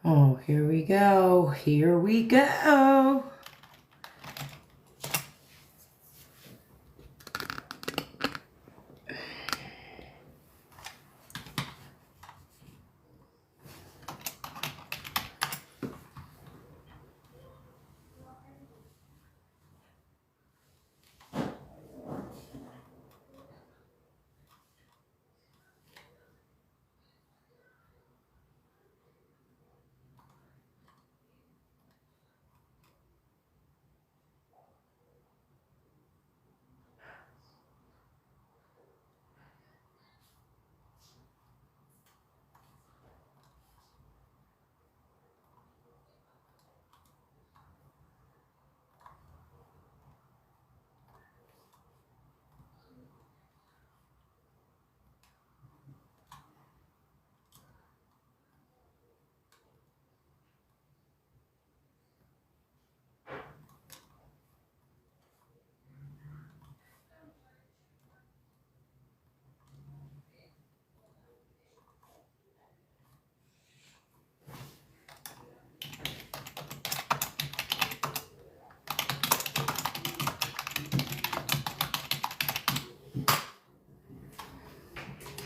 Oh, here we go. Here we go.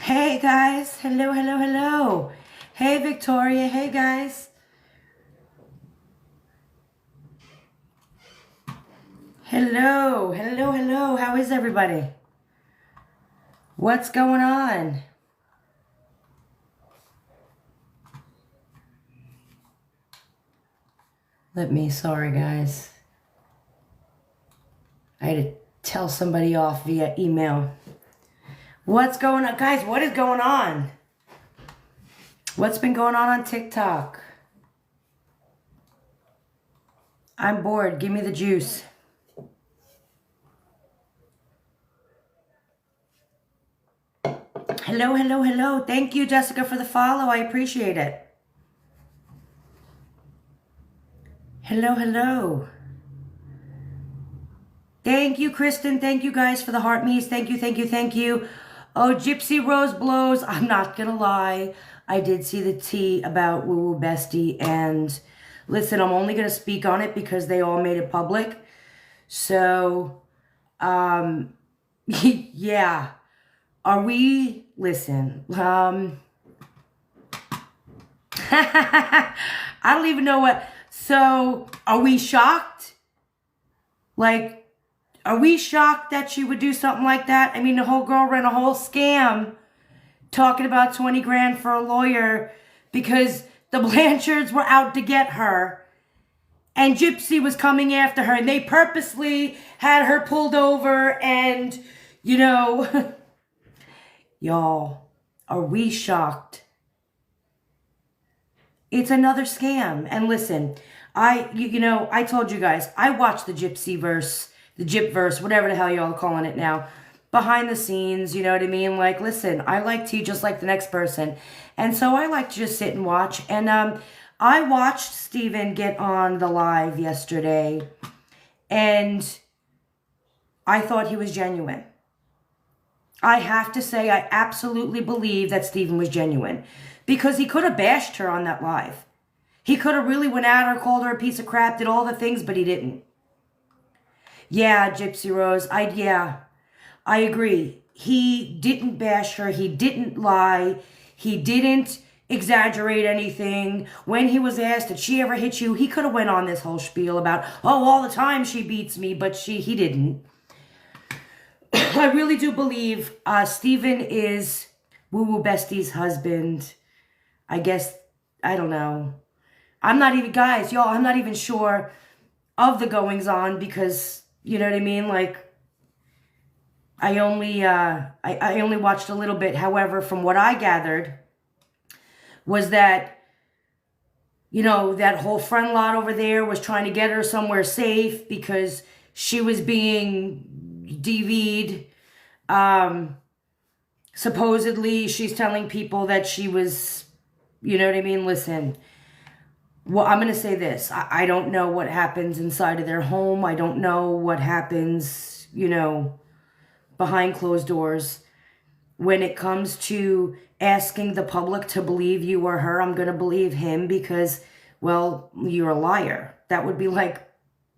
Hey guys, hello, hello, hello. Hey Victoria, hey guys. Hello, hello, hello. How is everybody? What's going on? Sorry guys. I had to tell somebody off via email. What's going on? Guys, what is going on? What's been going on TikTok? I'm bored. Give me the juice. Hello, hello, hello. Thank you, Jessica, for the follow. I appreciate it. Hello, hello. Thank you, Kristen. Thank you, guys, for the heart me's. Thank you, thank you, thank you. Oh, Gypsy Rose blows. I'm not going to lie. I did see the tea about Woo Woo Bestie. And listen, I'm only going to speak on it because they all made it public. So, yeah. Are we, listen, I don't even know what, so are we shocked? Like, are we shocked that she would do something like that? I mean, the whole girl ran a whole scam talking about 20 grand for a lawyer because the Blanchards were out to get her. And Gypsy was coming after her. And they purposely had her pulled over and, you know, y'all, are we shocked? It's another scam. And listen, I told you guys, I watched the Gypsy verse, the Gyp verse, whatever the hell y'all are calling it now, behind the scenes, you know what I mean? Like, listen, I like tea just like the next person. And so I like to just sit and watch. And I watched Steven get on the live yesterday, and I thought he was genuine. I have to say, I absolutely believe that Steven was genuine, because he could have bashed her on that live. He could have really went at her, called her a piece of crap, did all the things, but he didn't. Yeah, Gypsy Rose, I agree. He didn't bash her. He didn't lie. He didn't exaggerate anything. When he was asked, did she ever hit you? He could have went on this whole spiel about, oh, all the time she beats me, but he didn't. I really do believe Steven is Woo Woo Bestie's husband. I guess, I don't know. I'm not even, guys, y'all, I'm not even sure of the goings on because, you know what I mean? Like, I only watched a little bit. However, from what I gathered was that, you know, that whole friend lot over there was trying to get her somewhere safe because she was being DV'd. Supposedly she's telling people that she was, you know what I mean? Listen, well, I'm going to say this. I don't know what happens inside of their home. I don't know what happens, you know, behind closed doors. when it comes to asking the public to believe you or her, I'm going to believe him because, well, you're a liar. That would be like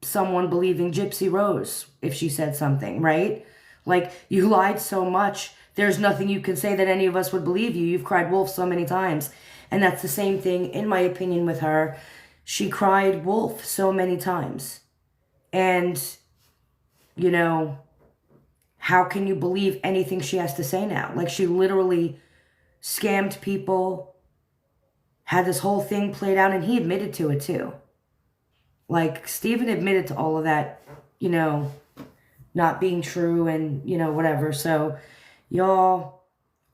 someone believing Gypsy Rose if she said something, right? Like, you lied so much, there's nothing you can say that any of us would believe you. You've cried wolf so many times. And that's the same thing, in my opinion, with her. She cried wolf so many times. And, you know, how can you believe anything she has to say now? Like, she literally scammed people, had this whole thing played out, and he admitted to it too. Like, Steven admitted to all of that, you know, not being true and, you know, whatever. So, y'all,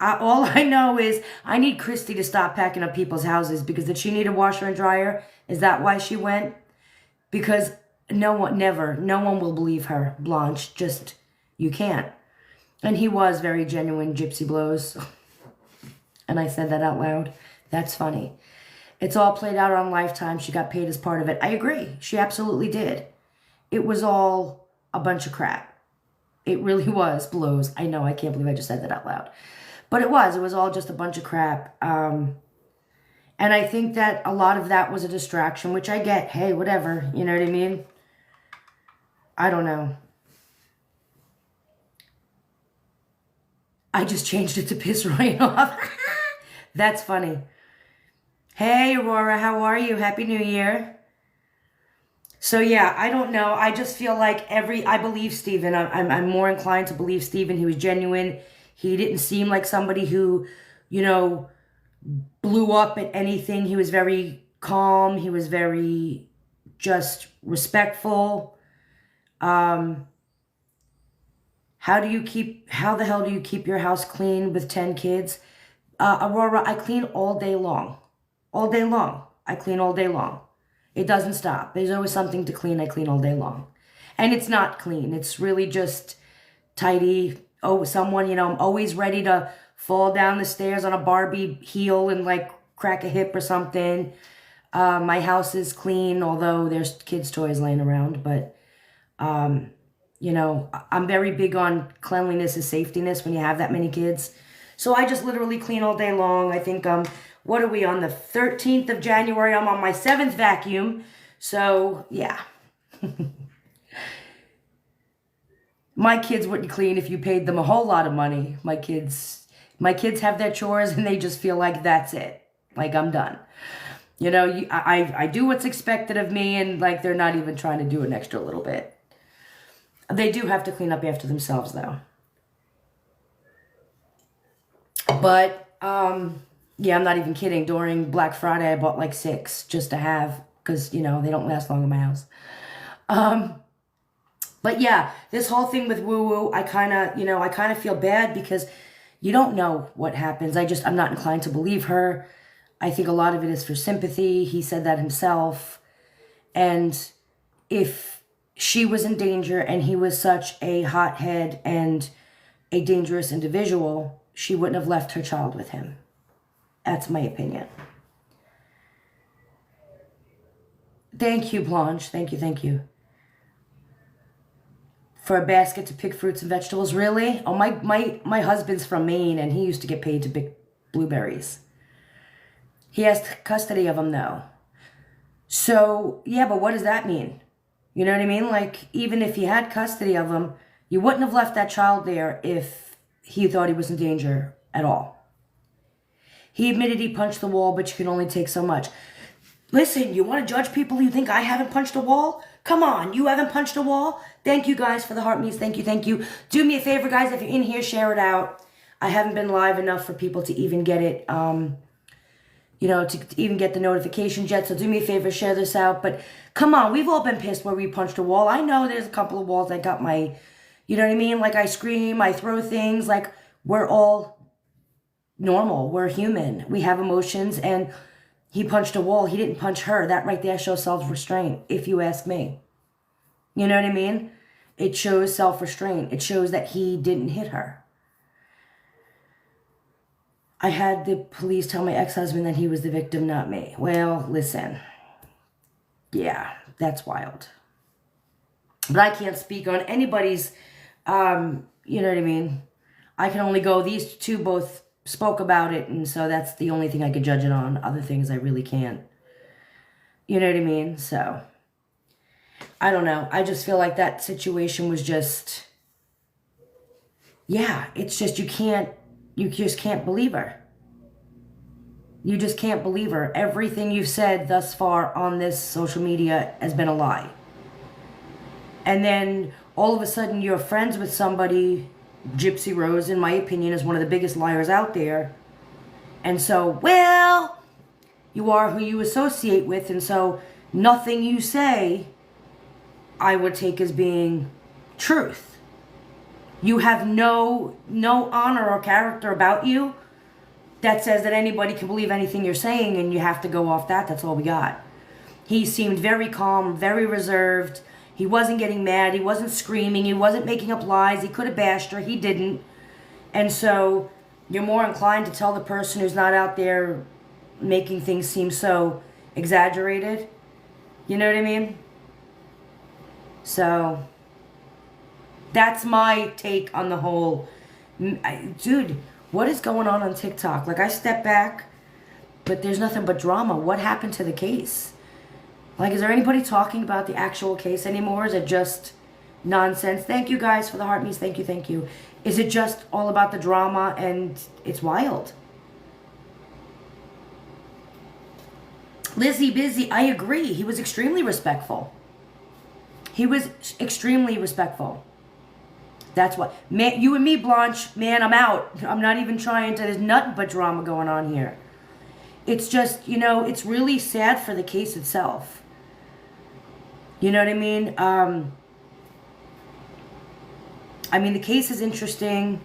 all I know is I need Christy to stop packing up people's houses, because did she need a washer and dryer? Is that why she went? Because no one will believe her, Blanche. Just, you can't. And he was very genuine, Gypsy blows. And I said that out loud. That's funny. It's all played out on Lifetime. She got paid as part of it. I agree. She absolutely did. It was all a bunch of crap. It really was, blows. I know, I can't believe I just said that out loud. But it was. It was all just a bunch of crap. And I think that a lot of that was a distraction, which I get. Hey, whatever. You know what I mean? I don't know. I just changed it to piss Ryan off. That's funny. Hey, Aurora, how are you? Happy New Year. So, yeah, I don't know. I just feel like I believe Steven. I'm more inclined to believe Steven. He was genuine. He didn't seem like somebody who, you know, blew up at anything. He was very calm. He was very just respectful. How the hell do you keep your house clean with 10 kids? Aurora, I clean all day long. All day long. I clean all day long. It doesn't stop. There's always something to clean. I clean all day long. And it's not clean. It's really just tidy. Oh, someone, you know, I'm always ready to fall down the stairs on a Barbie heel and like crack a hip or something. My house is clean, although there's kids' toys laying around. But, you know, I'm very big on cleanliness and safetyness when you have that many kids. So I just literally clean all day long. I think, what are we on, the 13th of January? I'm on my 7th vacuum. So, yeah. My kids wouldn't clean if you paid them a whole lot of money. My kids have their chores and they just feel like that's it. Like, I'm done. You know, I do what's expected of me, and like they're not even trying to do an extra little bit. They do have to clean up after themselves, though. But, yeah, I'm not even kidding. During Black Friday, I bought like 6 just to have, because, you know, they don't last long in my house. But yeah, this whole thing with woo-woo, I kind of feel bad because you don't know what happens. I'm not inclined to believe her. I think a lot of it is for sympathy. He said that himself. And if she was in danger and he was such a hothead and a dangerous individual, she wouldn't have left her child with him. That's my opinion. Thank you, Blanche. Thank you, thank you. For a basket to pick fruits and vegetables, really? Oh, my husband's from Maine, and he used to get paid to pick blueberries. He has custody of them, though. So, yeah, but what does that mean? You know what I mean? Like, even if he had custody of them, you wouldn't have left that child there if he thought he was in danger at all. He admitted he punched the wall, but you can only take so much. Listen, you want to judge people you think I haven't punched a wall? Come on, you haven't punched a wall? Thank you guys for the heart meets. Thank you, thank you. Do me a favor, guys, if you're in here, share it out. I haven't been live enough for people to even get it, you know, to even get the notifications yet. So do me a favor, share this out. But come on, we've all been pissed where we punched a wall. I know there's a couple of walls that got my, you know what I mean? Like, I scream, I throw things. Like, we're all normal. We're human. We have emotions, and he punched a wall. He didn't punch her. That right there shows self-restraint, if you ask me. You know what I mean? It shows self-restraint. It shows that he didn't hit her. I had the police tell my ex-husband that he was the victim, not me. Well, listen. Yeah, that's wild. But I can't speak on anybody's, you know what I mean? I can only go, these two both spoke about it, and so that's the only thing I could judge it on. Other things I really can't. You know what I mean? So, I don't know. I just feel like that situation was just, yeah, it's just, you just can't believe her. You just can't believe her. Everything you've said thus far on this social media has been a lie. And then all of a sudden you're friends with somebody, Gypsy Rose, in my opinion, is one of the biggest liars out there. And so, well, you are who you associate with, and so nothing you say I would take as being truth. You have no honor or character about you that says that anybody can believe anything you're saying, and you have to go off that. That's all we got. He seemed very calm, very reserved. He wasn't getting mad. He wasn't screaming. He wasn't making up lies. He could have bashed her. He didn't. And so you're more inclined to tell the person who's not out there making things seem so exaggerated. You know what I mean? So that's my take on the whole. Dude, what is going on TikTok? Like, I step back, but there's nothing but drama. What happened to the case? Like, is there anybody talking about the actual case anymore? Is it just nonsense? Thank you guys for the heart me's. Thank you, thank you. Is it just all about the drama and it's wild? Lizzie Busy, I agree. He was extremely respectful. He was extremely respectful. That's what, man, you and me, Blanche, man, I'm out. I'm not even trying to, there's nothing but drama going on here. It's just, you know, it's really sad for the case itself. You know what I mean? The case is interesting.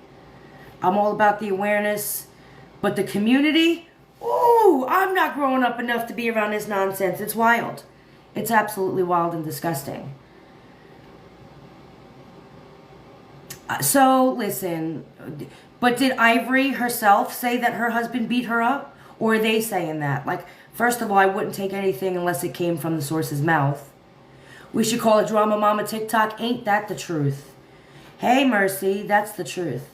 I'm all about the awareness. But the community, ooh, I'm not growing up enough to be around this nonsense. It's wild. It's absolutely wild and disgusting. So, listen, but did Ivory herself say that her husband beat her up? Or are they saying that? Like, first of all, I wouldn't take anything unless it came from the source's mouth. We should call it Drama Mama TikTok. Ain't that the truth? Hey, Mercy, that's the truth.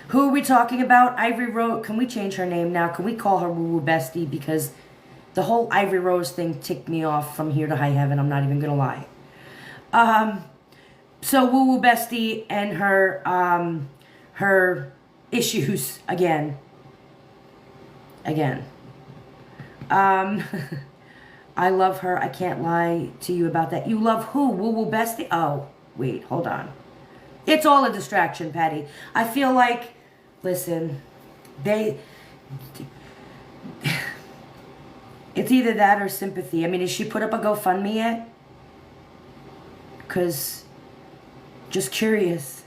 Who are we talking about? Ivory Rose. Can we change her name now? Can we call her Woo Woo Bestie? Because the whole Ivory Rose thing ticked me off from here to high heaven. I'm not even going to lie. So Woo Woo Bestie and her issues again. I love her. I can't lie to you about that. You love who? Woo Woo Bestie? Oh, wait, hold on. It's all a distraction, Patty. I feel like, listen, it's either that or sympathy. I mean, has she put up a GoFundMe yet? Because, just curious.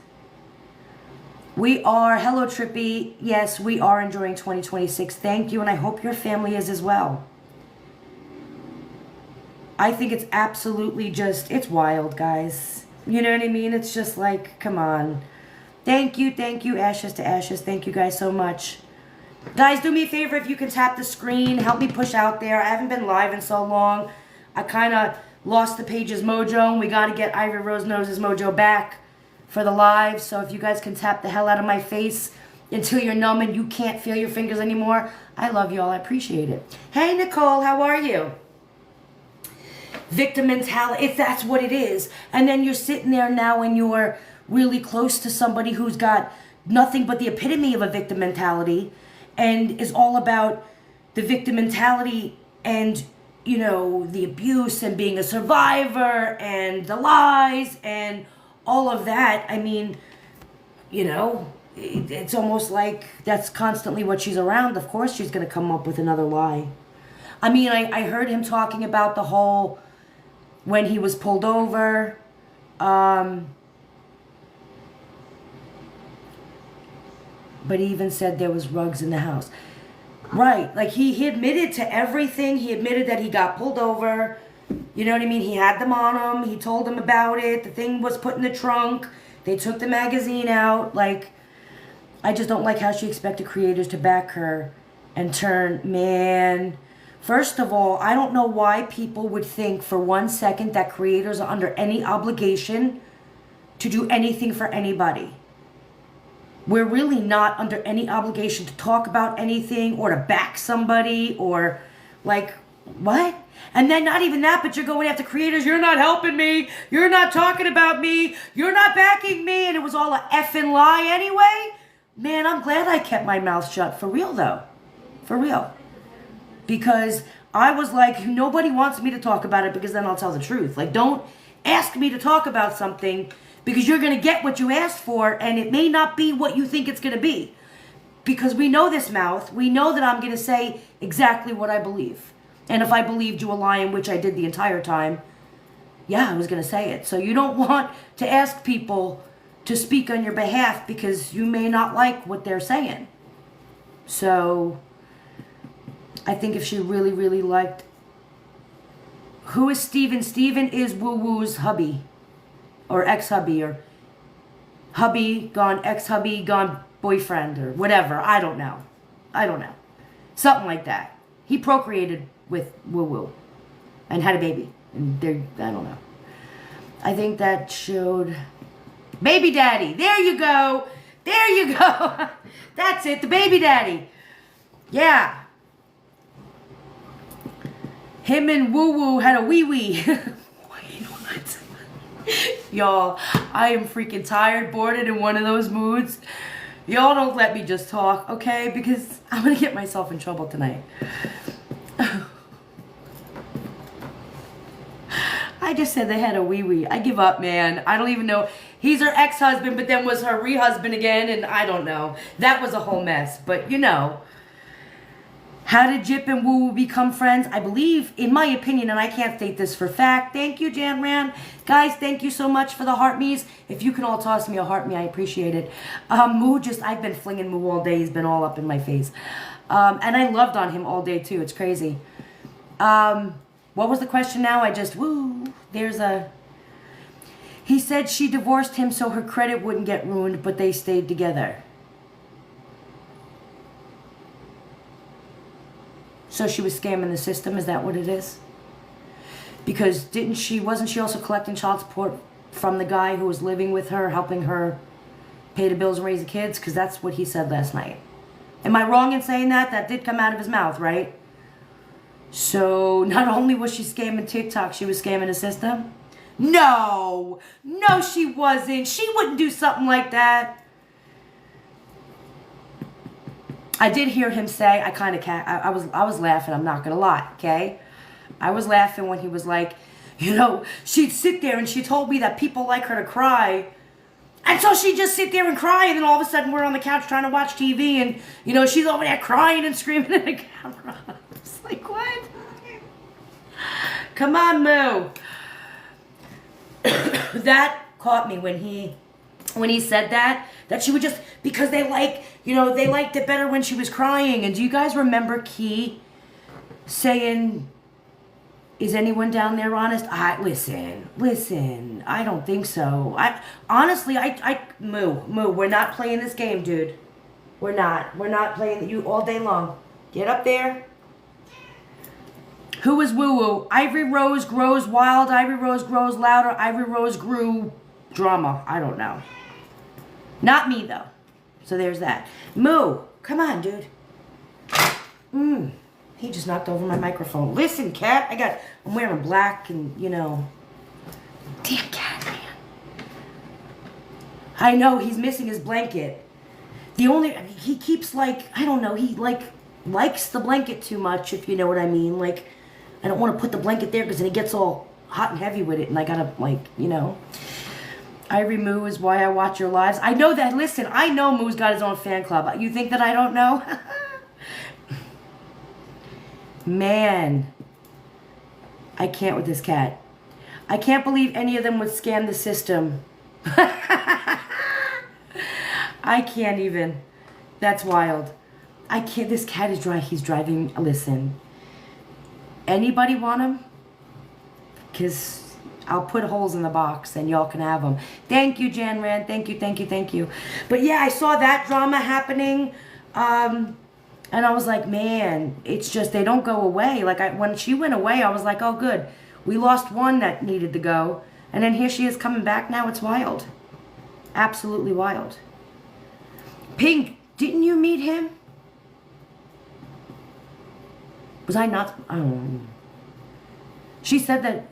We are, hello Trippy, yes, we are enjoying 2026. Thank you, and I hope your family is as well. I think it's absolutely just, it's wild, guys. You know what I mean? It's just like, come on. Thank you, Ashes to Ashes. Thank you guys so much. Guys, do me a favor if you can tap the screen. Help me push out there. I haven't been live in so long. I kind of lost the page's mojo, and we got to get Ivory Rose Nose's mojo back for the live. So if you guys can tap the hell out of my face until you're numb and you can't feel your fingers anymore, I love you all. I appreciate it. Hey, Nicole, how are you? Victim mentality, if that's what it is. And then you're sitting there now and you're really close to somebody who's got nothing but the epitome of a victim mentality and is all about the victim mentality and, you know, the abuse and being a survivor and the lies and all of that. I mean, you know, it's almost like that's constantly what she's around. Of course she's going to come up with another lie. I mean, I heard him talking about the whole, when he was pulled over, but he even said there was rugs in the house. Right, like he admitted to everything. He admitted that he got pulled over. You know what I mean? He had them on him. He told them about it. The thing was put in the trunk. They took the magazine out. Like, I just don't like how she expected creators to back her and turn, man. First of all, I don't know why people would think for 1 second that creators are under any obligation to do anything for anybody. we're really not under any obligation to talk about anything or to back somebody or like, what? And then not even that, but you're going after creators. You're not helping me. You're not talking about me. You're not backing me. And it was all a effing lie anyway. Man, I'm glad I kept my mouth shut. For real, though. For real. Because I was like, nobody wants me to talk about it because then I'll tell the truth. Like, don't ask me to talk about something because you're going to get what you asked for and it may not be what you think it's going to be. Because we know this mouth. We know that I'm going to say exactly what I believe. And if I believed you a lie, in which I did the entire time, yeah, I was going to say it. So you don't want to ask people to speak on your behalf because you may not like what they're saying. So I think if she really, really liked... Who is Steven? Steven is Woo Woo's hubby. Or ex-hubby. Or hubby gone ex-hubby gone boyfriend. Or whatever. I don't know. Something like that. He procreated with Woo Woo. And had a baby. And I don't know. I think that showed... Baby daddy. There you go. That's it. The baby daddy. Yeah. Him and Woo Woo had a wee-wee. Wait, what? Y'all, I am freaking tired, bored, and in one of those moods. Y'all don't let me just talk, okay? Because I'm going to get myself in trouble tonight. I just said they had a wee-wee. I give up, man. I don't even know. He's her ex-husband, but then was her re-husband again, and I don't know. That was a whole mess, but you know. How did Jip and Woo Woo become friends? I believe, in my opinion, and I can't state this for fact. Thank you, Jan Ran. Guys, thank you so much for the heart me's. If you can all toss me a heart me, I appreciate it. I've been flinging Moo all day. He's been all up in my face. And I loved on him all day, too. It's crazy. What was the question now? He said she divorced him so her credit wouldn't get ruined, but they stayed together. So she was scamming the system, is that what it is? Because wasn't she also collecting child support from the guy who was living with her, helping her pay the bills and raise the kids? Because that's what he said last night. Am I wrong in saying that? That did come out of his mouth, right? So not only was she scamming TikTok, she was scamming the system? No, she wasn't. She wouldn't do something like that. I did hear him say, I was laughing, I'm not going to lie, okay? I was laughing when he was like, she'd sit there and she told me that people like her to cry. And so she'd just sit there and cry, and then all of a sudden we're on the couch trying to watch TV, and, she's over there crying and screaming at the camera. It's like, what? Come on, Moo. That caught me when he said that she would just, because they liked it better when she was crying. And do you guys remember Key saying, is anyone down there honest? Listen, I don't think so. Honestly, Moo, we're not playing this game, dude. We're not playing you all day long. Get up there. Who is Woo Woo? Ivory Rose grows wild, Ivory Rose grows louder, Ivory Rose grew drama. I don't know. Not me, though. So there's that. Moo, come on, dude. He just knocked over my microphone. Listen, cat, I'm wearing black and, Damn cat, man. I know, he's missing his blanket. He keeps, I don't know, he, likes the blanket too much, if you know what I mean. I don't want to put the blanket there because then he gets all hot and heavy with it, and I gotta, Ivory Moo is why I watch your lives. I know that. Listen, I know Moo's got his own fan club. You think that I don't know? Man. I can't with this cat. I can't believe any of them would scam the system. I can't even. That's wild. I can't. This cat is dry. He's driving. Listen. Anybody want him? Because I'll put holes in the box and y'all can have them. Thank you, Jan Rand. Thank you. But yeah, I saw that drama happening. And I was like, man, it's just, they don't go away. When she went away, I was like, oh, good. We lost one that needed to go. And then here she is coming back now. It's wild. Absolutely wild. Pink, didn't you meet him? Was I not? I don't know. She said that.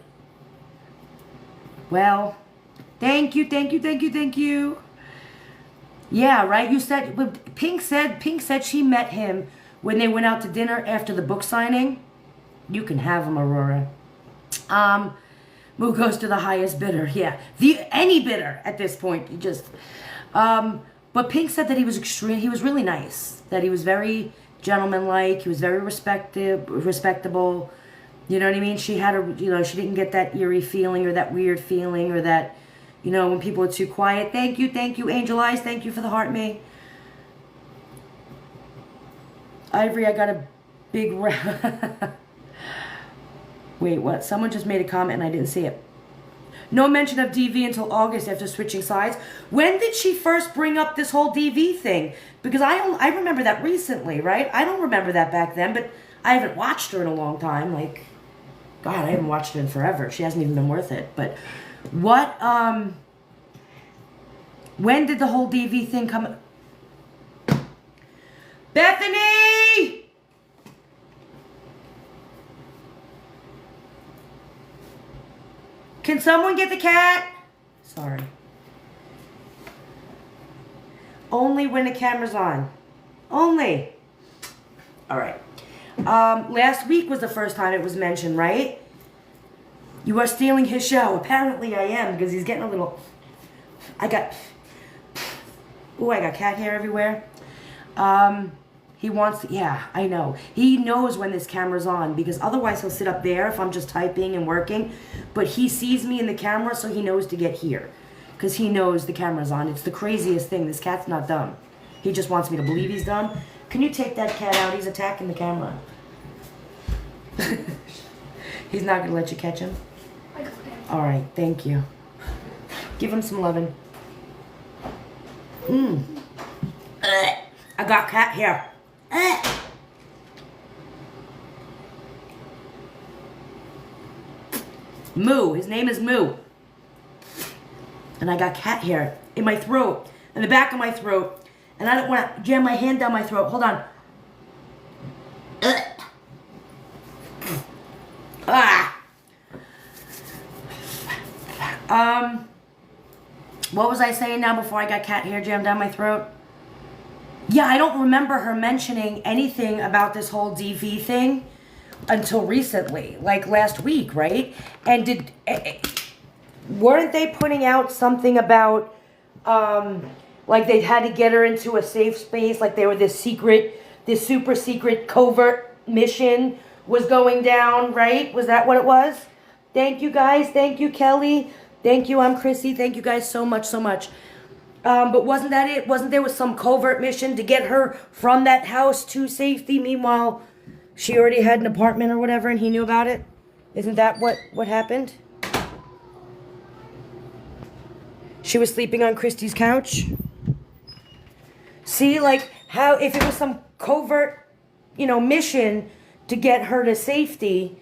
Well, thank you. Yeah, right. You said Pink said she met him when they went out to dinner after the book signing. You can have him, Aurora. Moo goes to the highest bidder. Yeah, any bidder at this point. You just. But Pink said that he was extreme. He was really nice. That he was very gentlemanlike. He was very respectable. You know what I mean? She had she didn't get that eerie feeling or that weird feeling or that, when people are too quiet. Thank you, Angel Eyes. Thank you for the heart, me. Ivory, I got a big Wait, what? Someone just made a comment and I didn't see it. No mention of DV until August after switching sides. When did she first bring up this whole DV thing? Because I remember that recently, right? I don't remember that back then, but I haven't watched her in a long time. Like, God, I haven't watched her in forever. She hasn't even been worth it. But what, when did the whole DV thing come? Bethany! Can someone get the cat? Sorry. Only when the camera's on. Only. All right. Last week was the first time it was mentioned, right? You are stealing his show. Apparently I am, because he's getting a little... I got cat hair everywhere. He wants to... Yeah, I know. He knows when this camera's on, because otherwise he'll sit up there if I'm just typing and working. But he sees me in the camera, so he knows to get here. Because he knows the camera's on. It's the craziest thing. This cat's not dumb. He just wants me to believe he's dumb. Can you take that cat out? He's attacking the camera. He's not going to let you catch him? I got him. All right, thank you. Give him some loving. I got cat hair. Moo. His name is Moo. And I got cat hair in my throat, in the back of my throat. And I don't want to jam my hand down my throat. Hold on. What was I saying now before I got cat hair jammed down my throat? Yeah, I don't remember her mentioning anything about this whole DV thing until recently, like last week, right? And weren't they putting out something about, like they had to get her into a safe space, like they were this super secret covert mission was going down, right? Was that what it was? Thank you guys. Thank you, Kelly. Thank you, I'm Chrissy. Thank you guys so much. But wasn't that it? Wasn't there some covert mission to get her from that house to safety? Meanwhile, she already had an apartment or whatever and he knew about it? Isn't that what happened? She was sleeping on Christy's couch? See, like, how, if it was some covert, mission to get her to safety,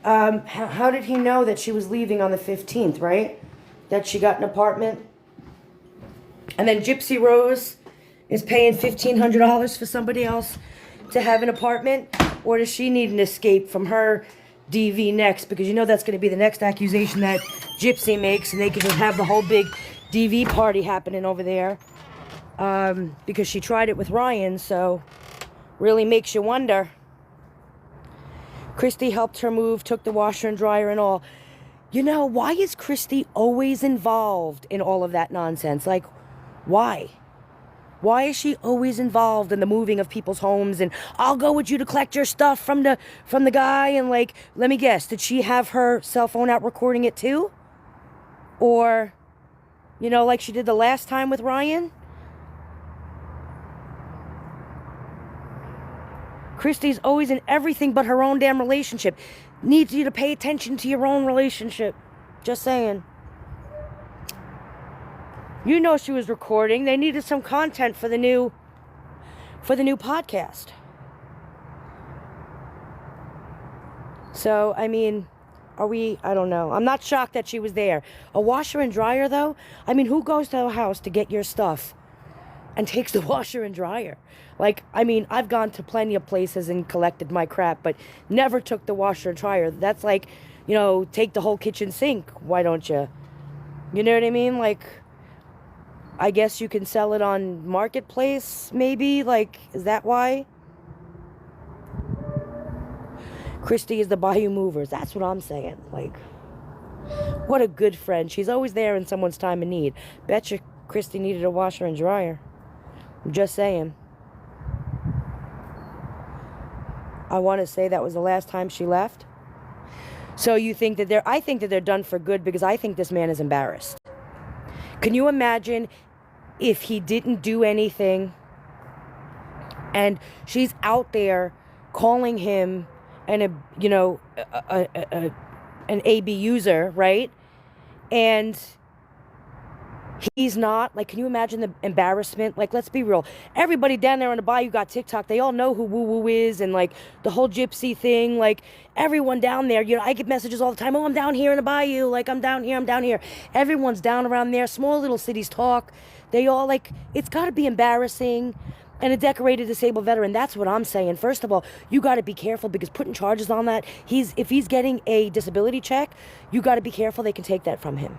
how did he know that she was leaving on the 15th, right? That she got an apartment? And then Gypsy Rose is paying $1,500 for somebody else to have an apartment? Or does she need an escape from her DV next? Because that's going to be the next accusation that Gypsy makes, and they can just have the whole big DV party happening over there. Because she tried it with Ryan, so really makes you wonder. Christy helped her move, took the washer and dryer and all. Why is Christy always involved in all of that nonsense? Like, why? Why is she always involved in the moving of people's homes and I'll go with you to collect your stuff from the guy? And like, let me guess, did she have her cell phone out recording it too? Or, like she did the last time with Ryan? Christy's always in everything but her own damn relationship. Needs you to pay attention to your own relationship. Just saying. She was recording. They needed some content for the new podcast. So, I mean, I don't know. I'm not shocked that she was there. A washer and dryer, though? I mean, who goes to a house to get your stuff and takes the washer and dryer. Like, I mean, I've gone to plenty of places and collected my crap, but never took the washer and dryer. That's like, you know, take the whole kitchen sink. Why don't you? You know what I mean? Like, I guess you can sell it on Marketplace, maybe? Like, is that why? Christy is the Bayou Movers. That's what I'm saying. Like, what a good friend. She's always there in someone's time of need. Betcha Christy needed a washer and dryer. I'm just saying. I want to say that was the last time she left. So you think that I think that they're done for good, because I think this man is embarrassed. Can you imagine if he didn't do anything and she's out there calling him an AB user, right? And he's not. Like, can you imagine the embarrassment? Like, let's be real. Everybody down there on the bayou got TikTok. They all know who Woo Woo is, and like the whole gypsy thing. Like, everyone down there, you know, I get messages all the time. Oh, I'm down here in the bayou. Like, I'm down here. Everyone's down around there. Small little cities talk. They all, like, it's got to be embarrassing. And a decorated disabled veteran, that's what I'm saying. First of all, you got to be careful, because putting charges on that, if he's getting a disability check, you got to be careful. They can take that from him.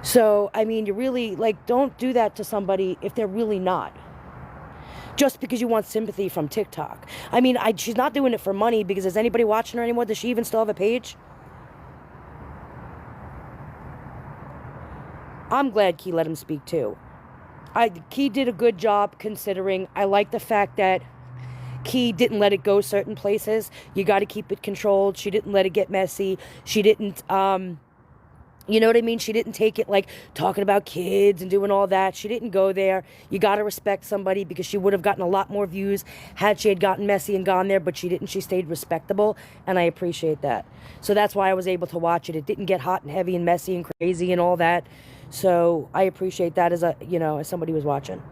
So, I mean, you really, like, don't do that to somebody if they're really not. Just because you want sympathy from TikTok. I mean, she's not doing it for money, because is anybody watching her anymore? Does she even still have a page? I'm glad Key let him speak too. Key did a good job, considering. I like the fact that Key didn't let it go certain places. You got to keep it controlled. She didn't let it get messy. She didn't, you know what I mean? She didn't take it like talking about kids and doing all that. She didn't go there. You got to respect somebody, because she would have gotten a lot more views had she had gotten messy and gone there, but she didn't. She stayed respectable, and I appreciate that. So that's why I was able to watch it. It didn't get hot and heavy and messy and crazy and all that. So I appreciate that as somebody who was watching.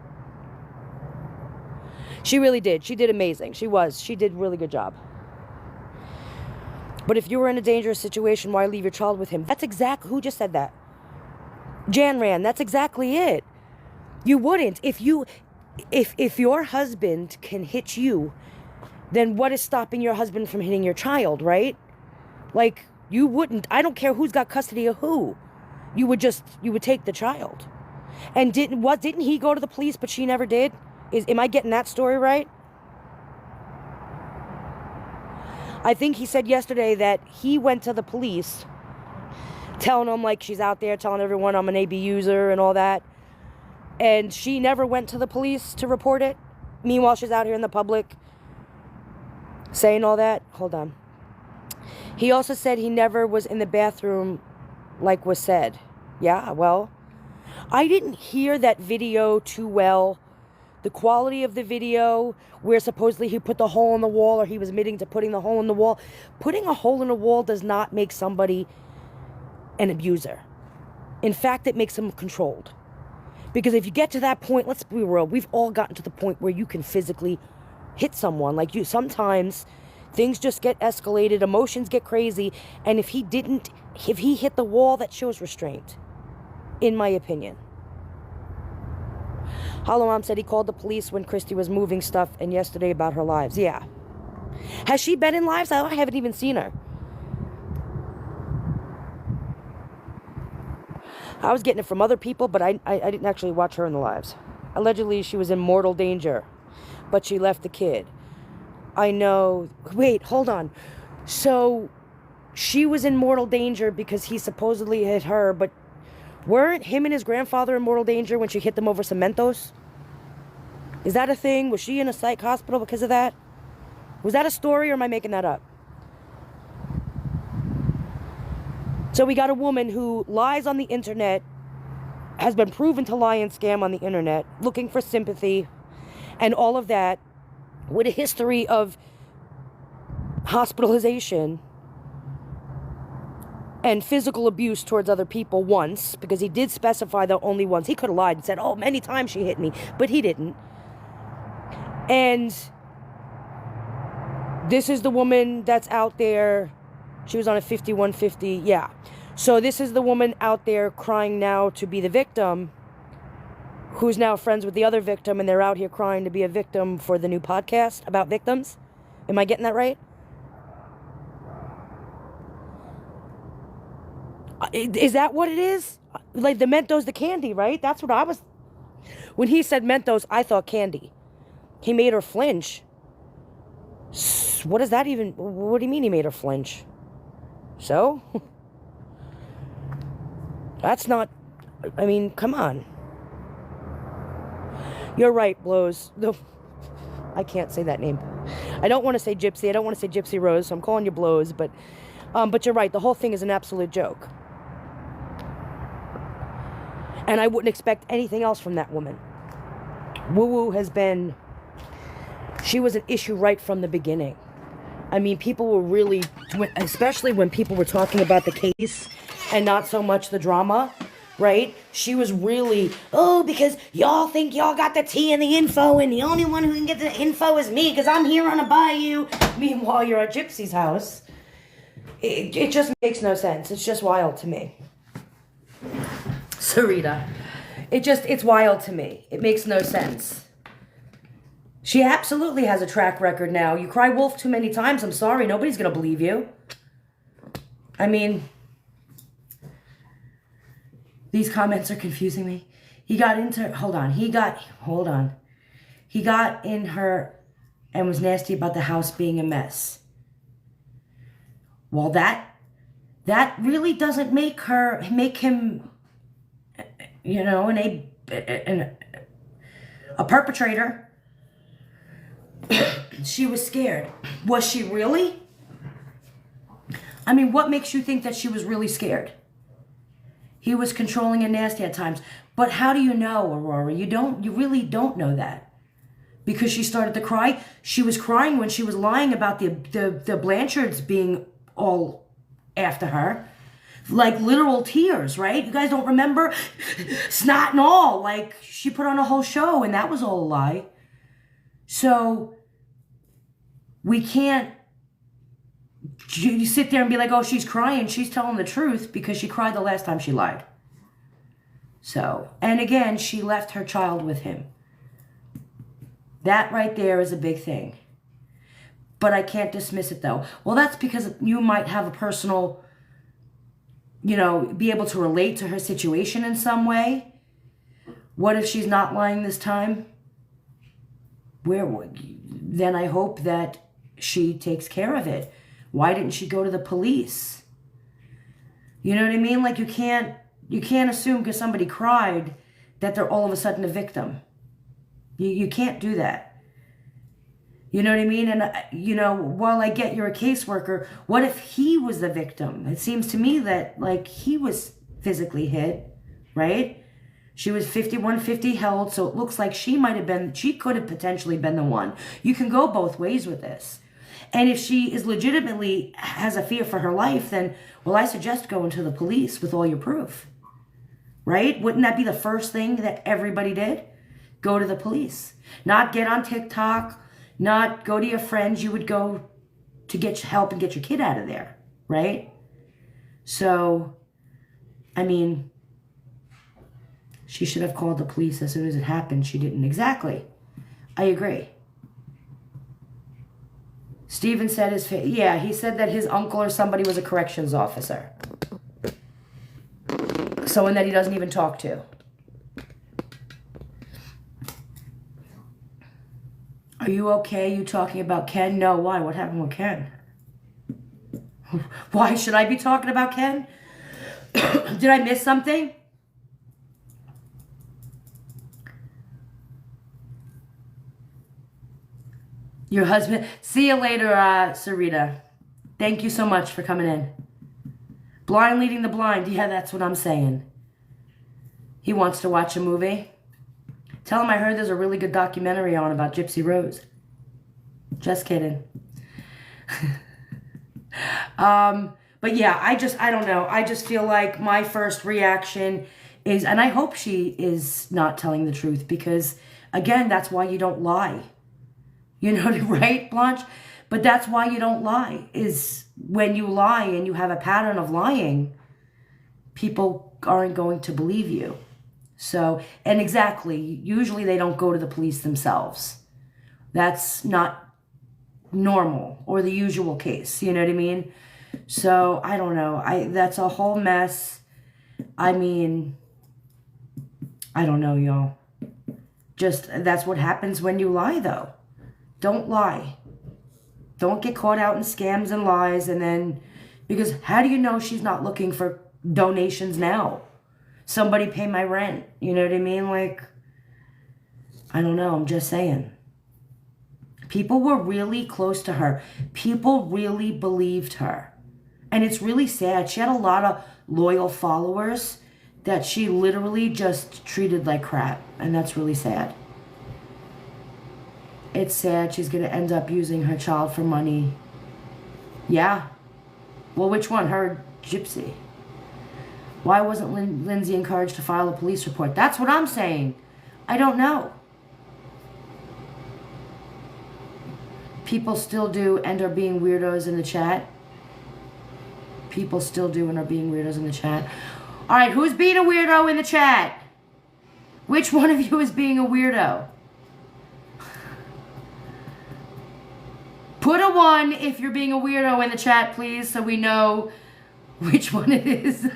She really did. She did amazing. She did a really good job. But if you were in a dangerous situation, why leave your child with him? That's exactly, who just said that? Jan Ran, that's exactly it. You wouldn't. If your husband can hit you, then what is stopping your husband from hitting your child, right? Like, you wouldn't. I don't care who's got custody of who. You would take the child. And didn't he go to the police, but she never did? Am I getting that story right? I think he said yesterday that he went to the police, telling them, like, she's out there telling everyone I'm an AB user and all that. And she never went to the police to report it. Meanwhile, she's out here in the public saying all that. Hold on. He also said he never was in the bathroom, like was said. Yeah, well, I didn't hear that video too well. The quality of the video, where supposedly he put the hole in the wall, or he was admitting to putting the hole in the wall. Putting a hole in a wall does not make somebody an abuser. In fact, it makes them controlled. Because if you get to that point, let's be real, we've all gotten to the point where you can physically hit someone. Like, sometimes things just get escalated, emotions get crazy, and if he hit the wall, that shows restraint, in my opinion. Hollow Mom said he called the police when Christy was moving stuff, and yesterday about her lives. Yeah. Has she been in lives? I haven't even seen her. I was getting it from other people, but I didn't actually watch her in the lives. Allegedly, she was in mortal danger, but she left the kid. I know. Wait, hold on. So, she was in mortal danger because he supposedly hit her, but weren't him and his grandfather in mortal danger when she hit them over Cementos? Is that a thing? Was she in a psych hospital because of that? Was that a story, or am I making that up? So we got a woman who lies on the internet, has been proven to lie and scam on the internet, looking for sympathy and all of that, with a history of hospitalization and physical abuse towards other people once, because he did specify that only once. He could have lied and said, oh, many times she hit me, but he didn't. And this is the woman that's out there. She was on a 5150, yeah. So this is the woman out there crying now to be the victim, who's now friends with the other victim, and they're out here crying to be a victim for the new podcast about victims. Am I getting that right? Is that what it is? Like the Mentos, the candy, right? That's what I was... When he said Mentos, I thought candy. He made her flinch. What does that even... What do you mean he made her flinch? So? That's not... I mean, come on. You're right, Blows. No, I can't say that name. I don't want to say Gypsy. I don't want to say Gypsy Rose, so I'm calling you Blows. But you're right. The whole thing is an absolute joke. And I wouldn't expect anything else from that woman. Woo-woo has been... She was an issue right from the beginning. I mean, people were really... Especially when people were talking about the case and not so much the drama... Right? She was really, because y'all think y'all got the tea and the info, and the only one who can get the info is me, because I'm here on a bayou. Meanwhile, you're at Gypsy's house. It just makes no sense. It's just wild to me. Sarita. It's wild to me. It makes no sense. She absolutely has a track record now. You cry wolf too many times, I'm sorry, nobody's going to believe you. I mean... These comments are confusing me. He got into... Hold on. He got in her and was nasty about the house being a mess. Well, that really doesn't make him, a perpetrator. She was scared. Was she really? I mean, what makes you think that she was really scared? He was controlling and nasty at times. But how do you know, Aurora? You really don't know that. Because she started to cry. She was crying when she was lying about the Blanchards being all after her. Like literal tears, right? You guys don't remember? Snot and all. Like, she put on a whole show and that was all a lie. So, we can't... You sit there and be like, oh, she's crying. She's telling the truth because she cried the last time she lied. So, and again, she left her child with him. That right there is a big thing. But I can't dismiss it though. Well, that's because you might have a personal, be able to relate to her situation in some way. What if she's not lying this time? Then I hope that she takes care of it. Why didn't she go to the police? You know what I mean? Like you can't assume because somebody cried that they're all of a sudden a victim. You can't do that. You know what I mean? And, while I get you're a caseworker, what if he was the victim? It seems to me that, he was physically hit, right? She was 5150 held, so it looks like she could have potentially been the one. You can go both ways with this. And if she is legitimately has a fear for her life, then, well, I suggest going to the police with all your proof. Right? Wouldn't that be the first thing that everybody did? Go to the police. Not get on TikTok, not go to your friends. You would go to get help and get your kid out of there. Right? So, I mean, she should have called the police as soon as it happened. She didn't. Exactly. I agree. Steven said he said that his uncle or somebody was a corrections officer. Someone that he doesn't even talk to. Are you okay? You talking about Ken? No, why? What happened with Ken? Why should I be talking about Ken? Did I miss something? Your husband. See you later, Sarita. Thank you so much for coming in. Blind leading the blind. Yeah, that's what I'm saying. He wants to watch a movie. Tell him I heard there's a really good documentary on about Gypsy Rose. Just kidding. But yeah, I don't know. I just feel like my first reaction is, and I hope she is not telling the truth because, again, that's why you don't lie. You know, right, Blanche? But that's why you don't lie, is when you lie and you have a pattern of lying, people aren't going to believe you. So, and exactly, usually they don't go to the police themselves. That's not normal or the usual case, you know what I mean? So, I don't know. That's a whole mess. I mean, I don't know, y'all. Just, that's what happens when you lie, though. Don't lie. Don't get caught out in scams and lies, and then, because how do you know she's not looking for donations now? Somebody pay my rent, you know what I mean? Like, I don't know, I'm just saying. People were really close to her. People really believed her. And it's really sad. She had a lot of loyal followers that she literally just treated like crap. And that's really sad. It's sad she's going to end up using her child for money. Yeah. Well, which one? Her or Gypsy? Why wasn't Lindsay encouraged to file a police report? That's what I'm saying. I don't know. People still do and are being weirdos in the chat. People still do and are being weirdos in the chat. All right, who's being a weirdo in the chat? Which one of you is being a weirdo? Put a 1 if you're being a weirdo in the chat, please, so we know which one it is.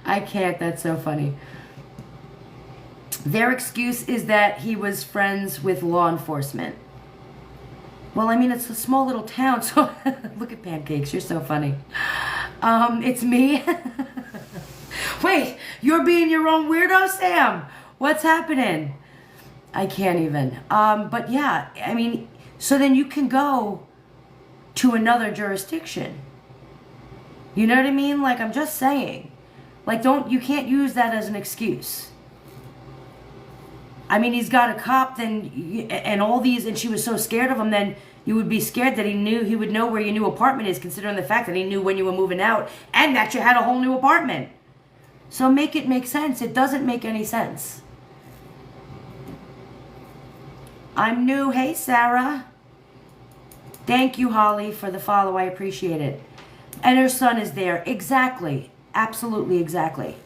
I can't, that's so funny. Their excuse is that he was friends with law enforcement. Well, I mean, it's a small little town, so look at Pancakes, you're so funny. It's me. Wait, you're being your own weirdo, Sam? What's happening? I can't even. But yeah, I mean, so then you can go to another jurisdiction. You know what I mean? Like, I'm just saying. Like, you can't use that as an excuse. I mean, he's got a cop, then, and all these, and she was so scared of him, then you would be scared that he would know where your new apartment is, considering the fact that he knew when you were moving out, and that you had a whole new apartment. So make it make sense. It doesn't make any sense. I'm new. Hey, Sarah. Thank you, Holly, for the follow. I appreciate it. And her son is there. Exactly. Absolutely, exactly.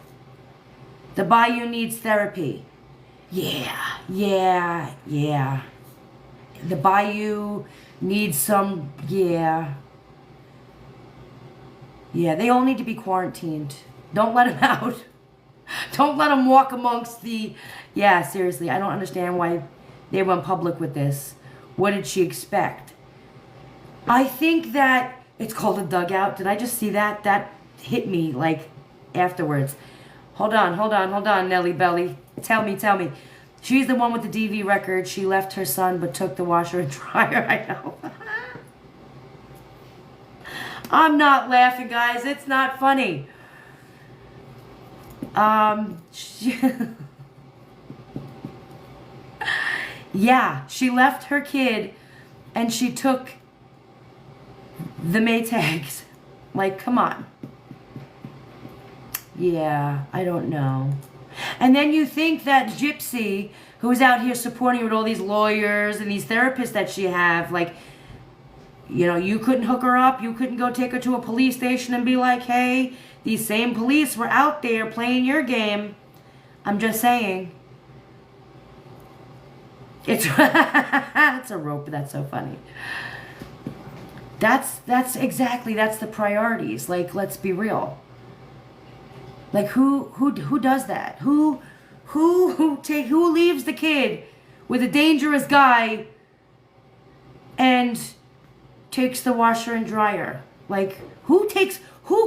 The Bayou needs therapy. Yeah. The Bayou needs some, yeah. Yeah, they all need to be quarantined. Don't let them out. Don't let them walk amongst the, yeah, seriously. I don't understand why they went public with this. What did she expect? I think that it's called a dugout. Did I just see that? That hit me, like, afterwards. Hold on, Nelly Belly. Tell me. She's the one with the DV record. She left her son but took the washer and dryer. I know. I'm not laughing, guys. It's not funny. Yeah, she left her kid and she took the Maytags. Like, come on. Yeah, I don't know. And then you think that Gypsy, who's out here supporting you with all these lawyers and these therapists that she have, like, you know, you couldn't hook her up. You couldn't go take her to a police station and be like, hey, these same police were out there playing your game. I'm just saying. It's a rope, but that's so funny. That's the priorities. Like, let's be real. Like, who does that? Who leaves the kid with a dangerous guy and takes the washer and dryer? Like, who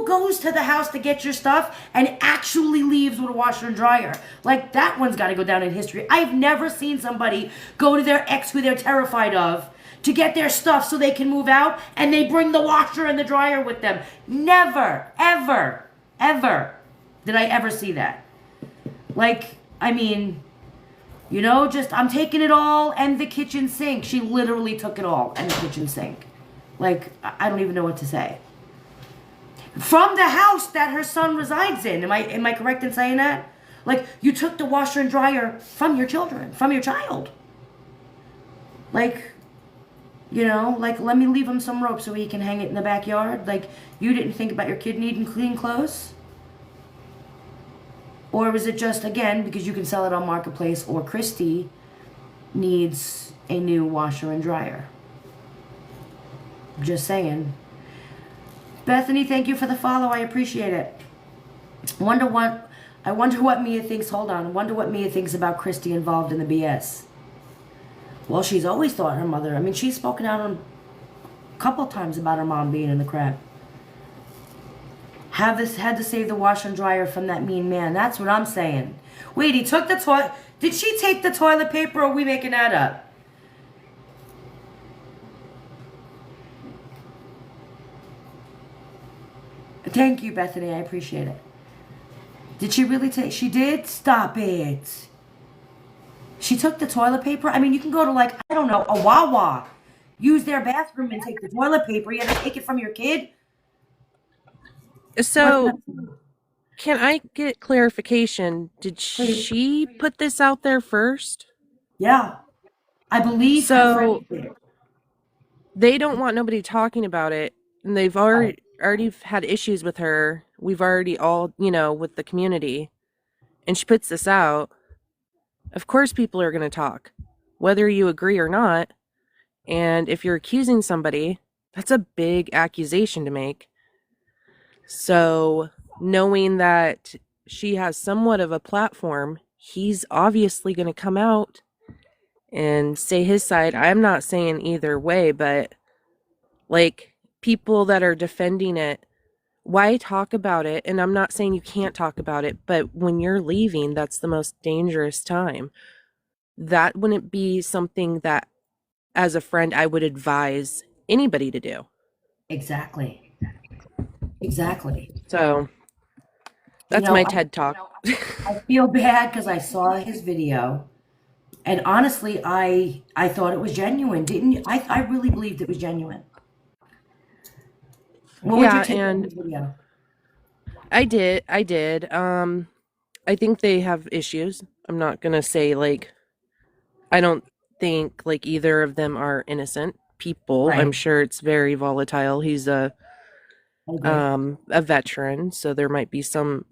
goes to the house to get your stuff and actually leaves with a washer and dryer? Like, that one's got to go down in history. I've never seen somebody go to their ex who they're terrified of to get their stuff so they can move out and they bring the washer and the dryer with them. Never, ever, ever did I ever see that. Like, I mean, you know, just, I'm taking it all and the kitchen sink. She literally took it all and the kitchen sink. Like, I don't even know what to say. From the house that her son resides in. Am I correct in saying that? Like, you took the washer and dryer from your children, from your child. Like, You know, like, let me leave him some rope so he can hang it in the backyard. Like, you didn't think about your kid needing clean clothes? Or was it just, again, because you can sell it on Marketplace, or Christy needs a new washer and dryer? Just saying. Bethany, thank you for the follow. I appreciate it. Wonder what I wonder what Mia thinks. Hold on. I wonder what Mia thinks about Christy involved in the BS. Well, she's always thought her mother. I mean, she's spoken out on a couple times about her mom being in the crap. Had to save the washer and dryer from that mean man. That's what I'm saying. Wait, he took the toilet. Did she take the toilet paper, or are we making that up? Thank you, Bethany. I appreciate it. Did she really take? She did? Stop it. She took the toilet paper? I mean, you can go to, like, I don't know, a Wawa. Use their bathroom and take the toilet paper. You have to take it from your kid? What So, the? can I get clarification? Did Please. she put this out there first? Yeah. I believe her friend So, did. they don't want nobody talking about it, and they've Right. already had issues with her. We've already all, with the community. And she puts this out. Of course people are going to talk, whether you agree or not. And if you're accusing somebody, that's a big accusation to make. So, knowing that she has somewhat of a platform, he's obviously going to come out and say his side. I'm not saying either way, but like people that are defending it, why talk about it? And I'm not saying you can't talk about it, but when you're leaving, that's the most dangerous time. That wouldn't be something that, as a friend, I would advise anybody to do. Exactly. Exactly. So, You that's know, my TED talk. I feel bad because I saw his video, and honestly, I thought it was genuine. Didn't you? I really believed it was genuine. What would you Yeah, take on and his video? I did. I think they have issues. I'm not gonna say like I don't think like either of them are innocent people. I'm Right. sure it's very volatile. He's I agree. a veteran, so there might be some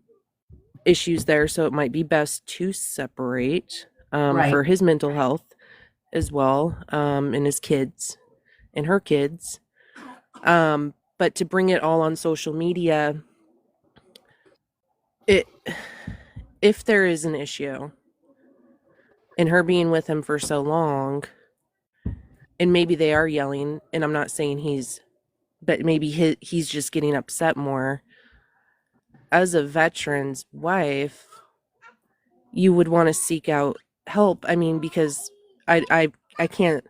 issues there. So it might be best to separate Right. for his mental health as well, and his kids and her kids. But to bring it all on social media, it if there is an issue and her being with him for so long, and maybe they are yelling, and I'm not saying but maybe he's just getting upset more. As a veteran's wife, you would want to seek out help. I mean, because I can't.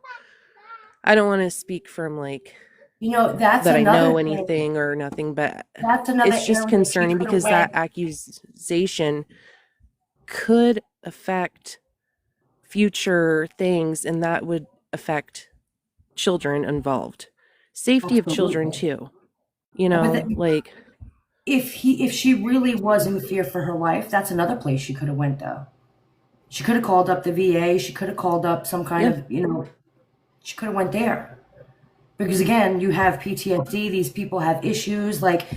I don't want to speak from like You know, that's that I another know thing. anything or nothing, but That's another it's just area she concerning could have because that went. accusation could affect future things, and that would affect children involved. Safety of children Absolutely. too. But Like if she really was in fear for her life, that's another place she could have went though. She could have called up the VA. She could have called up some kind yeah, of, she could have went there. Because again, you have PTSD. These people have issues. Like,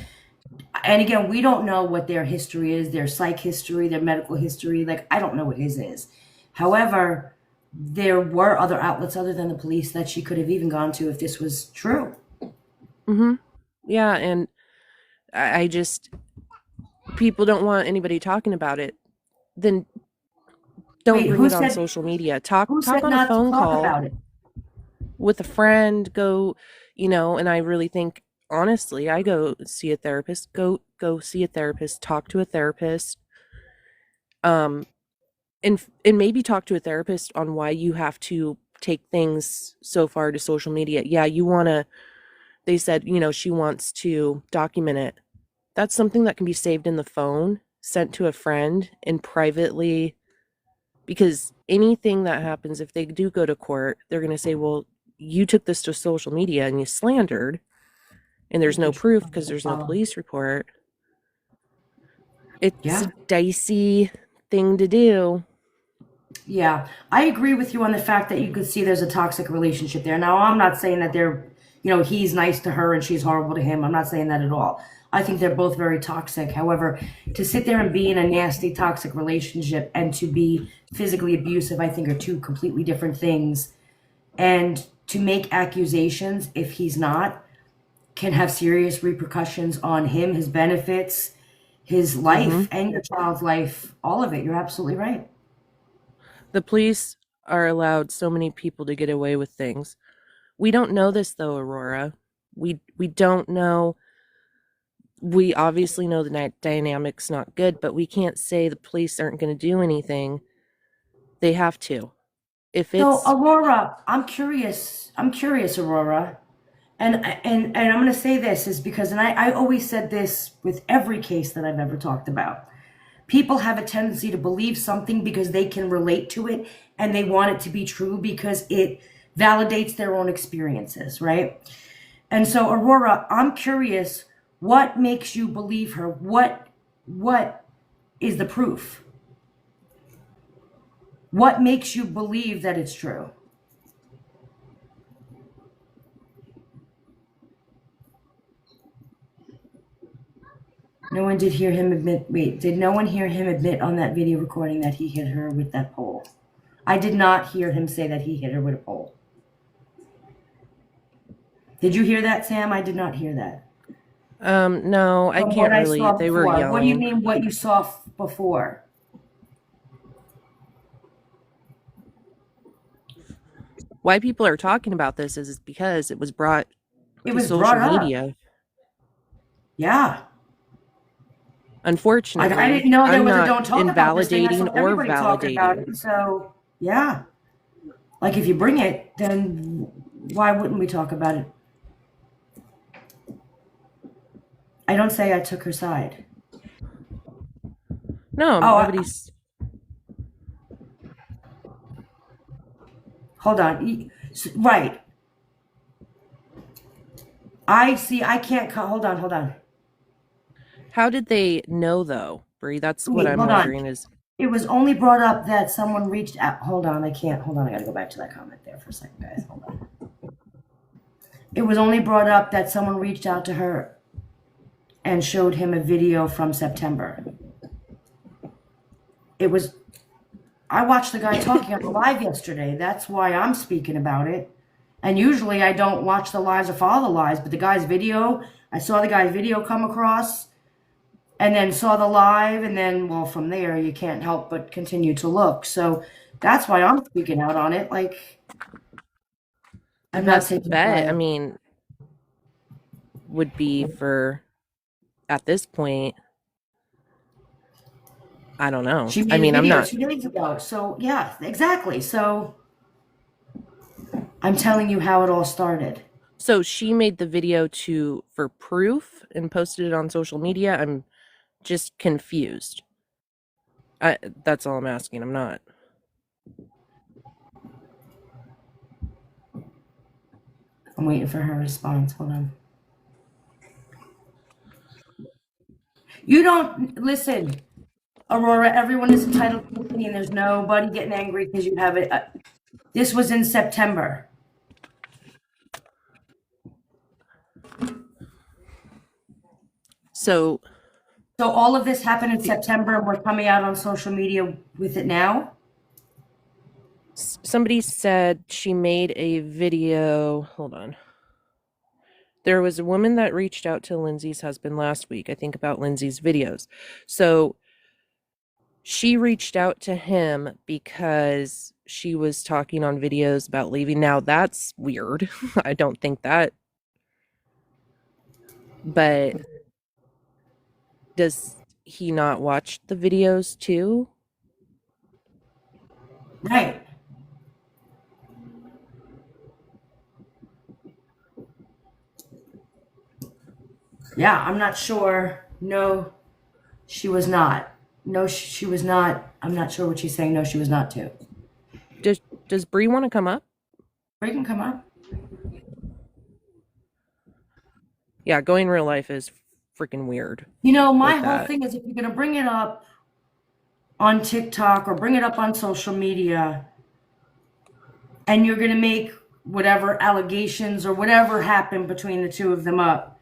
and again, we don't know what their history is, their psych history, their medical history. Like, I don't know what his is. However, there were other outlets other than the police that she could have even gone to if this was true. mm-hmm. Yeah, and I just people don't want anybody talking about it. Then don't Wait, bring who it on said social media. Talk who talk said on a not to phone talk call about it? with a friend. Go, and I really think honestly, I go see a therapist. Go see a therapist. Talk to a therapist. Um, and maybe talk to a therapist on why you have to take things so far to social media. Yeah, you want to. They said she wants to document it. That's something that can be saved in the phone, sent to a friend, and privately. Because anything that happens, if they do go to court, they're going to say, well, you took this to social media and you slandered, and there's Thank you no for proof because the there's no follow. police report. It's Yeah. a dicey thing to do. Yeah, I agree with you on the fact that you could see there's a toxic relationship there. Now, I'm not saying that he's nice to her and she's horrible to him. I'm not saying that at all. I think they're both very toxic. However, to sit there and be in a nasty, toxic relationship and to be physically abusive, I think are two completely different things. And to make accusations if he's not can have serious repercussions on him, his benefits, his Mm-hmm. life, and your child's life, all of it. You're absolutely right. The police are allowed so many people to get away with things. We don't know this though, Aurora. We don't know. We obviously know the dynamic's not good, but we can't say the police aren't going to do anything. They have to. If So, it's Aurora, I'm curious. I'm curious, Aurora. And I'm going to say this is because, and I always said this with every case that I've ever talked about. People have a tendency to believe something because they can relate to it and they want it to be true because it validates their own experiences, right? And so, Aurora, I'm curious, what makes you believe her? What is the proof? What makes you believe that it's true? No one did hear him admit. Wait, did no one hear him admit on that video recording that he hit her with that pole? I did not hear him say that he hit her with a pole. Did you hear that, Sam? I did not hear that. no, I From what can't I really. saw They were before. What do you yelling. mean what you saw before? Why people are talking about this is because it was brought It to was brought social up. media. Yeah. I Unfortunately, didn't know there I'm was a not don't talk about this thing. I invalidating saw or everybody talking about validating. it. So, yeah. Like if you bring it, then why wouldn't we talk about it? I don't say I took her side. No, Oh, nobody's. hold on. Right. I see. I can't. Hold on. Hold on. How did they know though, Bree? That's what Wait. I'm Hold on. wondering is It was only brought up that someone reached out. Hold on. I can't. Hold on. I got to go back to that comment there for a second, guys. Hold on. It was only brought up that someone reached out to her and showed him a video from September. It was. I watched the guy talking on the live yesterday. That's why I'm speaking about it. And usually I don't watch the lives or follow the lives, but the guy's video, I saw the guy's video come across and then saw the live, and then, well, from there, you can't help but continue to look. So that's why I'm speaking out on it. Like, the I'm not best taking bet. I side. mean, would be for at this point. I don't know. She I made a mean, I'm video not. 2 days ago. So, yeah, exactly. So I'm telling you how it all started. So she made the video to for proof and posted it on social media. I'm just confused. I That's all I'm asking. I'm not. I'm waiting for her response. Hold on. You don't listen, Aurora. Everyone is entitled to an opinion. There's nobody getting angry because you have it. This was in September. So So all of this happened in September, and we're coming out on social media with it now. somebody said she made a video. Hold on. There was a woman that reached out to Lindsay's husband last week, I think, about Lindsay's videos. So she reached out to him because she was talking on videos about leaving. Now that's weird. I don't think that. But does he not watch the videos too? Right. Yeah, I'm not sure. No, she was not. No, she was not. I'm not sure what she's saying. No, she was not too. Does Bree want to come up? Bree can come up. Yeah, going real life is freaking weird My like whole that. thing is if you're gonna bring it up, on TikTok or bring it up on social media, and you're going to make whatever allegations or whatever happened between the two of them up,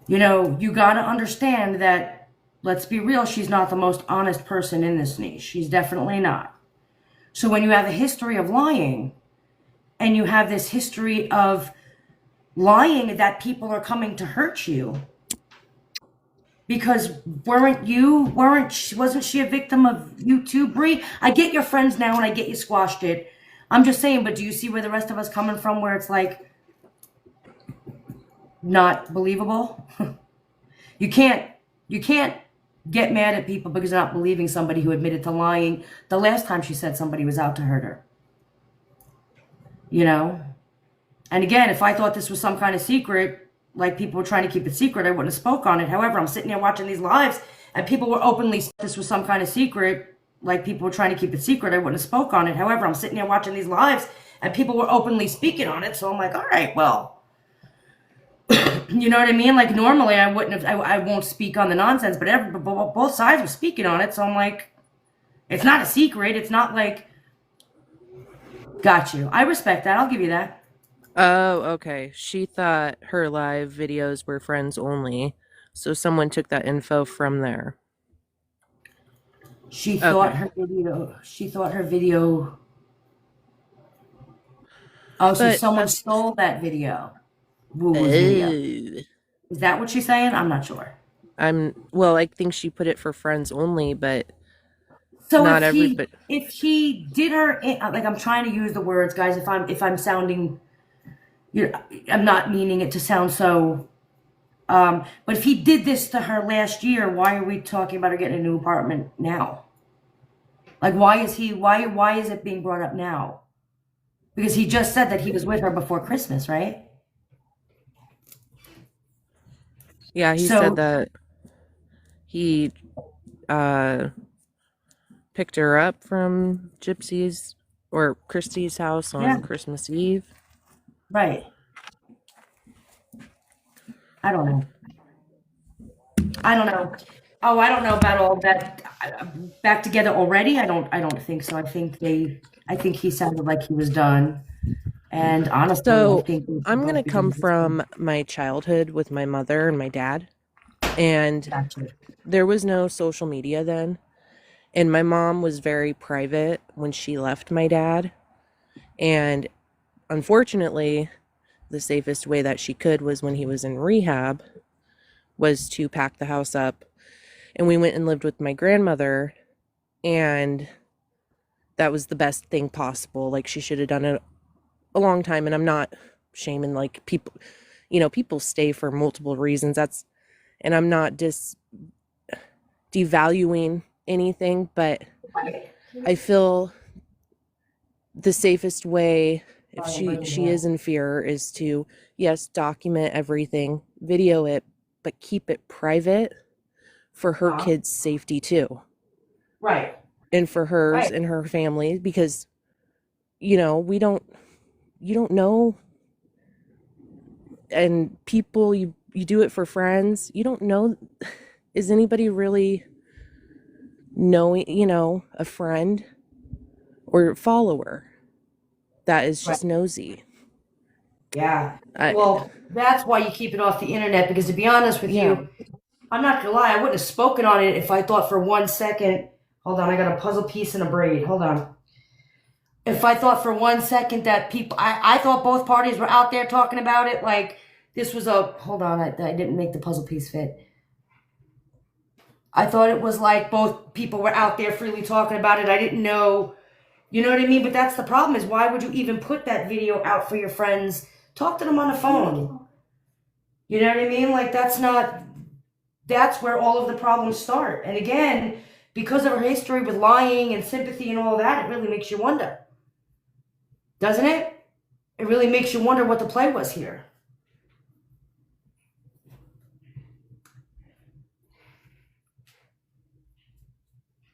you got to understand that, let's be real, she's not the most honest person in this niche. She's definitely not. So when you have a history of lying, and you have this history of lying that people are coming to hurt you, because wasn't she a victim of you too, Bree? I get your friends now and I get you squashed it. I'm just saying, but do you see where the rest of us coming from, where it's like not believable? you can't get mad at people because they're not believing somebody who admitted to lying the last time she said somebody was out to hurt her. And again, if I thought this was some kind of secret, like people were trying to keep it secret, I wouldn't have spoke on it. However, I'm sitting here watching these lives and people were openly, this was some kind of secret, like people were trying to keep it secret, I wouldn't have spoke on it. However, I'm sitting here watching these lives and people were openly speaking on it. So I'm like, all right, well, you know what I mean? Like normally I wouldn't have, I won't speak on the nonsense, but both sides were speaking on it. So I'm like, it's not a secret. It's not like, got you. I respect that. I'll give you that. Oh, okay. She thought her live videos were friends only, so someone took that info from there. She thought Okay. her video. Oh, so But someone that's stole that video. Woo-woo's video. uh, Is that what she's saying? I'm not sure. well, I think she put it for friends only, but So not if everybody. he did her like, I'm trying to use the words, guys. If I'm sounding, I'm not meaning it to sound so. But if he did this to her last year, why are we talking about her getting a new apartment now? Like, why is it being brought up now? Because he just said that he was with her before Christmas, right? Yeah, he said So that he uh picked her up from Gypsy's or Christy's house yeah, on Christmas Eve. right. I don't know. I don't know. Oh, I don't know about all that. Back together already? I don't think so. I think he sounded like he was done. And honestly, I So think they should I'm both gonna be come divorced. from my childhood with my mother and my dad, and Gotcha. there was no social media then. And my mom was very private when she left my dad. And unfortunately, the safest way that she could was when he was in rehab, was to pack the house up. And we went and lived with my grandmother. And that was the best thing possible. Like, she should have done it a long time. And I'm not shaming, like, people, people stay for multiple reasons. And I'm not devaluing anything, but I feel the safest way, if Sorry, I'm bringing she it is up. in fear, is to, yes, document everything, video it, but keep it private for her Huh? kids' safety too, Right. and for hers Right. and her family, because we don't you don't know. And people, you do it for friends, you don't know, is anybody really knowing, a friend or follower that is Right. just nosy. Yeah. I Well, that's why you keep it off the internet, because to be honest with Yeah. you, I'm not gonna lie, I wouldn't have spoken on it if I thought for 1 second. Hold on, I got a puzzle piece and a braid. Hold on. If I thought for 1 second that I thought both parties were out there talking about it, like this was a, hold on, I didn't make the puzzle piece fit. I thought it was like both people were out there freely talking about it. I didn't know, you know what I mean? But that's the problem, is why would you even put that video out for your friends? Talk to them on the phone. You know what I mean? Like that's where all of the problems start. And again, because of her history with lying and sympathy and all that, it really makes you wonder. Doesn't it? It really makes you wonder what the play was here.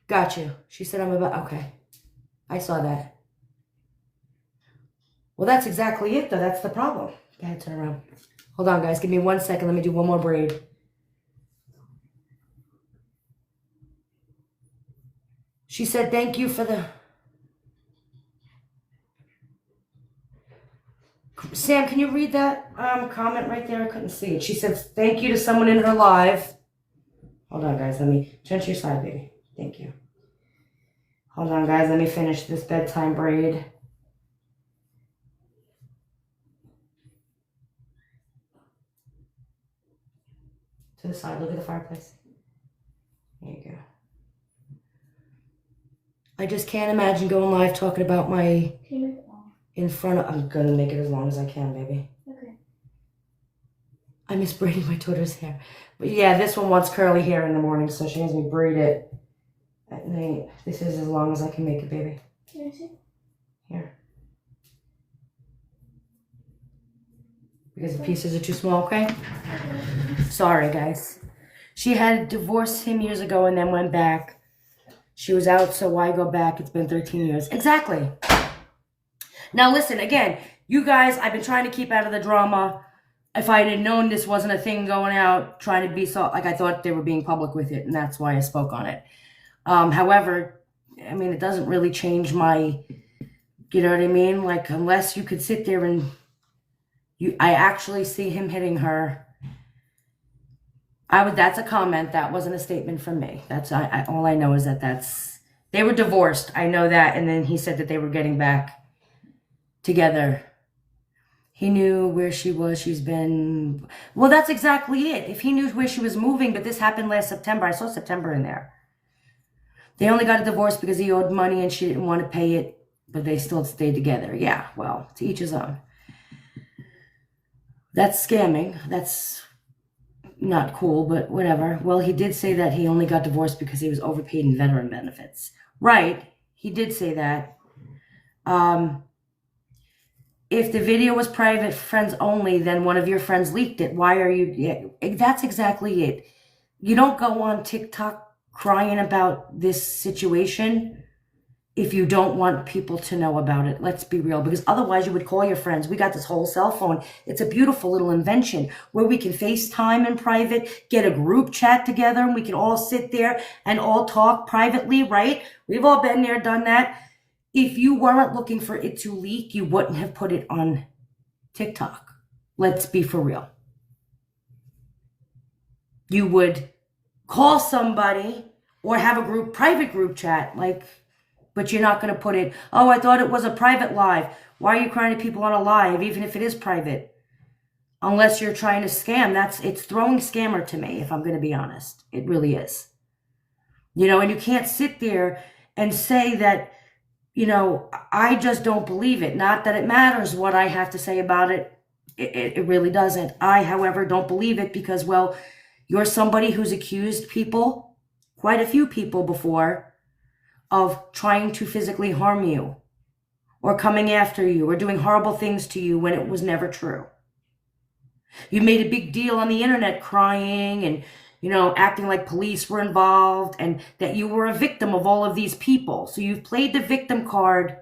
Got you. She said I'm about, okay. I saw that. Well, that's exactly it, though. That's the problem. Go ahead, turn around. Hold on, guys. Give me 1 second. Let me do one more braid. She said, thank you for the... Sam, can you read that comment right there? I couldn't see it. She said, thank you to someone in her live. Hold on, guys. Let me turn to your side, baby. Thank you. Hold on, guys. Let me finish this bedtime braid. To the side. Look at the fireplace. There you go. I just can't imagine going live talking about my... Can you make it long? In front of... I'm going to make it as long as I can, baby. Okay. I miss braiding my daughter's hair. But yeah, this one wants curly hair in the morning, so she has me braid it at night. This is as long as I can make it, baby. Can I see? Here. Because the pieces are too small, okay? Sorry, guys. She had divorced him years ago and then went back. She was out, so why go back? It's been 13 years. Exactly. Now, listen, again, you guys, I've been trying to keep out of the drama. If I had known this wasn't a thing going out, trying to be so, like I thought they were being public with it, and that's why I spoke on it. However, I mean, it doesn't really change my, you know what I mean? Like, unless you could sit there and I actually see him hitting her. That's a comment. That wasn't a statement from me. That's, all I know is that they were divorced. I know that. And then he said that they were getting back together. He knew where she was. She's been... Well, that's exactly it. If he knew where she was moving, but this happened last September. I saw September in there. They only got a divorce because he owed money and she didn't want to pay it, but they still stayed together. Yeah, well, to each his own. That's scamming. That's not cool, but whatever. Well, he did say that he only got divorced because he was overpaid in veteran benefits. Right. He did say that. If the video was private, friends only, then one of your friends leaked it. Why are you... Yeah, that's exactly it. You don't go on TikTok crying about this situation if you don't want people to know about it. Let's be real. Because otherwise you would call your friends. We got this whole cell phone. It's a beautiful little invention where we can FaceTime in private, get a group chat together, and we can all sit there and all talk privately, right? We've all been there, done that. If you weren't looking for it to leak, you wouldn't have put it on TikTok. Let's be for real. You would call somebody or have a private group chat, but you're not going to put it, oh, I thought it was a private live. Why are you crying to people on a live, even if it is private? Unless you're trying to scam. It's throwing scammer to me, if I'm going to be honest. It really is. You know, and you can't sit there and say that, you know, I just don't believe it. Not that it matters what I have to say about it. It really doesn't. I, however, don't believe it because, well, you're somebody who's accused people, quite a few people before, of trying to physically harm you or coming after you or doing horrible things to you when it was never true. You made a big deal on the internet crying and, you know, acting like police were involved and that you were a victim of all of these people. So you've played the victim card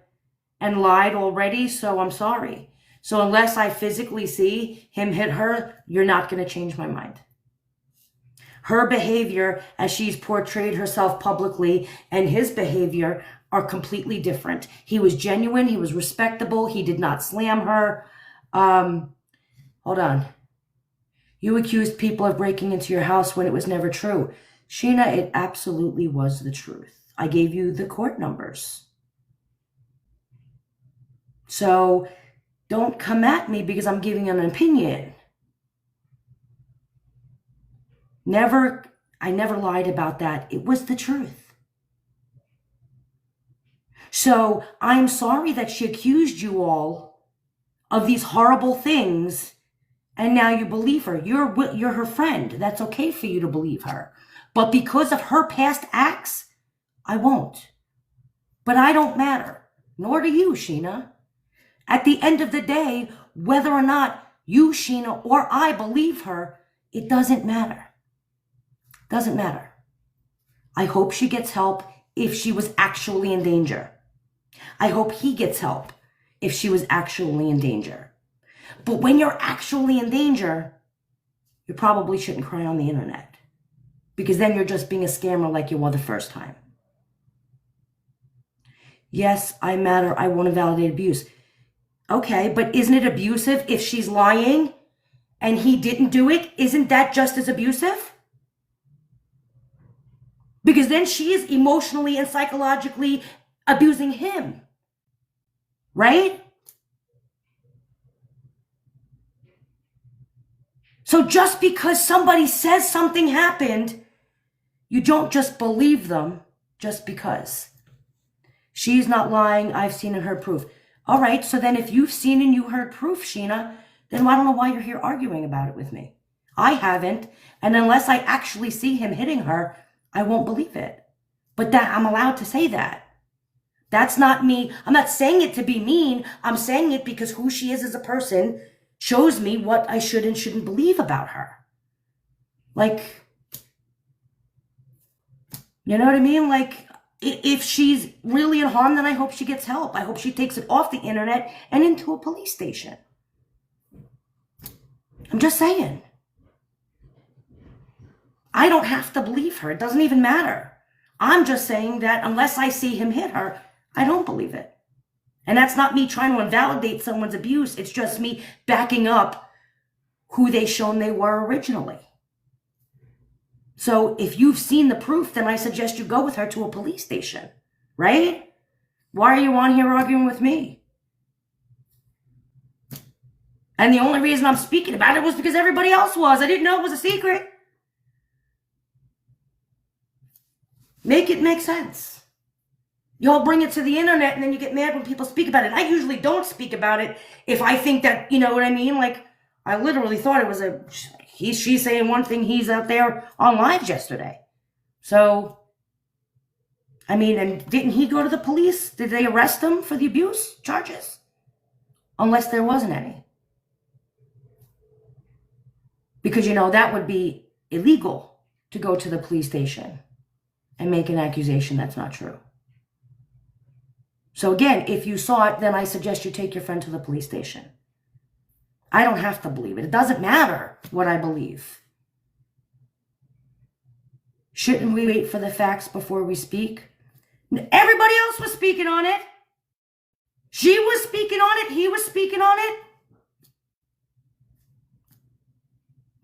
and lied already, so I'm sorry. So unless I physically see him hit her, you're not going to change my mind. Her behavior as she's portrayed herself publicly and his behavior are completely different. He was genuine. He was respectable. He did not slam her. Hold on. You accused people of breaking into your house when it was never true. Sheena, it absolutely was the truth. I gave you the court numbers. So don't come at me because I'm giving an opinion. I never lied about that. It was the truth. So I'm sorry that she accused you all of these horrible things. And now you believe her. You're her friend. That's okay for you to believe her. But because of her past acts, I won't. But I don't matter. Nor do you, Sheena. At the end of the day, whether or not you, Sheena, or I believe her, it doesn't matter. Doesn't matter. I hope she gets help if she was actually in danger. I hope he gets help if she was actually in danger. But when you're actually in danger, you probably shouldn't cry on the internet. Because then you're just being a scammer like you were the first time. Yes, I matter. I won't invalidate abuse. Okay, but isn't it abusive if she's lying and he didn't do it? Isn't that just as abusive? Because then she is emotionally and psychologically abusing him, right? So just because somebody says something happened, you don't just believe them just because. She's not lying. I've seen and heard proof. All right, so then if you've seen and you heard proof, Sheena, then I don't know why you're here arguing about it with me. I haven't, and unless I actually see him hitting her, I won't believe it. But that I'm allowed to say that. That's not me. I'm not saying it to be mean. I'm saying it because who she is as a person shows me what I should and shouldn't believe about her. Like, you know what I mean? Like, if she's really in harm, then I hope she gets help. I hope she takes it off the internet and into a police station. I'm just saying. I don't have to believe her. It doesn't even matter. I'm just saying that unless I see him hit her, I don't believe it. And that's not me trying to invalidate someone's abuse. It's just me backing up who they shown they were originally. So if you've seen the proof, then I suggest you go with her to a police station, right? Why are you on here arguing with me? And the only reason I'm speaking about it was because everybody else was. I didn't know it was a secret. Make it make sense. Y'all bring it to the internet and then you get mad when people speak about it. I usually don't speak about it if I think that, you know what I mean? Like, I literally thought it was she's saying one thing, he's out there on live yesterday. So, I mean, and didn't he go to the police? Did they arrest him for the abuse charges? Unless there wasn't any. Because, you know, that would be illegal to go to the police station and make an accusation that's not true. So again, if you saw it, then I suggest you take your friend to the police station. I don't have to believe it. It doesn't matter what I believe. Shouldn't we wait for the facts before we speak? Everybody else was speaking on it. She was speaking on it. He was speaking on it.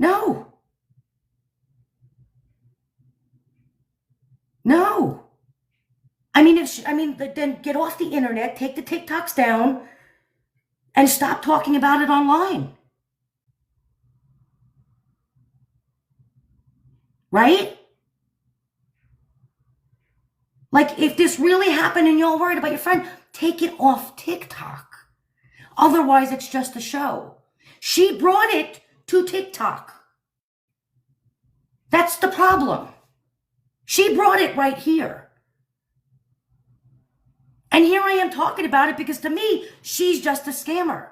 No. No. I mean, then get off the internet, take the TikToks down, and stop talking about it online. Right? Like, if this really happened and you're worried about your friend, take it off TikTok. Otherwise, it's just a show. She brought it to TikTok. That's the problem. She brought it right here. And here I am talking about it because to me, she's just a scammer.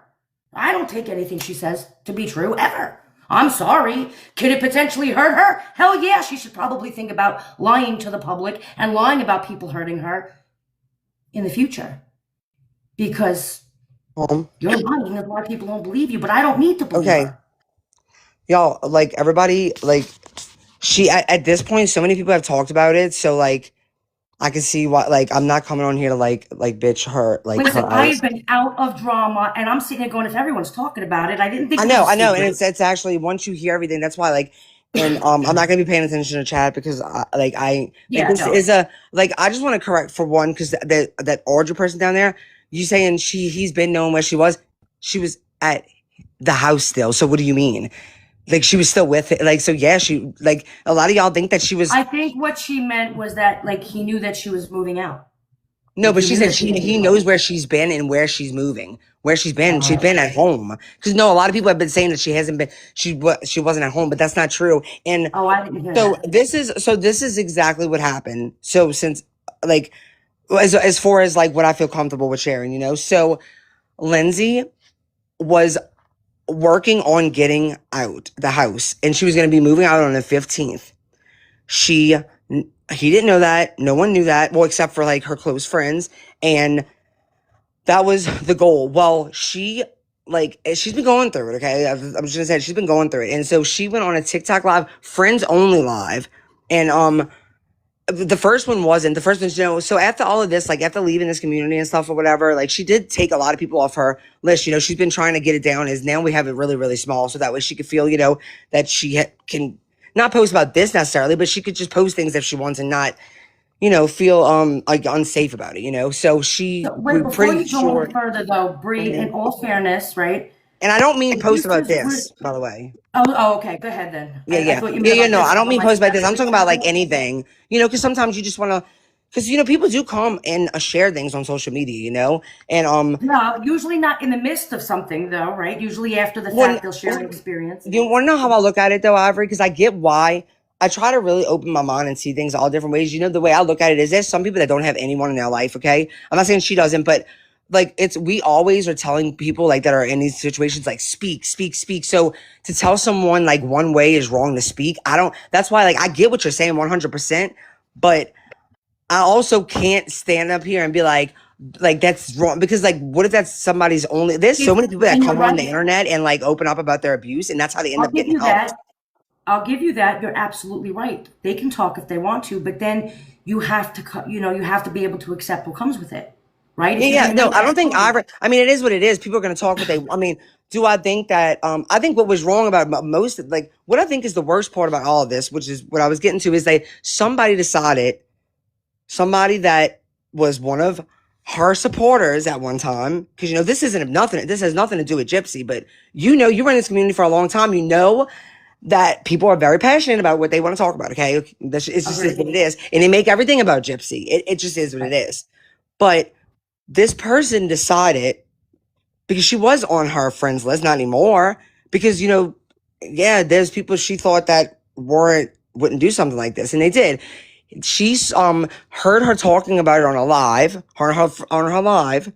I don't take anything she says to be true, ever. I'm sorry. Could it potentially hurt her? Hell yeah, she should probably think about lying to the public and lying about people hurting her in the future. Because you're lying and a lot of people don't believe you, but I don't need to believe her. Y'all, like, everybody, like, at this point, so many people have talked about it, so, like, I can see why, like, I'm not coming on here to, like bitch her, like, Listen, her I eyes. have been out of drama, and I'm sitting there going, if everyone's talking about it, I didn't think I it was a know, and secret. it's actually, once you hear everything, that's why, like, and, I'm not gonna be paying attention to chat because, Yeah, this no. is like, I just want to correct for one, because that Audrey person down there, you saying he's been knowing where she was at the house still, so what do you mean? Like, she was still with it. Like, so yeah, she, like, a lot of y'all think that she was. I think what she meant was that, like, he knew that she was moving out. No, Like, but he she knew said that she he was knows where she's been and where she's moving. Where she's been. She's been at home. Because no, a lot of people have been saying that she hasn't been. She wasn't at home, but that's not true. And Oh, I didn't hear so that. this is exactly what happened. So since, like, as far as, like, what I feel comfortable with sharing, you know. So Lindsay was working on getting out the house, and she was going to be moving out on the 15th. He didn't know that. No one knew that. Well, except for, like, her close friends. And that was the goal. Well, she's been going through it. Okay. I'm just gonna say she's been going through it. And so she went on a TikTok live, friends only live. And, The first one wasn't. The first one's, so after all of this, like after leaving this community and stuff or whatever, like she did take a lot of people off her list. She's been trying to get it down, is now we have it really, really small. So that way she could feel, that she can not post about this necessarily, but she could just post things if she wants and not, feel like unsafe about it. So So we wait, before pretty you go any sure. further though, Bree, in Mhm. all fairness, right? And I don't mean If you post about just this, by the way. okay, go ahead then. Yeah, I yeah, thought you yeah, meant yeah. about No, this I one. don't I'm mean like, post about that's this. a I'm talking different about like thing. anything, because sometimes you just want to, because people do come and share things on social media, and No, usually not in the midst of something though, right? Usually after the when fact, they'll share an experience. you want to know how I look at it though, Ivory, because I get why. I try to really open my mind and see things all different ways. The way I look at it is there's some people that don't have anyone in their life. Okay, I'm not saying she doesn't, but like we always are telling people like that are in these situations like speak, speak, speak. So to tell someone like one way is wrong to speak, I don't. That's why like I get what you're saying 100%, but I also can't stand up here and be like that's wrong, because like what if that's somebody's only, there's so If, many people that and you're come on the right. internet and like open up about their abuse, and that's how they end I'll up give getting you help. that. I'll give you that. You're absolutely right. They can talk if they want to, but then you have to, you have to be able to accept what comes with it, right? Yeah, If you're yeah. going to No, make I that don't think choice. Ivory. I mean, it is what it is. People are going to talk what they. I mean, do I think that? I think what was wrong about most, like, what I think is the worst part about all of this, which is what I was getting to, is somebody decided, somebody that was one of her supporters at one time, because this isn't nothing. This has nothing to do with Gypsy, but you run this community for a long time. That people are very passionate about what they want to talk about. Okay, it's just is Agreed. what it is, and they make everything about Gypsy. It just is what it Right. is. But this person decided, because she was on her friends list, not anymore, because yeah, there's people she thought that wouldn't do something like this, and they did. She's heard her talking about it on a live, on her live,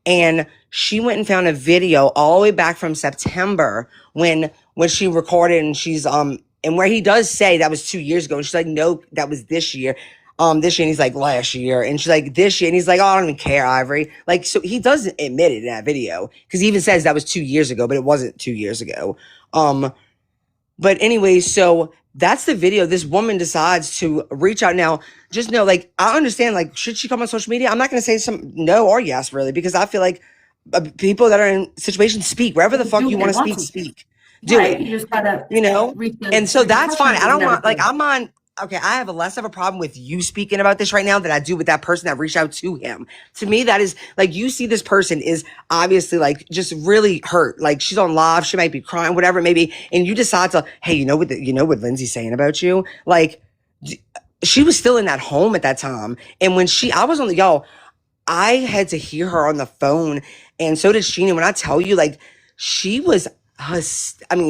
and she went and found a video all the way back from September when she recorded, and she's and where he does say that was 2 years ago, and she's like, no, that was this year. This year, and he's like, last year, and she's like, this year, and he's like, oh, I don't even care, Ivory. Like, so he doesn't admit it in that video, because he even says that was 2 years ago, but it wasn't 2 years ago. But anyway, so that's the video. This woman decides to reach out. Now, just know, like, I understand, like, should she come on social media? I'm not going to say some no or yes, really, because I feel like people that are in situations speak. Wherever the They fuck do you what they want to want speak, to. speak. Do Right. it. You just got to You know? reach the And so that's fine. repercussions I and don't want, like, everything. okay, I have a less of a problem with you speaking about this right now than I do with that person that reached out to him. To me, that is, like, you see this person is obviously, like, just really hurt. Like, she's on live, she might be crying, whatever it may be, and you decide to, hey, you know what Lindsay's saying about you? Like, she was still in that home at that time. And when I was on I had to hear her on the phone, and so did Sheena. When I tell you, like, she was,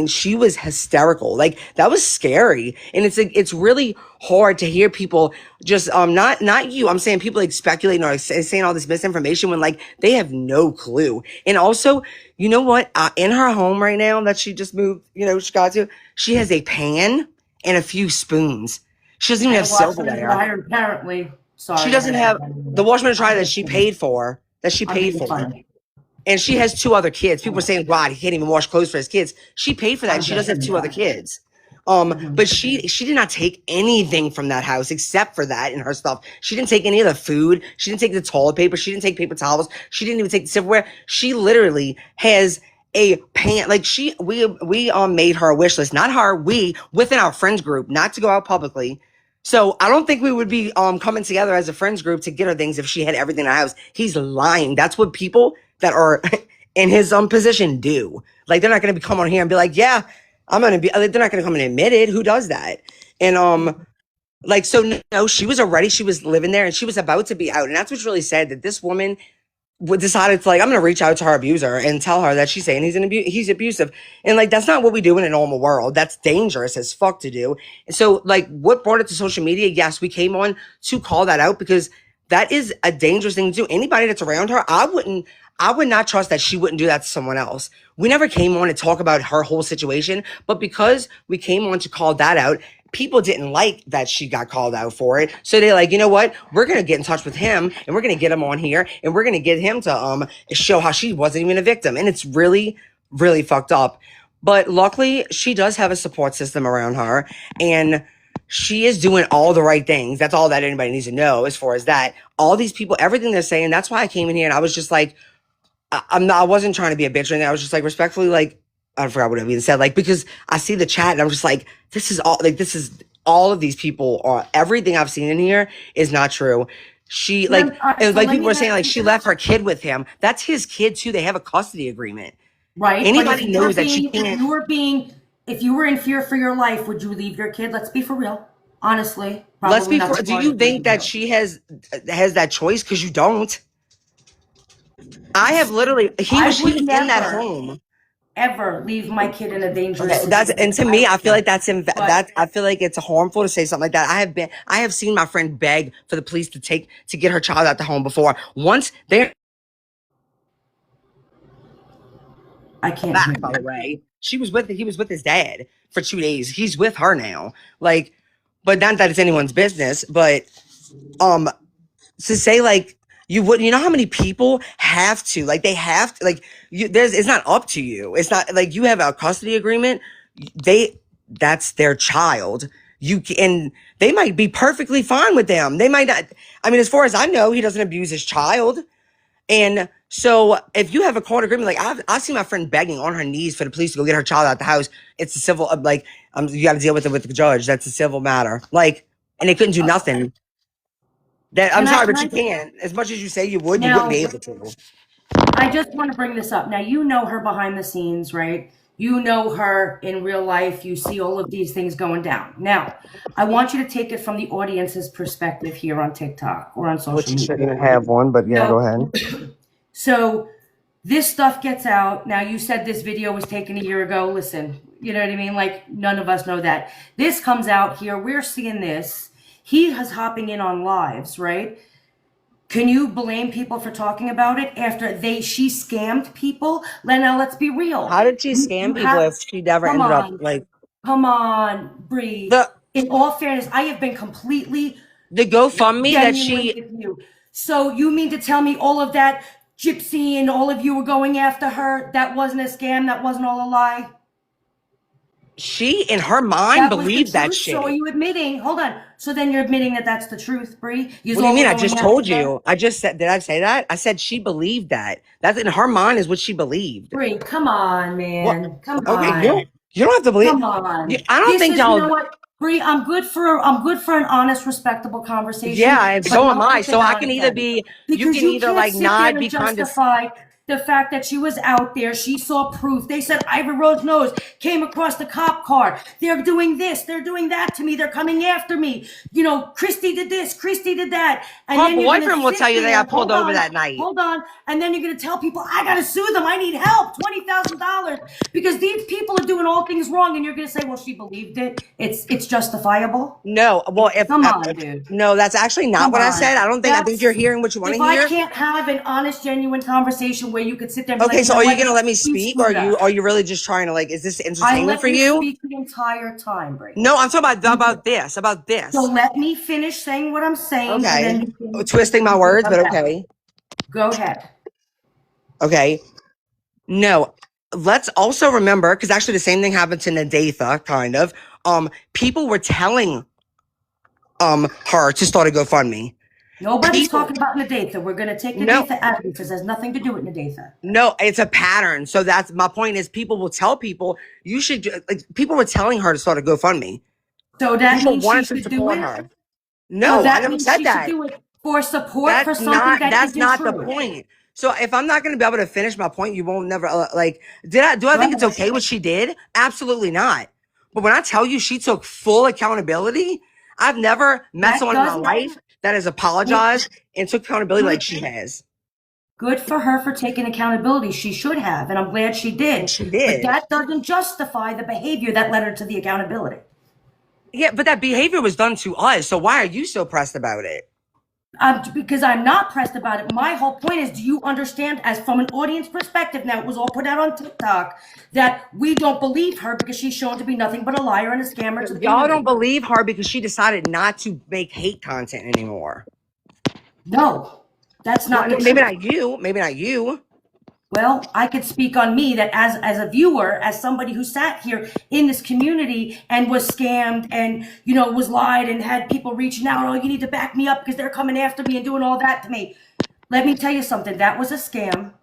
she was hysterical. Like, that was scary, and it's like it's really hard to hear people just not you. I'm saying people like speculating or saying all this misinformation when like they have no clue. And also, you know what? In her home right now that she just moved, she got to, she has a pan and a few spoons. She doesn't even And have a washer and silverware. dryer, apparently. She Sorry, I doesn't had to add have that in the there. washer and dryer I'm that being she funny. paid for. That she I'm paid being for. funny. And she has two other kids. People are saying, God, he can't even wash clothes for his kids. She paid for that, and I'm she does have joking. two other kids. Mhm. But she did not take anything from that house except for that and her stuff. She didn't take any of the food. She didn't take the toilet paper. She didn't take paper towels. She didn't even take the silverware. She literally has a pan. Like, we made her a wish list. Not her, we, within our friends group, not to go out publicly. So I don't think we would be coming together as a friends group to get her things if she had everything in the house. He's lying. That's what people that are in his position do. Like, they're not going to come on here and be like, yeah, I'm going to be, they're not going to come and admit it. Who does that? And like, so no, she was already, she was living there and she was about to be out. And that's what's really sad, that this woman decided to, like, I'm gonna reach out to her abuser and tell her that she's saying he's abusive, and like that's not what we do in a normal world. That's dangerous as fuck to do. And so, like, what brought it to social media? Yes, we came on to call that out because that is a dangerous thing to do. Anybody that's around her, I would not trust that she wouldn't do that to someone else. We never came on to talk about her whole situation, but because we came on to call that out, people didn't like that she got called out for it. So they're like, you know what? We're going to get in touch with him and we're going to get him on here and we're going to get him to show how she wasn't even a victim. And it's really, really fucked up. But luckily, she does have a support system around her. And she is doing all the right things. That's all that anybody needs to know as far as that. All these people, everything they're saying, that's why I came in here and I was just like, I wasn't trying to be a bitch or anything. I was just like respectfully, like, I forgot what I even said. Like, because I see the chat and I'm just like, this is all of these people are, everything I've seen in here is not true. She like, it was So like let people me were saying ask like you she this. left her kid with him. That's his kid too. They have a custody agreement. Right, but Anybody knows that she can't. if you were in fear for your life, would you leave your kid? Let's be for real. Honestly, Let's probably be. not Do smart you of you to think that do. she has that choice? Because you don't. I have literally. He I was. She would was in that never, home. ever leave my kid in a dangerous Okay, that's and situation. to I me, I feel like wouldn't. that's But I feel like it's harmful to say something like that. I have seen my friend beg for the police to get her child out the home before. Once they're I can't hear back, by the you. way, he was with his dad for 2 days. He's with her now. Like, but not that it's anyone's business. But um, to say like you wouldn't, you know how many people have to like they have to like you. There's it's not up to you. It's not like you have a custody agreement. They that's their child. And they might be perfectly fine with them. They might not. I mean, as far as I know, he doesn't abuse his child. And so if you have a court agreement, like I've seen my friend begging on her knees for the police to go get her child out the house. It's a civil, like, you got to deal with it with the judge. That's a civil matter. Like, and they couldn't do nothing. That I'm Can I, sorry, can but I you can't. As much as you say you would, you wouldn't be now? able to. I just want to bring this up. Now, you know her behind the scenes, right? You know her in real life. You see all of these things going down. Now, I want you to take it from the audience's perspective here on TikTok or on Which social you media. shouldn't have one, but yeah, go So, ahead. so this stuff gets out. Now, you said this video was taken a year ago. Listen, you know what I mean? Like, none of us know that. This comes out here. We're seeing this. He is hopping in on lives, right? Can you blame people for talking about it after she scammed people? Now let's be real. How did she You scam people have if she never come ended up on, like come on, Bree. the In all fairness, I have been completely the GoFundMe that genuine she with you. So you mean to tell me all of that gypsy and all of you were going after her? That wasn't a scam. That wasn't all a lie. she in her mind That was the believed that truth. So are shit. you admitting? Hold on. So then you're admitting that that's the truth, Bree. You What do you all mean? were I going just after told her. you. I just said, did I say that? I said she believed that. That's in her mind is what she believed. Bree, come on, What? man. Come Okay, on. you don't have to believe. Come on. I don't This think is, you y'all. know what, Bree, I'm good for an honest, respectable conversation, Yeah, and but so am not I. with the So I can either nonsense. be. You Because can you either can't like sit there not and be justify the fact that she was out there. She saw proof. They said Ivory Rose Nose came across the cop car. They're doing this. They're doing that to me. They're coming after me. You know, Christy did this. Christy did that. And Her then you're going to boyfriend will sit tell you they there. got pulled over that night. Hold on. And then you're going to tell people, I got to sue them. I need help. $20,000 because these people are doing all things wrong. And you're going to say, well, she believed it. It's justifiable. No, well, Come on, dude. no, that's actually not Come what I on. said. I don't think. I think you're hearing what you want If to I hear. can't have an honest, genuine conversation where you could sit there and be like, Okay, you so know are you what? gonna let me You speak, or screwed up. are you really just trying to like? Is this I entertainment let for you you? speak the entire time, Bree. No, I'm talking about this. About So this. let me finish saying what I'm saying, and Okay. then Twisting my you can words, come but back. okay. Go ahead. Okay. No. Let's also remember, because actually the same thing happened to Nadatha, kind of. People were telling her to start a GoFundMe. Nobody's People talking about Nadatha. We're going to take no, Nadatha out of it because it has nothing to do with Nadatha. no, it's a pattern. So that's my point is people will tell people you should like people were telling her to start a GoFundMe. So that People means she wanted to should do support it. her. So No, I that never means said she should that. do it for support for something that That's isn't not the true. point. So if I'm not going to be able to finish my point, you won't never like do I Go think it's ahead. okay what she did? Absolutely not. But when I tell you she took full accountability, I've never met That someone in my doesn't. life that has apologized and took accountability like Good. she has. Good for her for taking accountability. She should have, and I'm glad she did. And she But did. that doesn't justify the behavior that led her to the accountability. Yeah, but that behavior was done to us. So why are you so pressed about it? Because I'm not pressed about it. My whole point is, do you understand, as from an audience perspective, now it was all put out on TikTok, that we don't believe her because she's shown to be nothing but a liar and a scammer to the Y'all don't community? believe her because she decided not to make hate content anymore. No, that's not Well, the maybe truth. not you. Maybe not you. Well, I could speak on me that as a viewer, as somebody who sat here in this community and was scammed and, you know, was lied and had people reaching out, oh, you need to back me up because they're coming after me and doing all that to me. Let me tell you something. That was a scam.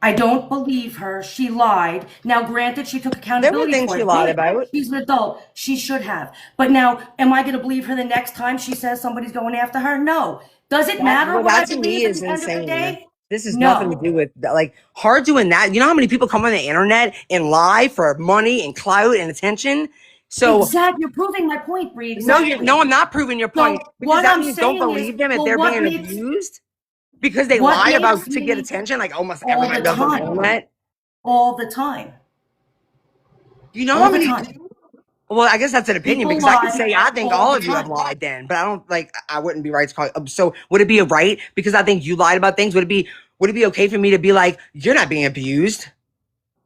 I don't believe her. She lied. Now, granted, she took There were accountability things for she it. lied Good. about. She's an adult. She should have. But now, am I going to believe her the next time she says somebody's going after her? No. Does it matter what I That to me believe at is the end of the insane. day? This has nothing to No. do with like her doing that. You know how many people come on the internet and lie for money and clout and attention? So Exactly. You're proving my point, Bree. no, Exactly. I'm not proving your point So because what that I'm means don't saying is, believe them if well, they're being abused because they what lied makes about to get me attention, like almost all everybody the does on the time, internet. all the time, You know how all the many? time. Well, I guess that's an opinion People because I could lie say I think all all the of you have time. lied then, but I don't like I wouldn't be right to call it. So would it be a right because I think you lied about things? Would it be okay for me to be like you're not being abused?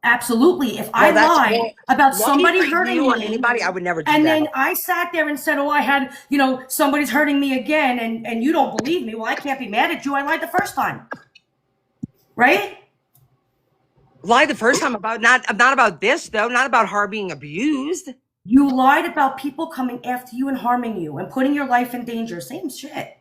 Absolutely. If I Well, lied about lucky for somebody hurting you or me, anybody, I would never do and that. then I sat there and said, oh, I had, you know, somebody's hurting me again, and you don't believe me, well, I can't be mad at you. I lied the first time. Right? Lie the first time about not about this though, not about her being abused. You lied about people coming after you and harming you and putting your life in danger. Same shit.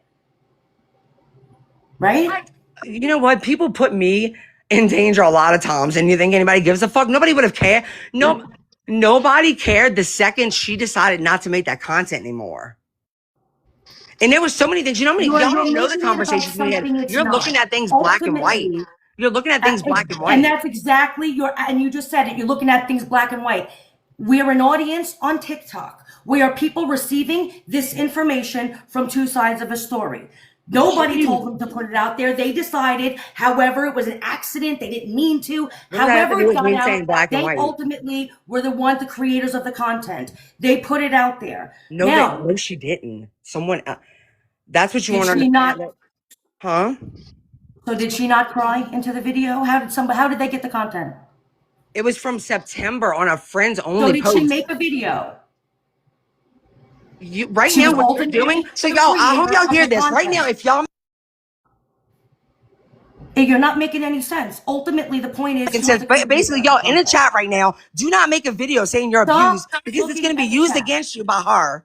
Right? You know what? People put me in danger a lot of times, and you think anybody gives a fuck? Nobody would have cared. No, nobody cared the second she decided not to make that content anymore. And there was so many things. You know how many y'all You're don't know the making it about conversations we had. something it's You're looking not. at things black and white. Ultimately, You're looking at things black and and white. that's exactly and you just said it, you're looking at things black and white. We're an audience on TikTok. We are people receiving this information from two sides of a story. Nobody told them to put it out there. They decided, however, it was an accident. They didn't mean to. What does that have to However, do it with got me out. saying black and They white? ultimately were the creators of the content. They put it out there. No, Now, no, she didn't. Someone. That's what you did want to she not? understand, huh? So did she not cry into the video? How did they get the content? It was from September on a friends So only did she post. make a video? You right She now was what you're doing. ultimately So the y'all, I hope creator y'all of hear the this right now. content. If y'all You're not making any sense. Ultimately, the point is and she was says the creator basically of the y'all in the content. chat right now, do not make a video saying you're Stop abused because it's looking going to be at the used chat. against you by her.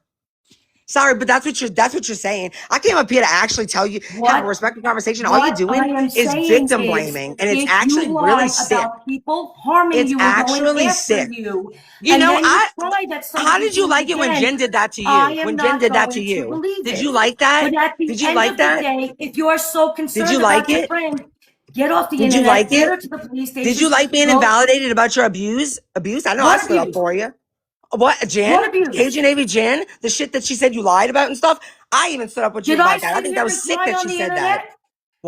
Sorry, but that's what you're saying. I came up here to actually tell you, have a What respectful conversation. All you're what I doing am is saying victim is, blaming, and it's if you actually really lie sick. about people harming It's you and going actually after sick. you, You and know, then you cry that how somebody's did you doing it like it when again, Jen did that to I you? am When Jen not did that to going to you, believe did it. you like that? But at the Did you end like of the that? day, if you are so Did you concerned like about your it? friend, get off the Did you like internet, get her it? to the police Did you station, like being go. invalidated about your abuse? Abuse? I know I What stood up abuse? for you. What, Jen? What abuse? Cajun Navy Jen? The shit that she said you lied about and stuff? I even stood up with you Did I about that. I sit think that here was and sick cry that on she the said that. internet?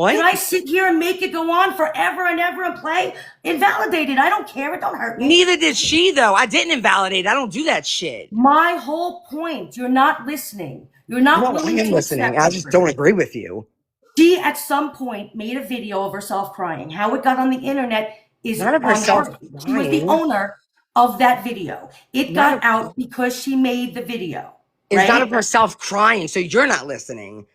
Did What? I sit here and make it go on forever and ever and play? Invalidated. I don't care. It don't hurt me. Neither did she, though. I didn't invalidate. I don't do that shit. My whole point, you're not listening. You're not No, I willing am to listening. accept I the just truth. don't agree with you. She, at some point, made a video of herself crying. How it got on the internet is Not of on herself her. She was the crying. owner of that video. It Not of, got out because she made the video, it's not of right? herself crying, so you're not listening.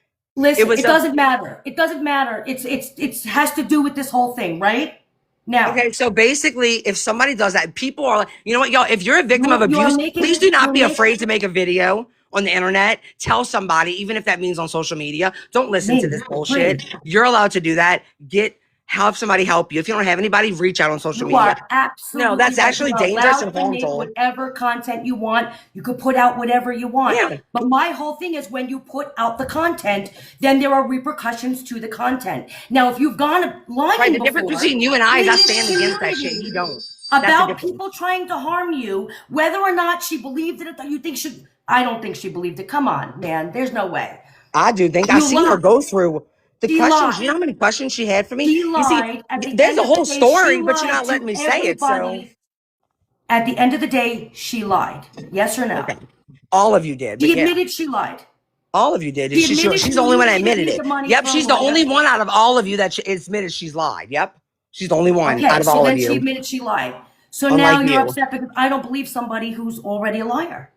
It Listen, was it of doesn't matter. It doesn't matter. It has to do with this whole thing, right? Now, okay, so basically, if somebody does that, people are like, you know what, y'all, if you're a victim of you are abuse, please do making not you're be making afraid to make a video on the internet. Tell somebody, even if that means on social media. Don't listen to me this bullshit. free. You're allowed to do that. Have somebody help you. If you don't have anybody, reach out on social You media. are No, absolutely that's right. actually You are dangerous allowed and to make harmful. whatever content you want. You could put out whatever you want. Yeah. But my whole thing is, when you put out the content, then there are repercussions to the content. Now, if you've gone Right. lying The difference before between you and I is in I this stand against that shit. You community don't. That's the about difference. people trying to harm you, whether or not she believed it, you think she, I don't think she believed it. Come on, man. There's no way. I do think I've You seen her lied. go through the She questions. You know lied. how many questions she had for me? She You see, lied. At the there's end a of the whole day, she story, but you're lied not letting to me say it. So, everybody. At the end of the day, she lied. Yes or no? okay. All of you did, but She yeah. admitted she lied. All of you did. She admitted She's she the only knew one that she didn't admitted need the it. money Yep, for a she's the only lawyer. one out of all of you that admitted she's lied. Yep, she's the only one out Okay, of so all of then she you, admitted she lied. So now unlike you're you. upset because I don't believe somebody who's already a liar.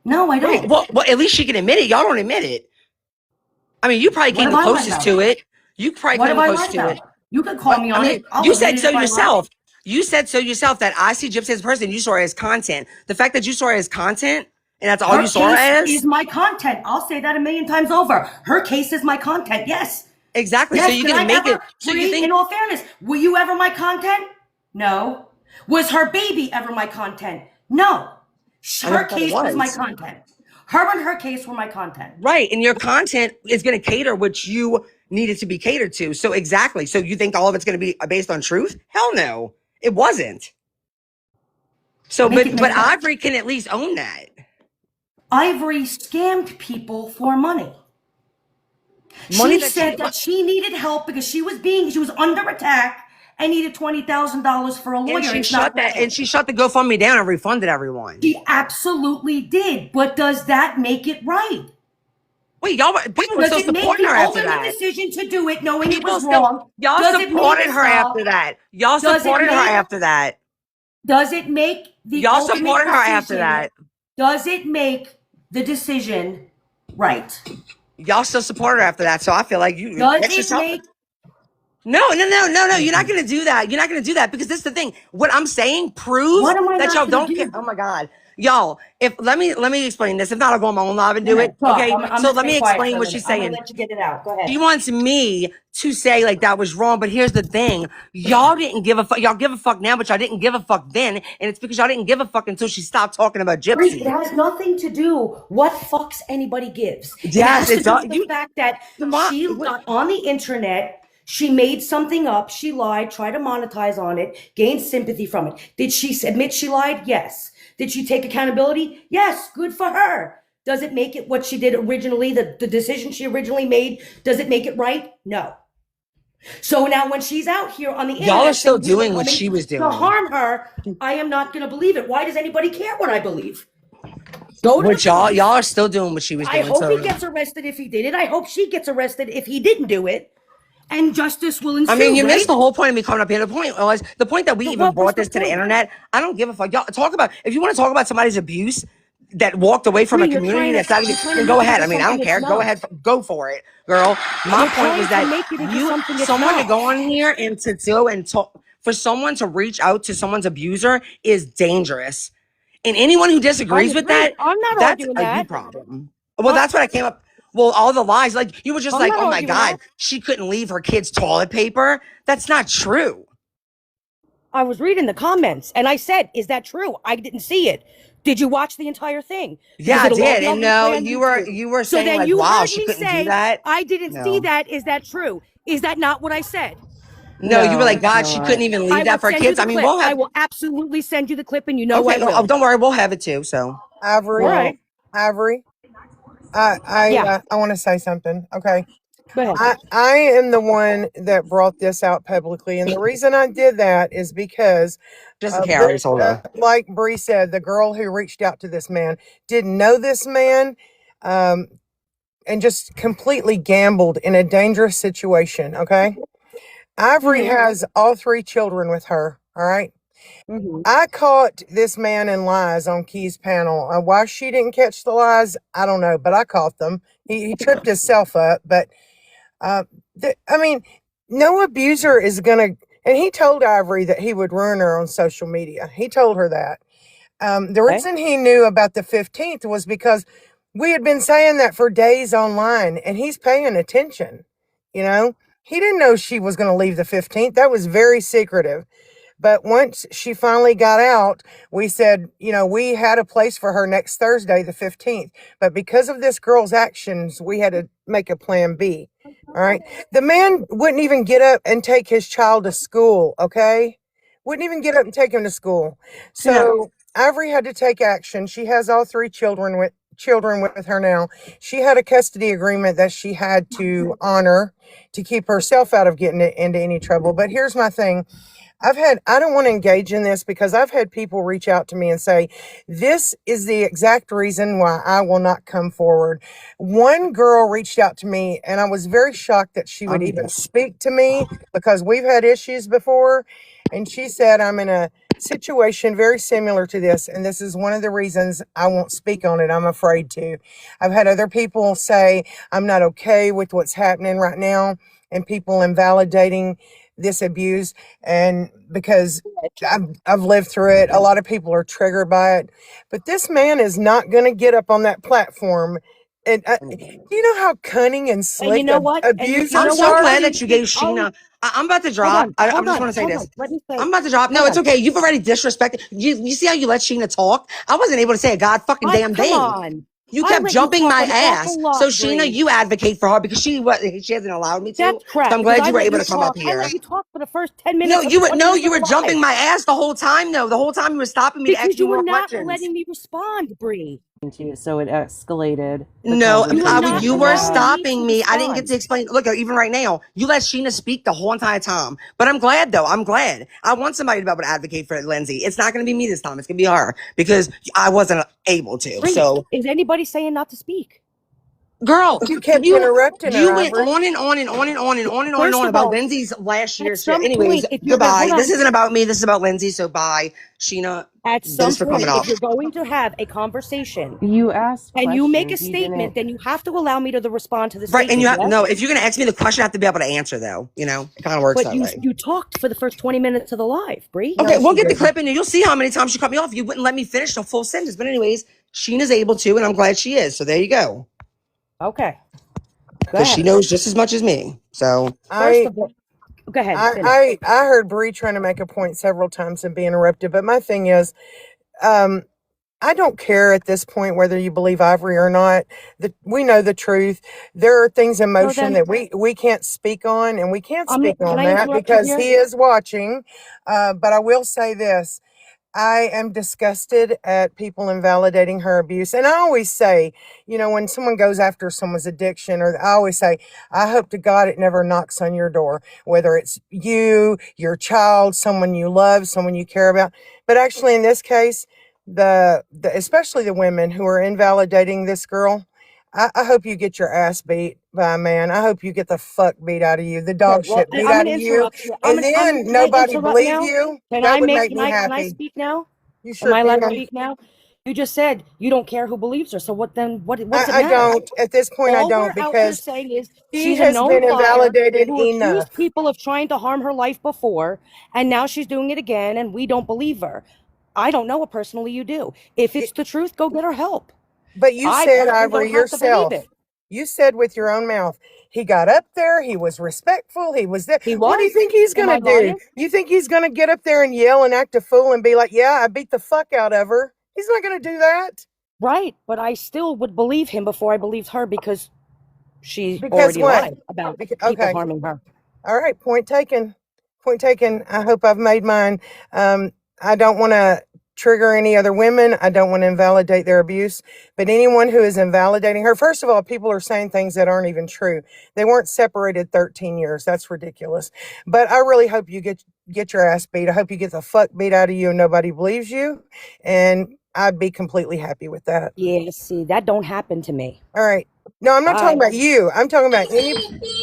No, I Right. don't. Well, at least she can admit it. Y'all don't admit it. I mean, you probably What came have the I lied closest about? to it. You probably What came have the I closest lied to it. about? You can call me I on mean, it. I'll you admit said it so if I like. yourself. You said so yourself that I see Gypsy as a person. You saw her as content. The fact that you saw her as content and that's all you Her saw her case as. is my content. I'll say that a million times over. Her case is my content. Yes. Exactly. So Yes. you're Did gonna I make it. ever, So you Bree, in think all fairness, were you ever my content? No. Was her baby ever my content? No. I Her never thought it case was my was. content. Her and her case were my content. Right. And your content is gonna cater what you needed to be catered to. So exactly. So you think all of it's gonna be based on truth? Hell no. It wasn't. So Make it but make sense. Ivory can at least own that. Ivory scammed people for money. Money She that she said that she needed help because she was under attack and needed $20,000 for a and lawyer. she It's not shut that and real. she shut the GoFundMe down and refunded everyone. She absolutely did. But does that make it right? Wait, y'all people were Does still it make supporting the her after ultimate that. decision to do it knowing it People was still wrong? y'all Does it make supported it her after stop? that. Y'all Does it supported her make after that. does it make the Y'all ultimate supported her after decision? that. Does it make the decision right? Y'all still supported her after that. So I feel like you Does that's it yourself. make No. You're not gonna do that. You're not gonna do that because this is the thing. What I'm saying proves what am I that not y'all gonna don't care. do? Oh my god. Y'all, if let me explain this. If not, I'll go on my own live and Go do it. ahead, talk. Okay. I'm So gonna let stay me quiet for explain a what minute. she's I'm gonna saying. let you get it out. Go She ahead. wants me to say like that was wrong, but here's the thing: y'all didn't give a fuck. Y'all give a fuck now, but y'all didn't give a fuck then, and it's because y'all didn't give a fuck until she stopped talking about It Gypsy. has nothing to do what fucks anybody gives. It Yes, has to it's do all with the you. fact that she What? got on the internet, she made something up, she lied, tried to monetize on it, gained sympathy from it. Did she admit she lied? Yes. Did she take accountability? Yes. Good for her. Does it make it what she did originally, the decision she originally made? Does it make it right? No. So now when she's out here on the Y'all are internet still saying we were doing what she coming was to doing. harm her, I am not going to believe it. Why does anybody care what I believe? Go to the Which y'all police. are still doing what she was I doing. hope he So gets arrested if he did it. I hope she gets arrested if he didn't do it. And justice will I mean, ensue, you missed right? the whole point of me coming up here. The point was the point that we So even what was brought the this to the point? internet. I don't give a fuck. Y'all talk about if you want to talk about somebody's abuse that walked away from a Bree, community that's not even. you're trying to Then go make it ahead. into I mean, I something don't it's care. Go not. ahead, go for it, girl. My You're point was trying to that make it into something it's someone to not. go on here and to do and talk for someone to reach out to someone's abuser is dangerous. And anyone who I disagrees with agree. that, I'm not that's arguing a you that. problem. Well, Uh, that's what I came up. Well, all the lies, like you were just I'm like, not oh my arguing God, that. she couldn't leave her kids' toilet paper. That's not true. I was reading the comments and I said, is that true? I didn't see it. Did you watch the entire thing? Yeah, Because I it'll all did. be on And no, replay on YouTube. you were So saying then like, you wow, heard she me couldn't do say, that. I didn't see No. that. Is that true? Is that not what I said? No, you were No, like, it's God, she couldn't not. even I leave will that for send you kids. the I mean, clip. we'll I have will absolutely send you the clip, and you know I okay, oh, will. don't worry, we'll have it too. So All right. Ivory, Ivory, Yeah. I want to say something. Okay. Go ahead. I am the one that brought this out publicly. And the reason I did that is because just of okay, I already told her. like Bree said, the girl who reached out to this man didn't know this man, um, and just completely gambled in a dangerous situation. Okay. Ivory Mm-hmm. has all three children with her. All right. Mm-hmm. I caught this man in lies on Key's panel. Why she didn't catch the lies, I don't know, but I caught them. He tripped himself up, but uh, I mean, no abuser is gonna. And he told Ivory that he would ruin her on social media. He told her that. The Okay. reason he knew about the 15th was because we had been saying that for days online, and he's paying attention. You know, he didn't know she was going to leave the 15th. That was very secretive. But once she finally got out, we said, you know, we had a place for her next Thursday, the 15th. But because of this girl's actions, we had to make a plan B. All right. The man wouldn't even get up and take his child to school. Okay. Wouldn't even get up and take him to school. Yeah. So Ivory had to take action. She has all three children with her now. She had a custody agreement that she had to honor to keep herself out of getting into any trouble. But here's my thing. I don't want to engage in this because I've had people reach out to me and say, this is the exact reason why I will not come forward. One girl reached out to me and I was very shocked that she would even speak to me because we've had issues before. And she said, I'm in a situation very similar to this. And this is one of the reasons I won't speak on it. I'm afraid to. I've had other people say, I'm not okay with what's happening right now and people invalidating this abuse, and because I've lived through it, a lot of people are triggered by it. But this man is not going to get up on that platform. And do you know how cunning and And slick you know what? And you abusers know I'm what, so are? glad Freddie? that you gave Oh, Sheena. I'm about to hold drop. on, I hold just on, want to say hold this. on. Let me say, I'm about to drop. No, hold it's on. okay. You've already disrespected. You see how you let Sheena talk? I wasn't able to say a god fucking damn Come thing. on. You I kept let you jumping talk my an ass. awful So lot, Sheena, Bree. you advocate for her because she hasn't allowed me to. That's So crap I'm because glad I you were let able you to come up talk. I here. let you talk for the first 10 No, minutes of you were 20 no, minutes you of were the live jumping my ass the whole time. No, the whole time you were stopping me to ask because me you were more not questions. letting me respond, Bree. So it escalated No, because of You were Lindsay not you and were that. allowing me to stopping me. I didn't get respond. to explain. Look, even right now, you let Sheena speak the whole entire time. But I'm glad, though. I'm glad. I want somebody to be able to advocate for Lindsay. It's not going to be me this time. It's going to be her because I wasn't able to. Bree, So, is anybody saying not to speak? girl, You kept you interrupting her, you went Ivory. on and on and on and on and on and on and First on of about all, Lindsay's last at year's shit. some Anyways, point, if you're going to goodbye. hold This on, isn't about me. This is about Lindsay. So, bye, Sheena. at some Thanks for coming point, if up. you're going to have a conversation You asked and you make a questions. You statement, didn't. then you have to allow me to respond to the Right, and you statement. have Yes. no. If you're going to ask me the question, I have to be able to answer, though. It kind of works But that way. you talked for the first 20 minutes of the live, Bree. Okay, No, we'll she get the didn't. clip and you'll see how many times she cut me off. You wouldn't let me finish the full sentence. But anyways, Sheena's able to, and I'm glad she is. So there you go. Okay. Go Because she ahead. knows just as much as me. So First I of all, go ahead. I Finish. I heard Bree trying to make a point several times and be interrupted. But my thing is, um, I don't care at this point whether you believe Ivory or not. That we know the truth. There are things in So motion then, that we can't speak on, and we can't speak can on I that interrupt you because here? he is watching. But I will say this. I am disgusted at people invalidating her abuse. And I always say, when someone goes after someone's addiction, or I always say, I hope to God it never knocks on your door, whether it's you, your child, someone you love, someone you care about. But actually, in this case, the especially the women who are invalidating this girl, I hope you get your ass beat by a man. I hope you get the fuck beat out of you, the Okay. dog Well, shit beat I'm out going of to you, interrupt you. and then Can I nobody interrupt believe now? you. Can That I would make? make me Can I happy. speak now? You Am sure I allowed to can. speak now? You just said you don't care who believes her. So what then? What does it I matter? don't. At this point, I All don't we're out here because saying is she she's a has known been liar invalidated who enough. accused people of trying to harm her life before, and now she's doing it again, and we don't believe her. I don't know her personally. You do. If it's the truth, go get her help. But you I said, personally don't Ivory, have to believe yourself, it. you said with your own mouth, he got up there, he was respectful, he was there. He What do you was. think he's Am going to I do? lying? You think he's going to get up there and yell and act a fool and be like, yeah, I beat the fuck out of her? He's not going to do that. Right, but I still would believe him before I believed her because she Because already what? lied about people Okay. harming her. All right. Point taken. Point taken. I hope I've made mine. I don't want to trigger any other women. I don't want to invalidate their abuse. But anyone who is invalidating her, first of all, people are saying things that aren't even true. They weren't separated 13 years. That's ridiculous. But I really hope you get your ass beat. I hope you get the fuck beat out of you and nobody believes you. And I'd be completely happy with that. Yeah, see, that don't happen to me. All right. No, I'm not talking Bye. about you. I'm talking about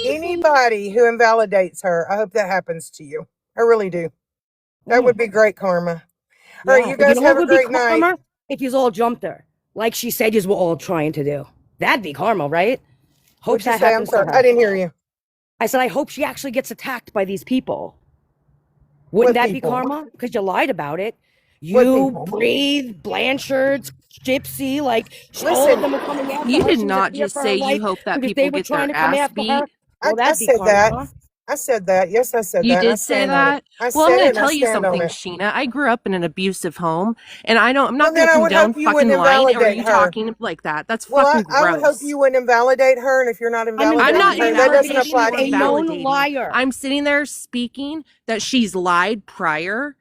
anybody who invalidates her. I hope that happens to you. I really do. That would Mm, be great karma. All right, yeah, you but you guys know have what a would be great night. karma? If you all jumped her, like she said you were all trying to do. That'd be karma, right? Hope What'd you that say? I'm happens to sorry. I her. didn't hear you. I said I hope she actually gets attacked by these people. Wouldn't What that be people? karma? Because you lied about it. What You, people? Breathe, Blanchard's, Gypsy, like all of Listen, them were coming after You her. did She was a not fear just for say her you life hope that because they people were get trying their to come ass after her. beat. Well, I that'd be said karma, that. huh? I said that. Yes, I said You that. And I did say stand on it. that? I Well, I'm said going it to and I tell you stand on something, it. Sheena. I grew up in an abusive home, and I'm Well, not going then to I would hope condone you fucking wouldn't lying or invalidate you her. talking like that. That's Well, fucking I would hope gross. you wouldn't invalidate her. And if you're not I'm I'm invalidating not her, invalidating that her doesn't because invalidating she's apply or to a you. known invalidating. liar. I'm sitting there speaking that she's lied prior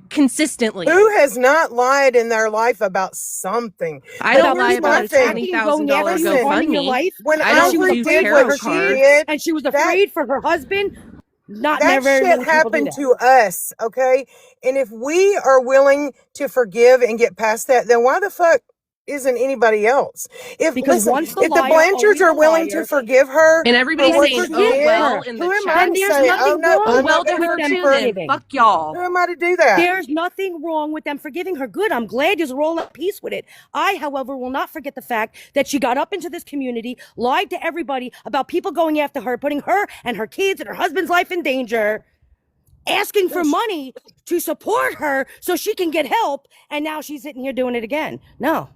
consistently. Who has not lied in their life about something? I But don't About lie here's people my about a thing. attacking and going after $20,000 you and Listen, harming your GoFundMe. life, when I and she don't was Ivory do did afraid for what tarot her she kids, cards. did, and she was that afraid for her husband. Not that never shit many people do happened that. to us, okay? And if we are willing to forgive and get past that, then why the fuck isn't anybody else? If Because listen, once a if the liar, Blanchards always a are willing to liar, forgive her And for everybody's then what saying, she oh, forgive did, well, her. in the who am I chat. Then to there's say, oh nothing nope, Oh, wrong I'm well, not to going to with her them forgive too her? then. forgiving. Fuck y'all. Who am I to do that? There's nothing wrong with them forgiving her. Good. I'm glad you're all at peace with it. I, however, will not forget the fact that she got up into this community, lied to everybody about people going after her, putting her and her kids and her husband's life in danger. asking for money to support her so she can get help, and now she's sitting here doing it again. No,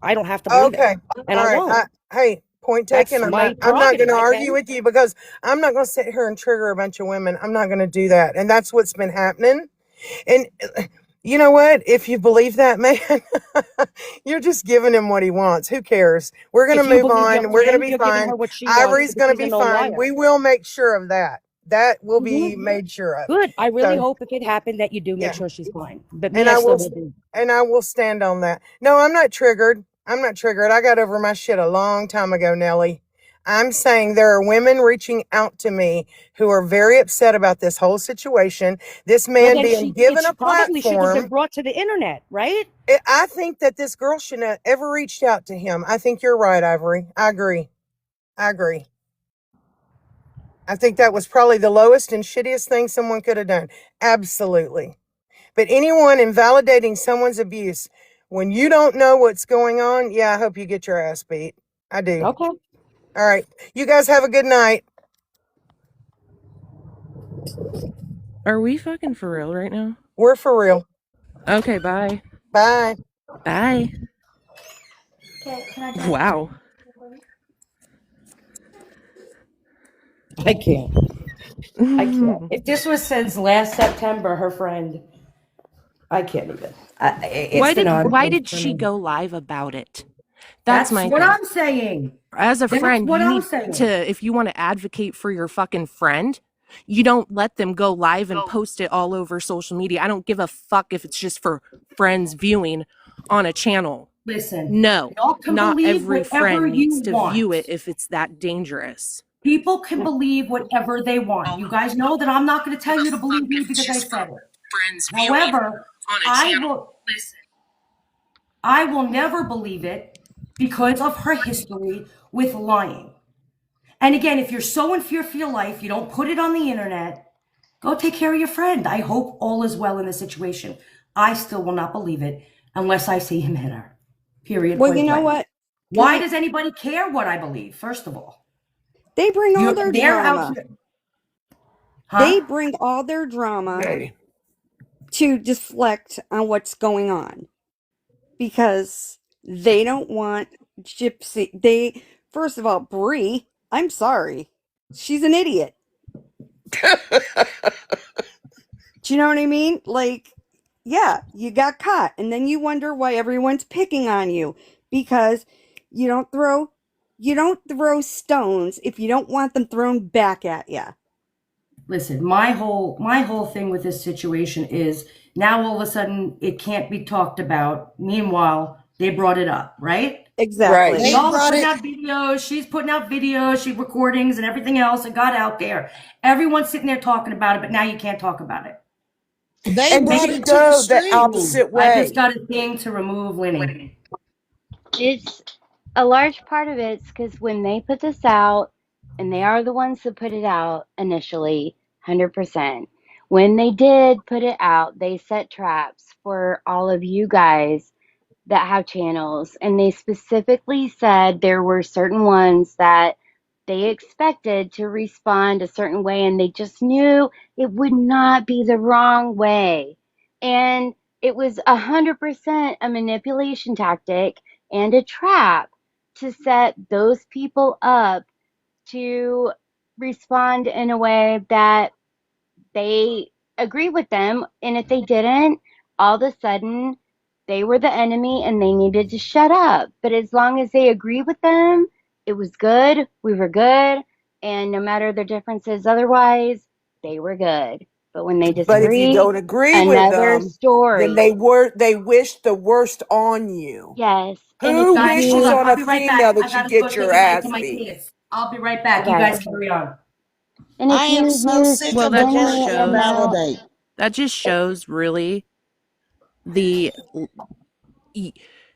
I don't have to believe Okay. it, and All I right. won't. Hey, point That's taken. my I'm not going prerogative. to I argue can. with you because I'm not going to sit here and trigger a bunch of women. I'm not going to do that. And that's what's been happening. And you know what? If you believe that man, you're just giving him what he wants. Who cares? We're going to If you move believe your on. We're going to friend, be you're giving fine. her what she wants Ivory's because going to she's a be known fine. liar. We will make sure of that. That will be Mhm. made sure of. Good. I really So, hope if it happened that you do make yeah. sure she's fine. But me, And I I still will will do. and I will stand on that. No, I'm not triggered. I'm not triggered. I got over my shit a long time ago, Nellie. I'm saying there are women reaching out to me who are very upset about this whole situation. This Well, man then being given a it probably should have been platform. brought to the internet, right? I think that this girl shouldn't have ever reached out to him. I think you're right, Ivory. I agree. I agree. I think that was probably the lowest and shittiest thing someone could have done. Absolutely. But anyone invalidating someone's abuse when you don't know what's going on, yeah, I hope you get your ass beat. I do. Okay. All right. You guys have a good night. Are we fucking for real right now? We're for real. Okay, bye. Bye. Bye. Okay, can I try? Wow. I can't. I can't. If this was since last September, her friend, I can't even. It's the nonsense Why did for she me. go live about it? That's my what thing. I'm saying. As a That's friend, what you I'm need saying. to, if you want to advocate for your fucking friend, you don't let them go live and post it all over social media. I don't give a fuck if it's just for friends viewing on a channel. Listen, No, y'all can not believe every whatever friend you needs to view want. it if it's that dangerous. People can believe whatever they want. You guys know that I'm not going to tell you to believe me because I said it. However, I will never believe it because of her history with lying. And again, if you're so in fear for your life, you don't put it on the internet, go take care of your friend. I hope all is well in this situation. I still will not believe it unless I see him hit her. Period. Well, Point you know blank. what? Why does anybody care what I believe, first of all? They bring all their They're out drama. here. Huh? They bring all their drama to deflect on what's going on because they don't want Gypsy. First of all, Bree, I'm sorry. She's an idiot. Do you know what I mean? Like, yeah, you got caught, and then you wonder why everyone's picking on you because you don't throw stones if you don't want them thrown back at you. Listen, my whole thing with this situation is now all of a sudden it can't be talked about. Meanwhile, they brought it up, right? Exactly. They Y'all are brought putting it. out videos. She's putting out videos, she recordings and everything else. It got out there. Everyone's sitting there talking about it, but now you can't talk about it. They And brought they it to the go the street. opposite I just way. got a thing to remove Winnie. It's a large part of it's because when they put this out, and they are the ones that put it out initially, 100%. When they did put it out, they set traps for all of you guys that have channels, and they specifically said there were certain ones that they expected to respond a certain way, and they just knew it would not be the wrong way. And it was 100% a manipulation tactic and a trap to set those people up to respond in a way that they agree with them. And if they didn't, all of a sudden they were the enemy and they needed to shut up. But as long as they agree with them, it was good. We were good. And no matter their differences otherwise, they were good. But when they But if you disagree, don't agree with another them, then story. they wish the worst on you. Yes. And if Who you Guys, hold wishes on. do, on I'll a be right back. female I that you gotta go get say your goodnight to ass my beat? kids. I'll be right back. You okay. guys carry on. And if I am you so use sick Well, of the that just word Winnie and shows invalidate. that just shows really the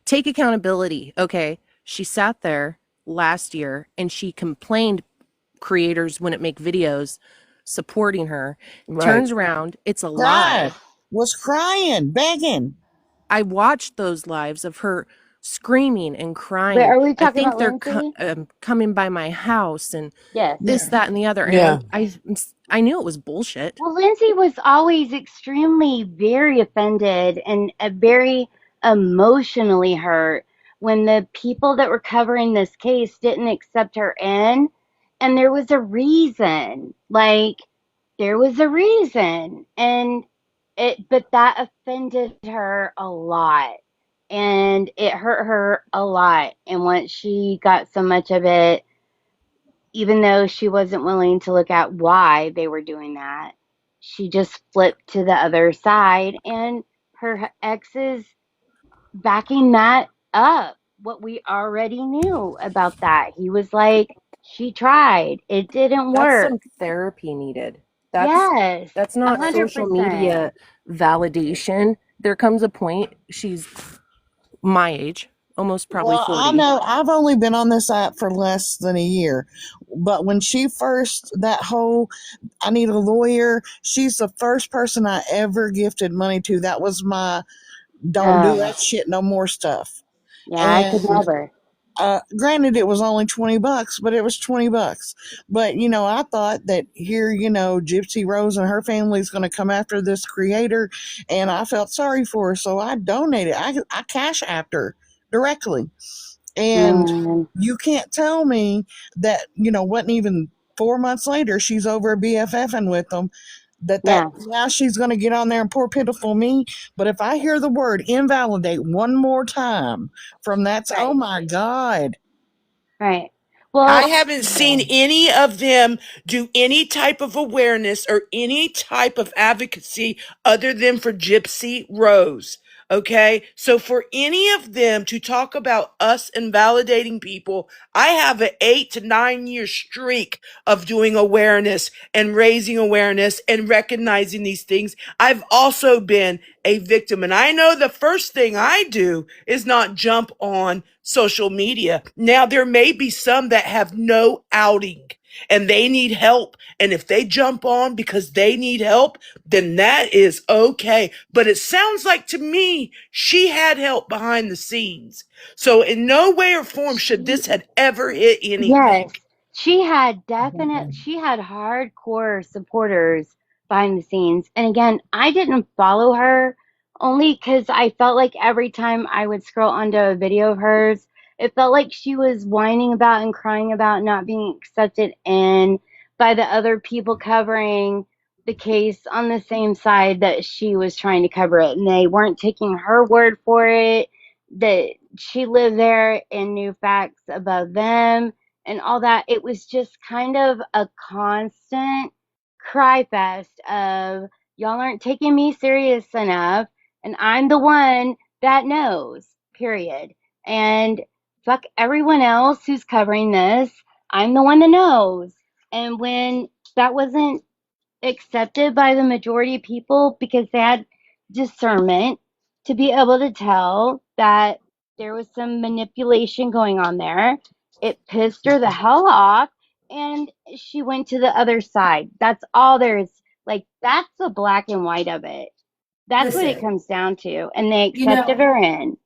take accountability. Okay, she sat there last year and she complained creators wouldn't make videos supporting her. Right. Turns around, it's a lie. Cried. Was crying, begging. I watched those lives of her screaming and But crying. are we I talking think about they're Lindsay? coming by my house and Yes. this, that, and the other. Yeah. And I knew it was bullshit. Well, Lindsay was always extremely very offended and very emotionally hurt when the people that were covering this case didn't accept her in. And there was a reason. Like, there was a reason. But that offended her a lot. And it hurt her a lot. And once she got so much of it, even though she wasn't willing to look at why they were doing that, she just flipped to the other side, and her ex is backing that up. What we already knew about that. He was like, she tried, it didn't That's work. some therapy needed. Yes, That's a not hundred social percent. media validation. There comes a point, she's my age, almost probably Well, I 40. know I've only been on this app for less than a year, but when she first, that whole, I need a lawyer, she's the first person I ever gifted money to. That was my don't do Oh, that shit no more stuff. yeah, I could And never. granted, it was only $20, but it was $20. But I thought that here, Gypsy Rose and her family is going to come after this creator, and I felt sorry for her, so I donated. I cash apped her directly, and Mm, you can't tell me that wasn't even 4 months later she's over BFFing with them. That yeah, now she's going to get on there and poor pitiful me. But if I hear the word invalidate one more time from that's, oh right, my God. right. I Well, haven't seen any of them do any type of awareness or any type of advocacy other than for Gypsy Rose. Okay. So for any of them to talk about us invalidating people, I have an 8 to 9 year streak of doing awareness and raising awareness and recognizing these things. I've also been a victim. And I know the first thing I do is not jump on social media. Now, there may be some that have no outing and they need help. And if they jump on because they need help, then that is okay. But it sounds like to me, she had help behind the scenes. So in no way or form should this had ever hit anything. yes, she had hardcore supporters behind the scenes. And again, I didn't follow her only because I felt like every time I would scroll onto a video of hers, it felt like she was whining about and crying about not being accepted in by the other people covering the case on the same side that she was trying to cover it. And they weren't taking her word for it, that she lived there and knew facts above them and all that. It was just kind of a constant cry fest of y'all aren't taking me serious enough, and I'm the one that knows, period. And fuck everyone else who's covering this. I'm the one that knows. And when that wasn't accepted by the majority of people because they had discernment to be able to tell that there was some manipulation going on there. It pissed her the hell off, and she went to the other side. That's all there is. Like, that's the black and white of it. That's what it Listen, comes down to. And they you accepted know, her in.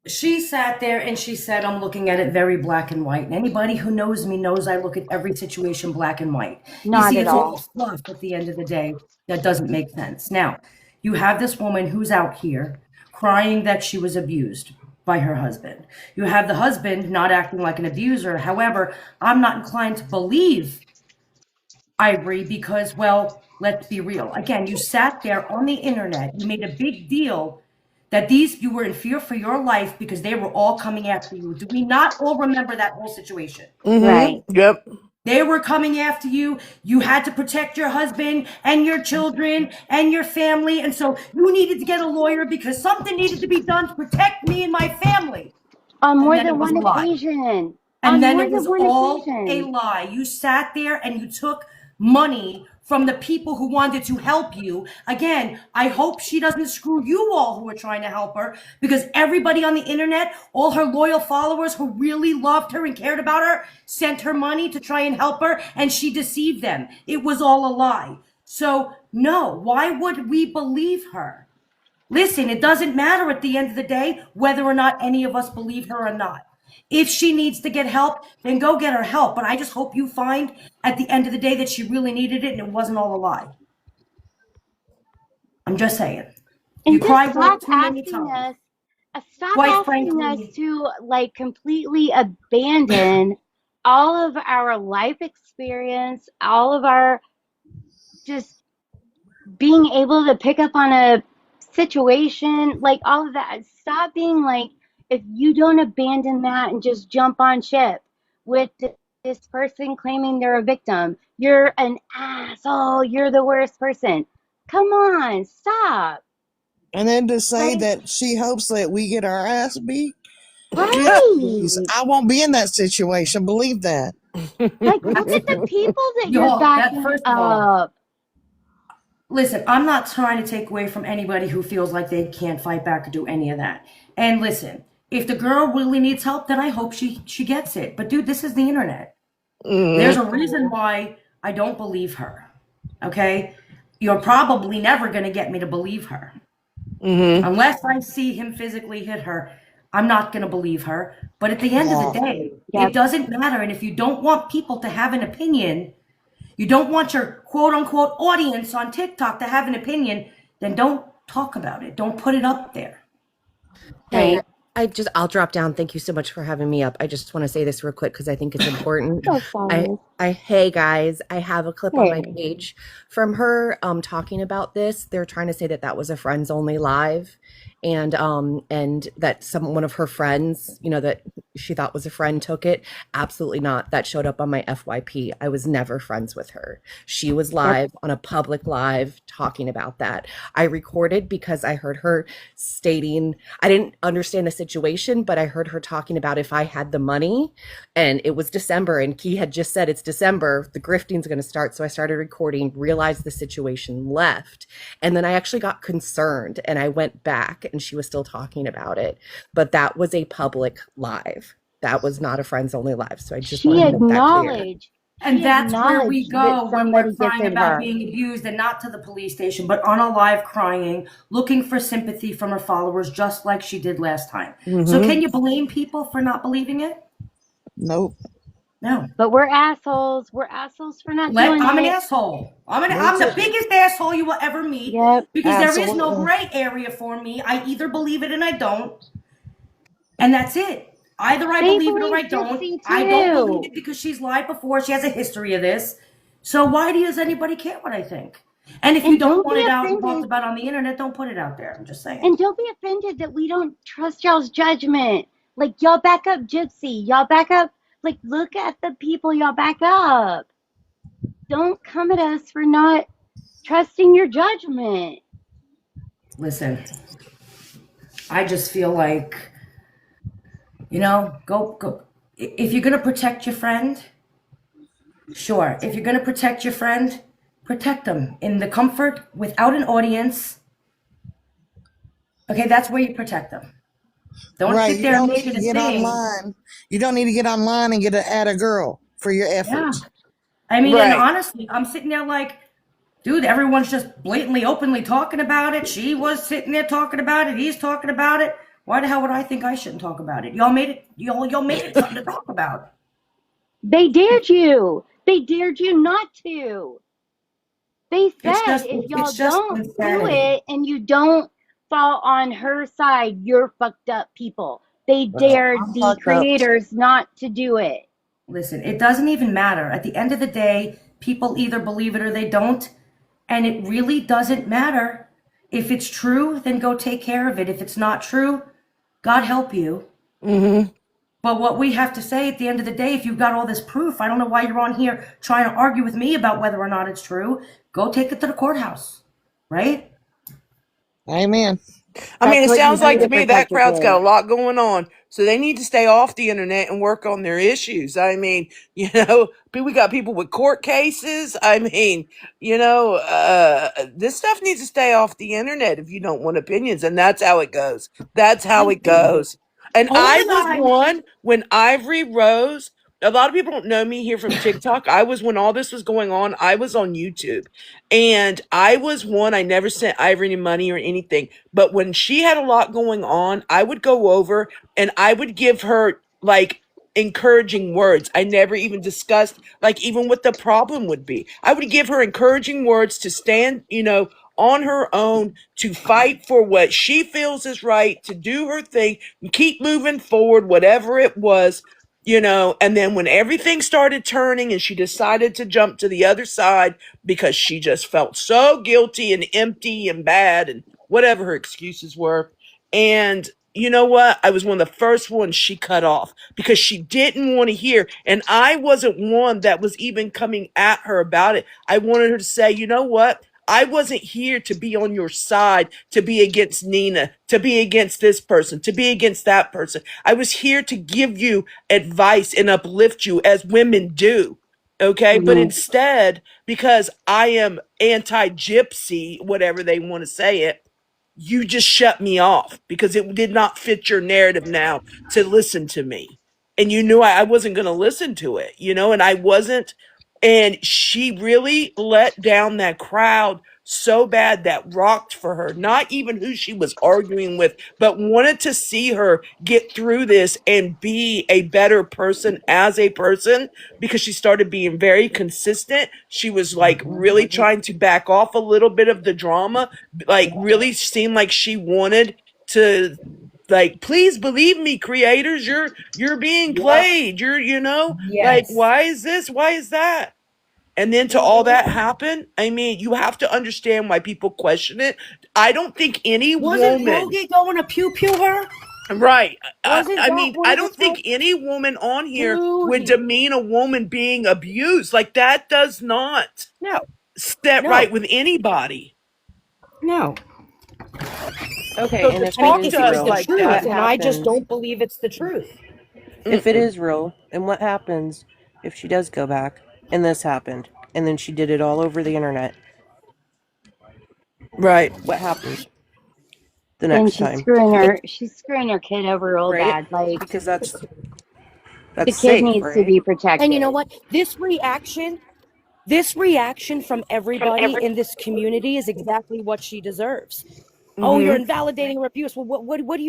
she sat there and she said, I'm looking at it very black and white. And anybody who knows me knows I look at every situation black and white. You Not see, at it's all all. fluff at the end of the day that doesn't make sense. Now, you have this woman who's out here crying that she was abused by her husband. You have the husband not acting like an abuser. However, I'm not inclined to believe Ivory because, well, let's be real. Again, you sat there on the internet, you made a big deal that you were in fear for your life because they were all coming after you. Do we not all remember that whole situation? Right. Yep. They were coming after you. You had to protect your husband and your children and your family. And so you needed to get a lawyer because something needed to be done to protect me and my family. On And more then it than was a one lie. occasion. And On then more it than was one all a occasion. lie. You sat there and you took money from the people who wanted to help you. Again, I hope she doesn't screw you all who are trying to help her because everybody on the internet, all her loyal followers who really loved her and cared about her, sent her money to try and help her and she deceived them. It was all a lie. So, no, why would we believe her? Listen, it doesn't matter at the end of the day whether or not any of us believe her or not. If she needs to get help, then go get her help. But I just hope you find at the end of the day that she really needed it and it wasn't all a lie. I'm just saying. And You just cry stop wolf too many asking times. us, stop Quite asking us frankly, to like completely abandon all of our life experience, all of our just being able to pick up on a situation, like all of that. Stop being like, if you don't abandon that and just jump on ship with this person claiming they're a victim, you're an asshole, you're the worst person. Come on, stop. And then to say Like, that she hopes that we get our ass beat. Please, right. I won't be in that situation. Believe that. Like, look at the people that you're y'all, that backing first of all, up. listen, I'm not trying to take away from anybody who feels like they can't fight back or do any of that. And listen, if the girl really needs help, then I hope she gets it. But dude, this is the internet. There's a reason why I don't believe her. Okay? You're probably never going to get me to believe her. Unless I see him physically hit her, I'm not going to believe her. But at the end of the day, Yep. it doesn't matter. And if you don't want people to have an opinion, you don't want your quote unquote audience on TikTok to have an opinion, then don't talk about it. Don't put it up there. Hey, I'll drop down. Thank you so much for having me up. I just want to say this real quick because I think it's important. So sorry. Hey guys, I have a clip on my Hey. page from her talking about this. They're trying to say that that was a friends only live, and that one of her friends, that she thought was a friend, took it. Absolutely not. That showed up on my FYP. I was never friends with her. She was live on a public live talking about that. I recorded because I heard her stating, I didn't understand the situation, but I heard her talking about if I had the money, and it was December, and Key had just said it's December, the grifting's going to start. So I started recording, realized the situation, left, and then I actually got concerned and I went back and she was still talking about it. But that was a public live. That was not a friends only live. So I just She wanted to make that clear. acknowledged. And She that's where we acknowledged go that when we're somebody crying gifted about her. being abused, and not to the police station, but on a live crying, looking for sympathy from her followers, just like she did last time. So can you blame people for not believing it? Nope. No. But we're assholes. We're assholes for not doing I'm an it. asshole. I'm the biggest asshole you will ever meet, Yep. because there is no Absolutely. gray area for me. I either believe it and I don't, and that's it. Either I They believe it or believe I don't. Gypsy I don't believe too. it because she's lied before. She has a history of this. So why does anybody care what I think? And if you And don't don't want be it out and talked offended. about on the internet, don't put it out there. I'm just saying. And don't be offended that we don't trust y'all's judgment. Like, y'all back up Gypsy. Y'all back up. Like, look at the people y'all back up. Don't come at us for not trusting your judgment. Listen, I just feel like, go. If you're going to protect your friend, sure. If you're going to protect your friend, protect them in the comfort without an audience. Okay, that's where you protect them. Don't Right. sit You there and don't make need it to a get thing. online. You don't need to get online and get an add a girl for your Yeah. efforts. I mean, and Right. honestly, I'm sitting there like, dude, everyone's just blatantly, openly talking about it. She was sitting there talking about it. He's talking about it. Why the hell would I think I shouldn't talk about it? Y'all made it something to talk about. They dared you. They dared you not to. They said if y'all It's just don't do insanity. it and you don't fall on her side, you're fucked up people. They dared I'm the fucked up. creators not to do it. Listen, it doesn't even matter. At the end of the day, people either believe it or they don't. And it really doesn't matter. If it's true, then go take care of it. If it's not true, God help you. But what we have to say at the end of the day, if you've got all this proof, I don't know why you're on here trying to argue with me about whether or not it's true. Go take it to the courthouse, right? Amen. I mean, That's it what you sounds do like to to me that protect your crowd's got a kids. lot going on. So they need to stay off the internet and work on their issues. I mean, we got people with court cases. I mean, this stuff needs to stay off the internet if you don't want opinions. And that's how it goes. That's how it goes. And I Only was I. one when Ivory Rose a lot of people don't know me here from TikTok. When all this was going on, I was on YouTube. And I never sent Ivory any money or anything. But when she had a lot going on, I would go over and I would give her like encouraging words. I never even discussed like even what the problem would be. I would give her encouraging words to stand, on her own, to fight for what she feels is right, to do her thing, and keep moving forward, whatever it was. And then when everything started turning and she decided to jump to the other side because she just felt so guilty and empty and bad and whatever her excuses were. And you know what? I was one of the first ones she cut off because she didn't want to hear. And I wasn't one that was even coming at her about it. I wanted her to say, you know what? I wasn't here to be on your side, to be against Nina, to be against this person, to be against that person. I was here to give you advice and uplift you as women do. Okay. But instead, because I am anti gypsy, whatever they want to say it, you just shut me off because it did not fit your narrative now to listen to me. And you knew I wasn't going to listen to it, and I wasn't. And she really let down that crowd so bad that rocked for her, not even who she was arguing with, but wanted to see her get through this and be a better person as a person because she started being very consistent. She was like really trying to back off a little bit of the drama, like really seemed like she wanted to like, please believe me, creators, you're being played. Like, Yes. why is this? Why is that? And then to all that happen, I mean, you have to understand why people question it. I don't think any Wasn't woman, Rogie going to pew pew her? right? Wasn't I that mean, one I of the don't think first? any woman on here would Dude. demean a woman being abused. Like that does not No. set No. right with anybody. No. Okay, So and to if I mean, it talk if is to it was us the real, like truth, what that, and I just happens? don't believe it's the truth. If it mm-mm. is real, and what happens if she does go back and this happened, and then she did it all over the internet? Right. What happens the Then next time? she's screwing her kid over real Right? bad. Like Because that's the that's kid safe, needs to right? be And you know protected. what? This reaction from everybody in this community is exactly what she deserves. Oh, you're Mm-hmm. invalidating her abuse. Well, what do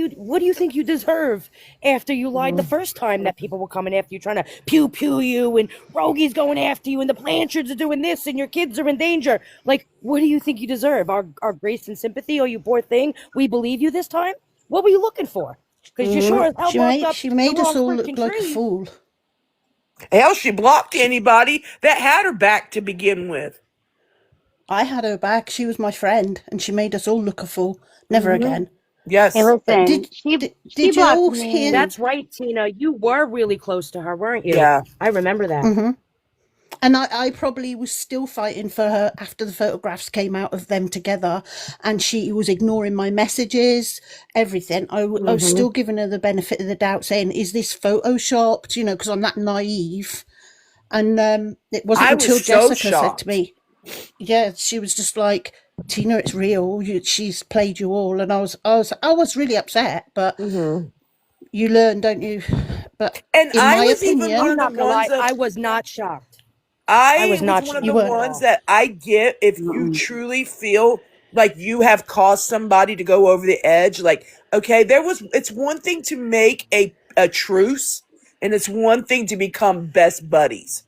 you think you deserve after you lied the first time that people were coming after you, trying to pew pew you, and Rogie's going after you, and the Blanchards are doing this, and your kids are in danger? Like, what do you think you deserve? Our grace and sympathy? Oh, you poor thing. We believe you this time. What were you looking for? Because you sure Mm-hmm. as hell barked up She the made us wrong all freaking look like a tree. fool. Hell, she blocked anybody that had her back to begin with. I had her back. She was my friend, and she made us all look a fool. Never Mm-hmm. again. Hey, Yes. listen, she Did you blocked all hear? me. That's right, Tina. You were really close to her, weren't you? Yeah. I remember that. Mm-hmm. And I probably was still fighting for her after the photographs came out of them together, and she was ignoring my messages, everything. I was Mm-hmm. still giving her the benefit of the doubt, saying, "Is this photoshopped?" Because I'm that naive. And it wasn't I was until so Jessica said to shocked. me, yeah, she was just like, "Tina, it's real. She's played you all," and I was really upset. But Mm-hmm. you learn, don't you? But And in I my was even one opinion, I'm of the not gonna lie, ones of I was not shocked. I I was was not one of the you shocked weren't. at ones all. that I get if you Mm-mm. truly feel like you have caused somebody to go over the edge. Like, okay, it's one thing to make a truce, and it's one thing to become best buddies.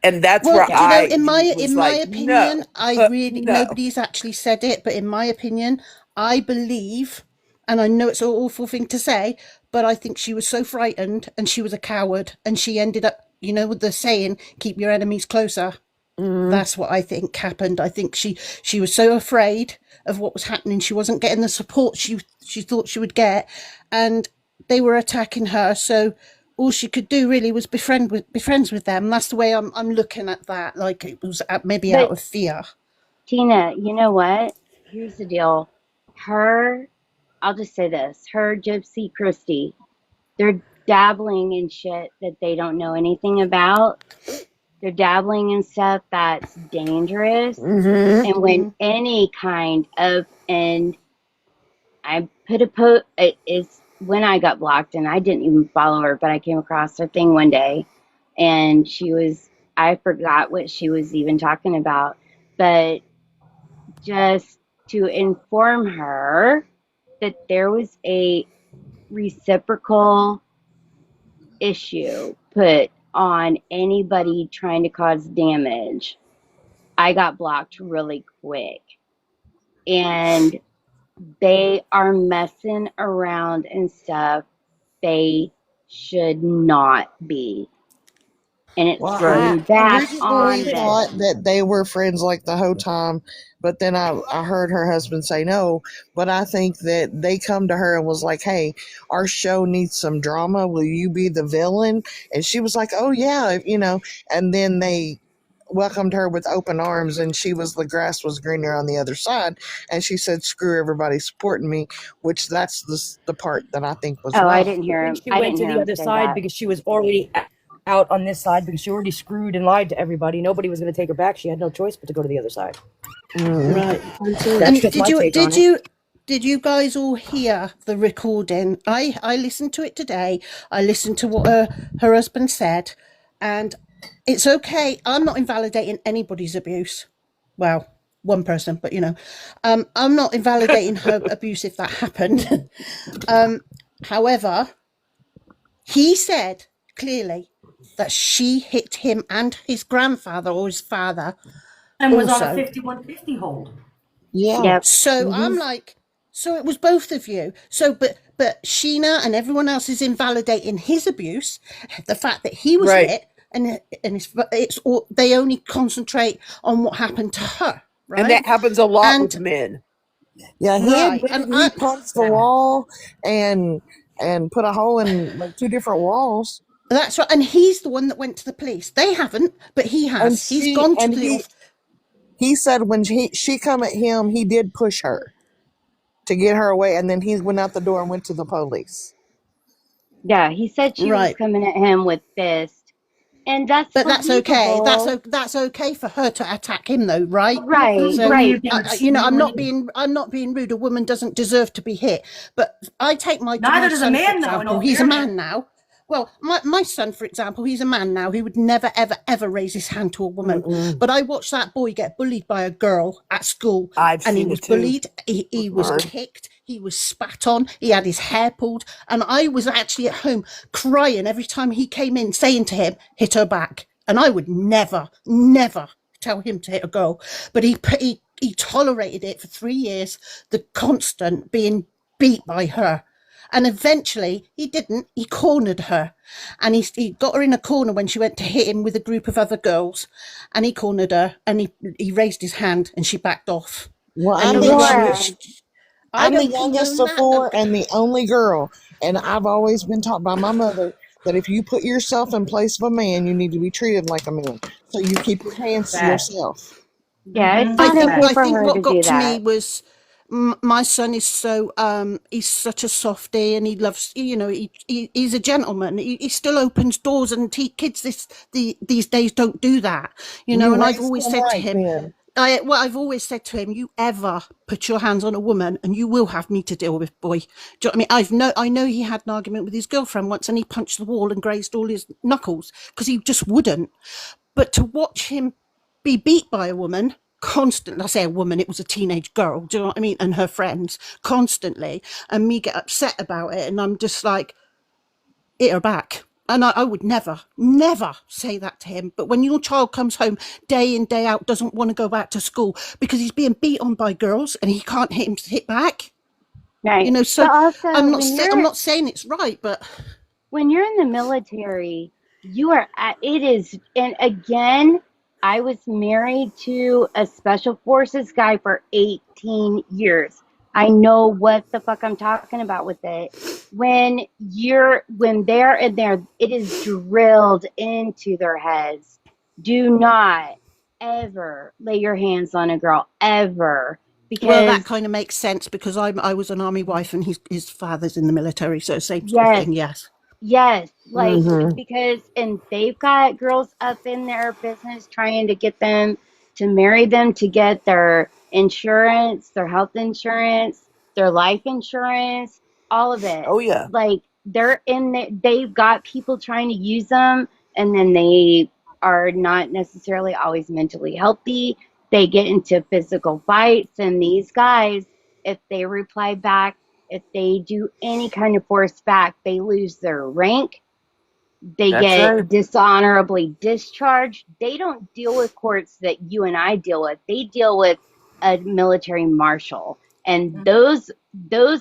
And that's Well, where Yeah. I in my was like, opinion, no, I really no. nobody's actually said it, but in my opinion, I believe, and I know it's an awful thing to say, but I think she was so frightened and she was a coward, and she ended up, with the saying, "Keep your enemies closer." Mm-hmm. That's what I think happened. I think she was so afraid of what was happening. She wasn't getting the support she thought she would get, and they were attacking her. So all she could do really was be friends with them. That's the way I'm looking at that. Like it was maybe out But of fear. Tina, you know what? Here's the deal. Her, I'll just say this, her Gypsy Christie, they're dabbling in shit that they don't know anything about. They're dabbling in stuff that's dangerous. Mm-hmm. And when any kind of, and I put a it is when I got blocked and I didn't even follow her, but I came across her thing one day and I forgot what she was even talking about, but just to inform her that there was a reciprocal issue put on anybody trying to cause damage, I got blocked really quick. And they are messing around and stuff. They should not be. And it's Well, Right. coming back originally on thought them. that they were friends like the whole time, but then I heard her husband say no. But I think that they come to her and was like, "Hey, our show needs some drama. Will you be the villain?" And she was like, "Oh yeah, you know." And then they welcomed her with open arms, and the grass was greener on the other side. And she said, "Screw everybody supporting me," which that's the part that I think was Oh, I rough. didn't hear Then him. she I went didn't to hear the him other say side that. because she was already out on this side because she already screwed and lied to everybody. Nobody was going to take her back. She had no choice but to go to the other side. Right. That's And just my take on it. did you guys all hear the recording? I listened to it today. I listened to what her husband said, and it's okay. I'm not invalidating anybody's abuse. Well, one person, but I'm not invalidating her abuse if that happened. However, he said clearly that she hit him and his grandfather or his father And was on a also. 5150 hold. Yeah. Yep. So Hmm. I'm like, so it was both of you. So, but Sheena and everyone else is invalidating his abuse, the fact that he was Right. hit, and it's all, they only concentrate on what happened to her, right? And that happens a lot with And men. Yeah, he right, admitted and he punched the wall and put a hole in like two different walls. that's right. And he's the one that went to the police. They haven't, but he And has. He's she gone to and the. he said when she come at him, he did push her to get her away, and then he went out the door and went to the police. Yeah, he said she was Right. coming at him with fists, and that's But that's okay. believable. That's okay for her to attack him, though, right? Well, Right, So, legally, right. if they would I'm not being rude. A woman doesn't deserve to be hit. But I take my neither does a son, for man, though, in example. all He's a fairness. man now. Well, my son, for example, he's a man now. He would never, ever, ever raise his hand to a woman. Mm-mm. But I watched that boy get bullied by a girl at school, I've and he seen was it too. bullied. He was Hard. kicked. He was spat on. He had his hair pulled. And I was actually at home crying every time he came in, saying to him, "Hit her back." And I would never, never tell him to hit a girl. But he tolerated it for 3 years, the constant being beat by her. And eventually he didn't. He cornered her. And he got her in a corner when she went to hit him with a group of other girls. And he cornered her and he raised his hand and she backed off. Well, And I'm he the Laura, I I'm the don't youngest condone of that. four and the only girl, and I've always been taught by my mother that if you put yourself in place of a man, you need to be treated like a man. So you keep your hands to Facts. yourself. yeah, it's I not think okay I Facts. for think her to what got do to me that. was my son is so he's such a softie and he loves he's a gentleman. He still opens doors and kids these days don't do that, You and I've raised always him said to right, him, then. I've always said to him, you ever put your hands on a woman and you will have me to deal with, boy. Do you know what I mean? I know he had an argument with his girlfriend once and he punched the wall and grazed all his knuckles because he just wouldn't. But to watch him be beat by a woman constantly, I say a woman, it was a teenage girl, do you know what I mean? And her friends constantly, and me get upset about it. And I'm just like, hit her back. And I would never, never say that to him. But when your child comes home day in, day out, doesn't want to go back to school because he's being beat on by girls and he can't hit back, Right. so But also, I'm not saying it's right, but when you're in the military, you are at, it is, and again, I was married to a special forces guy for 18 years. I know what the fuck I'm talking about with it. When they're in there, it is drilled into their heads. Do not ever lay your hands on a girl ever, well, that because kind of makes sense because I was an army wife and his father's in the military, so same sort of yes, thing. Yes. yes, like, Mm-hmm. because, and they've got girls up in their business trying to get them to marry them to get their insurance, their health insurance, their life insurance, all of it. Oh yeah. Like, they've got people trying to use them and then they are not necessarily always mentally healthy. They get into physical fights, and these guys, if they reply back, if they do any kind of force back, they lose their rank, they That's right. get dishonorably discharged. They don't deal with courts that you and I deal with. They deal with a military marshal. And those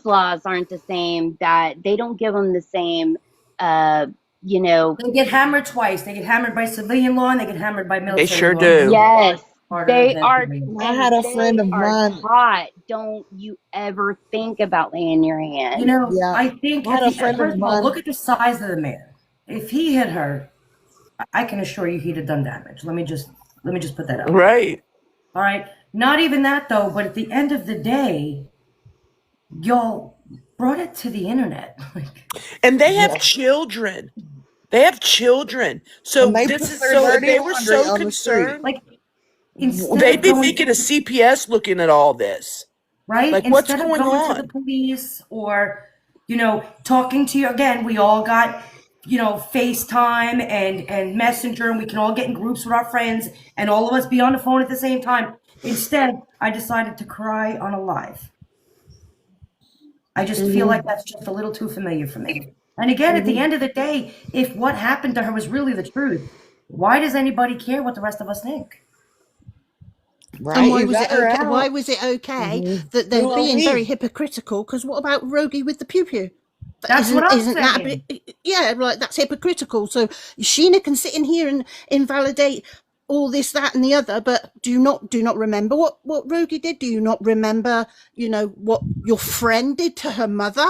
laws aren't the same, that they don't give them the same you know, They get hammered twice. They get hammered by civilian law and they get hammered by military sure law. do. yes, Harder than I had a friend of mine. taught, don't you ever think about laying your hand. You know, Yeah, I think I had a friend first of of all, mine. look at the size of the man. If he hit her, I can assure you he'd have done damage. Let me just put that out. Right. All right. Not even that though, but at the end of the day, y'all brought it to the internet. And they have children. They have children. So And they this put is their so, if dirty they were laundry so on the street. concerned, Like instead they'd of be going thinking of CPS looking at all this. right? Like, what's Instead of going going to the on? police or, talking to you again, we all got, FaceTime and Messenger, and we can all get in groups with our friends and all of us be on the phone at the same time. Instead, I decided to cry on a live. I just feel like that's just a little too familiar for me. And again, at the end of the day, if what happened to her was really the truth, why does anybody care what the rest of us think? Right, And why you was got it her okay? out. Why was it okay that Who they're are being we? very hypocritical? Because what about Rogie with the pew pew? That's what I'm Isn't that a saying. bit? Yeah, right. That's hypocritical. So Sheena can sit in here and invalidate all this, that, and the other, but do you not remember what Rogie did? Do you not remember? What your friend did to her mother?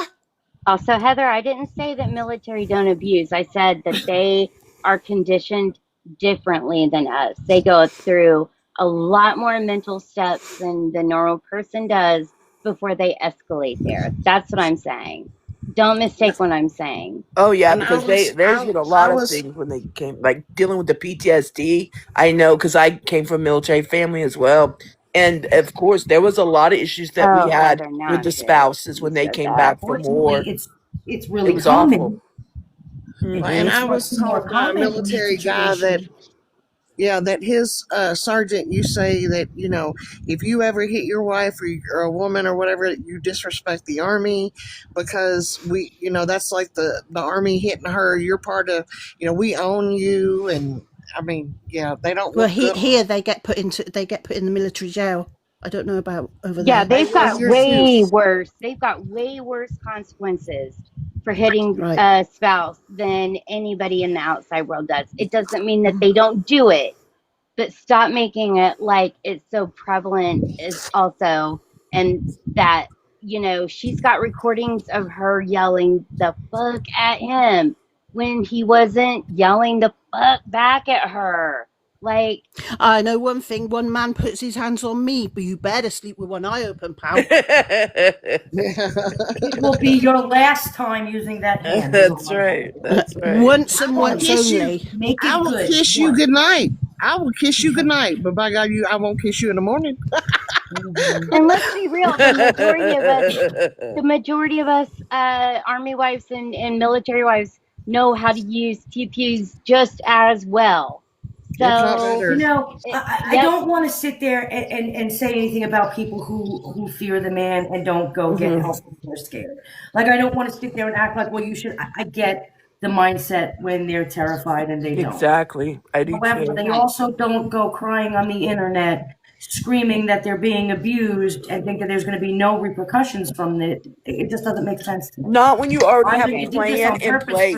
Also, Heather, I didn't say that military don't abuse. I said that they are conditioned differently than us. They go through a lot more mental steps than the normal person does before they escalate there. That's what I'm saying. Don't mistake what I'm saying. Oh yeah, And because there's been a lot of things when they came, like dealing with the PTSD. I know because I came from a military family as well, and of course there was a lot of issues that we Oh, had Heather, now with I'm the pissed. spouses You when they said came that. back from war. Fortunately, it's It really was awful. common. And It's I much was more told by a common in these military guy that, situations. that his sergeant, you say that, if you ever hit your wife or a woman or whatever, you disrespect the army because that's like the army hitting her. You're part of, we own you. And I mean, they don't Well, look good. here they get put in the military jail. I don't know about over Yeah, there. they've got You're too. way worse. They've got way worse consequences for hitting Right. a spouse than anybody in the outside world does. It doesn't mean that they don't do it, but stop making it like it's so prevalent is also, and that, she's got recordings of her yelling the fuck at him when he wasn't yelling the fuck back at her. Like, I know one thing. One man puts his hands on me, but you better sleep with one eye open, pal. It will be your last time using that hand. Is all That's I'm right. saying. That's right. Once and I will once kiss you. only. Make I it will good. kiss you Once. goodnight. I will kiss you goodnight. But by God, I won't kiss you in the morning. and let's be real, the majority of us army wives and military wives know how to use TPUs just as well. If not So, better. I yep. don't want to sit there and say anything about people who fear the man and don't go get help when they're scared. Like, I don't want to sit there and act like, well, you should. I get the mindset when they're terrified and they don't. Exactly. I do However, too. they also don't go crying on the internet, screaming that they're being abused and think that there's going to be no repercussions from it. It just doesn't make sense to me. Not when you already have Either a you did this plan on in purpose place.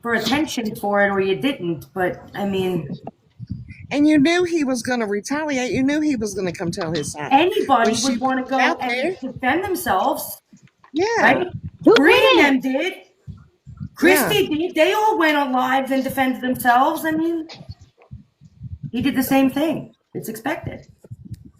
for attention for it, or you didn't. But I mean, And you knew he was going to retaliate. You knew he was going to come tell his side. anybody When she would want to go out there. and defend themselves, Yeah. right? Who Bree and them wouldn't? did. Christy did. They all went on lives and defended themselves. I mean, he did the same thing. It's expected.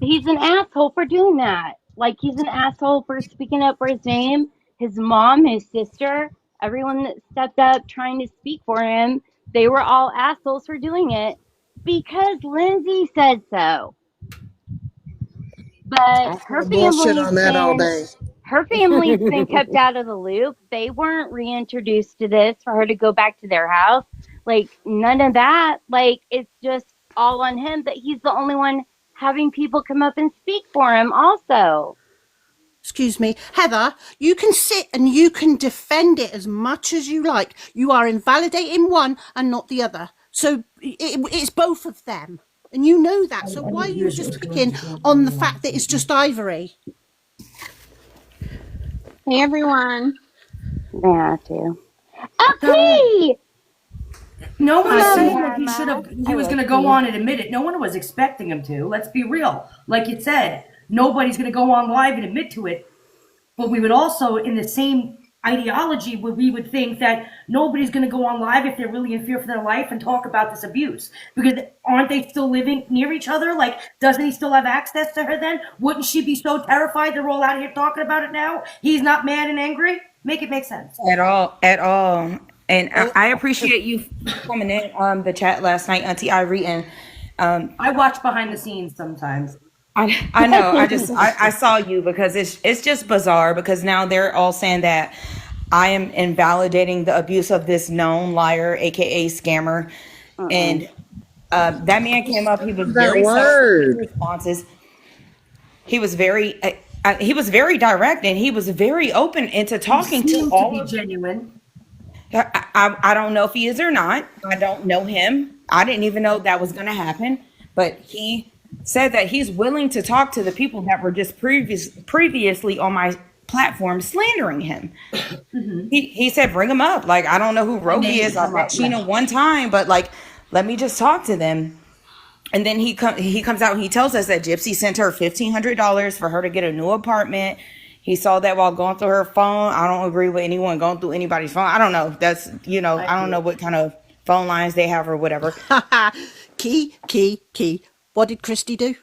He's an asshole for doing that. Like, he's an asshole for speaking up for his name. His mom, his sister, everyone that stepped up trying to speak for him, they were all assholes for doing it because Lindsay said so. But her bullshit on that all day. family's been kept out of the loop. They weren't reintroduced to this for her to go back to their house. Like, none of that. Like, it's just all on him, but he's the only one having people come up and speak for him also. Excuse me, Heather, you can sit and you can defend it as much as you like. You are invalidating one and not the other. So it's both of them. And you know that. So why are you just picking on the fact that it's just Ivory? Hey everyone. Yeah, too. Okay. No one's Hello, saying that he Mama. he was going to go on and admit it. No one was expecting him to. Let's be real. Like you said, nobody's going to go on live and admit to it. But we would also, in the same ideology, we would think that nobody's going to go on live if they're really in fear for their life and talk about this abuse. Because aren't they still living near each other? Like, doesn't he still have access to her then? Wouldn't she be so terrified they're all out here talking about it now? He's not mad and angry? Make it make sense. At all, at all. And I appreciate you coming in on the chat last night, Auntie Ivory. And I watch behind the scenes sometimes. I know. I saw you because it's just bizarre because now they're all saying that I am invalidating the abuse of this known liar, aka scammer. And that man came up. He was very subtle in his responses. He was very direct and he was very open into talking to all of genuine. I don't know if he is or not. I don't know him. I didn't even know that was going to happen. But he said that he's willing to talk to the people that were just previously on my platform slandering him. He said, bring him up. Like, I don't know who Rogi is. I've met Sheena one time, but like, let me just talk to them. And then he comes out and he tells us that Gypsy sent her $1,500 for her to get a new apartment. He saw that while going through her phone. I don't agree with anyone going through anybody's phone. I don't know. That's, I don't know what kind of phone lines they have or whatever. Key. What did Christy do?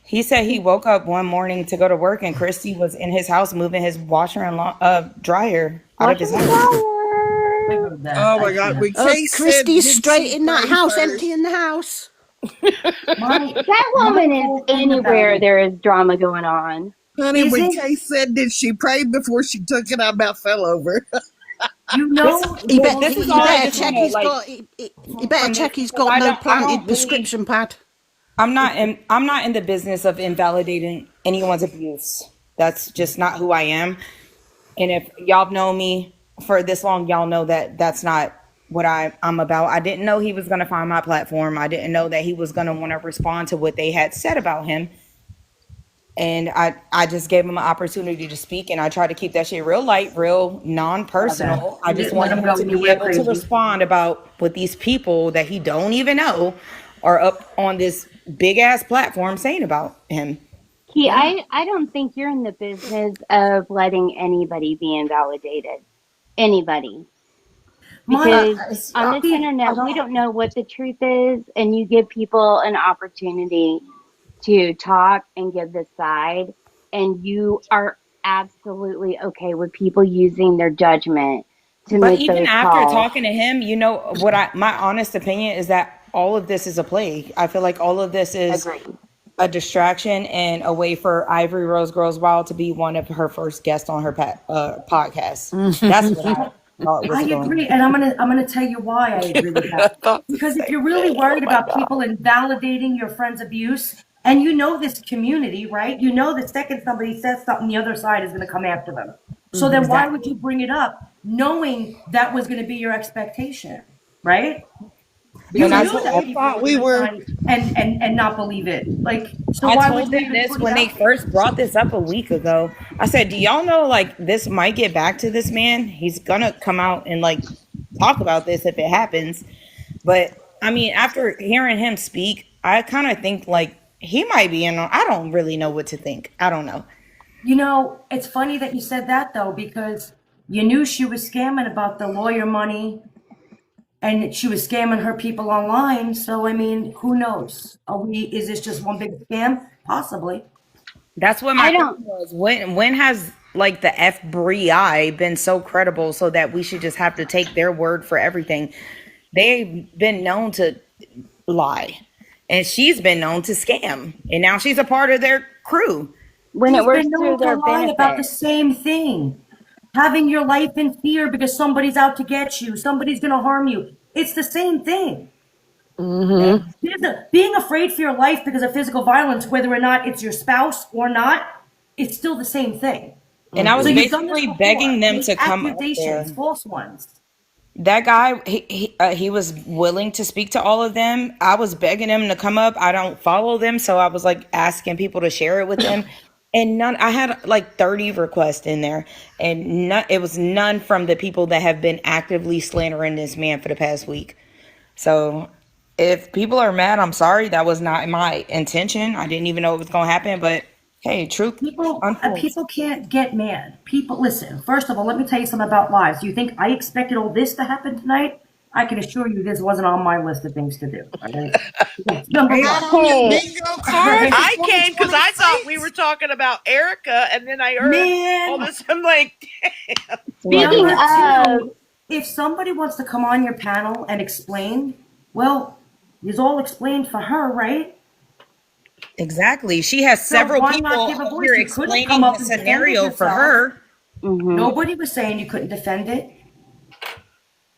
He said he woke up one morning to go to work and Christy was in his house moving his washer and dryer out of his house. Oh my God! Christy's straight in that house, emptying the house. That woman is anywhere there is drama going on. Honey, when Kay said, did she pray before she took it, I about fell over. You know, He better check he's got no planted prescription pad. I'm not in the business of invalidating anyone's abuse. That's just not who I am. And if y'all know me for this long, y'all know that that's not what I'm about. I didn't know he was going to find my platform. I didn't know that he was going to want to respond to what they had said about him. And I just gave him an opportunity to speak, and I tried to keep that shit real light, real non-personal. I just wanted him to be able to respond about what these people that he don't even know are up on this big-ass platform saying about him. Key, I don't think you're in the business of letting anybody be invalidated. Anybody. Because on this internet, we don't know what the truth is, and you give people an opportunity to talk and give the side, and you are absolutely okay with people using their judgment to but make even those after calls. talking to him, my honest opinion is that all of this is a plague. I feel like all of this is a distraction and a way for Ivory Rose Girls Wild to be one of her first guests on her podcast. That's what I thought was going on. agree, and I'm gonna tell you why I agree with that. Because if you're really worried about people invalidating your friend's abuse, and you know this community, right? You know the second somebody says something, the other side is going to come after them. So then why would you bring it up knowing that was going to be your expectation, right? You And I knew told- that I people thought were we gonna were- sign and not believe it. Like, so I why told would you them even this put it when they out? first brought this up a week ago. I said, do y'all know like this might get back to this man? He's gonna come out and like talk about this if it happens. But I mean, after hearing him speak, I kind of think like he might be in on. I don't really know what to think. I don't know. You know, it's funny that you said that though, because you knew she was scamming about the lawyer money and she was scamming her people online. So, I mean, who knows? Is this just one big scam? Possibly. That's what my question was. When has like the FBI been so credible so that we should just have to take their word for everything? They've been known to lie, and she's been known to scam, and now she's a part of their crew. When She's it works been through known their to lie benefit. about the same thing. having your life in fear because somebody's out to get you, somebody's going to harm you. It's the same thing. Mm-hmm. Being afraid for your life because of physical violence, whether or not it's your spouse or not, it's still the same thing. And I So was Mm-hmm. you've done this basically begging before. them Make to come up accusations, there. false ones. That guy, he was willing to speak to all of them. I was begging him to come up. I don't follow them, so I was like asking people to share it with them. And none, I had like 30 requests in there, and none, it was none from the people that have been actively slandering this man for the past week. So if people are mad, I'm sorry. That was not my intention. I didn't even know it was going to happen, but hey, truth unfolds. People can't get mad. People, listen, first of all, let me tell you something about lives. Do you think I expected all this to happen tonight? I can assure you this wasn't on my list of things to do. All right? That's number Ain't one. that on your Hey, bingo card for I came because I thought we were 2026? talking about Erica, and then I heard all Man, this. I'm like, speaking number Right. of, two, if somebody wants to come on your panel and explain, well, it's all explained for her, right? Exactly. She has So several why not people give a up voice? here You couldn't come explaining the up and defend it scenario for yourself. her. mhm. Nobody was saying you couldn't defend it.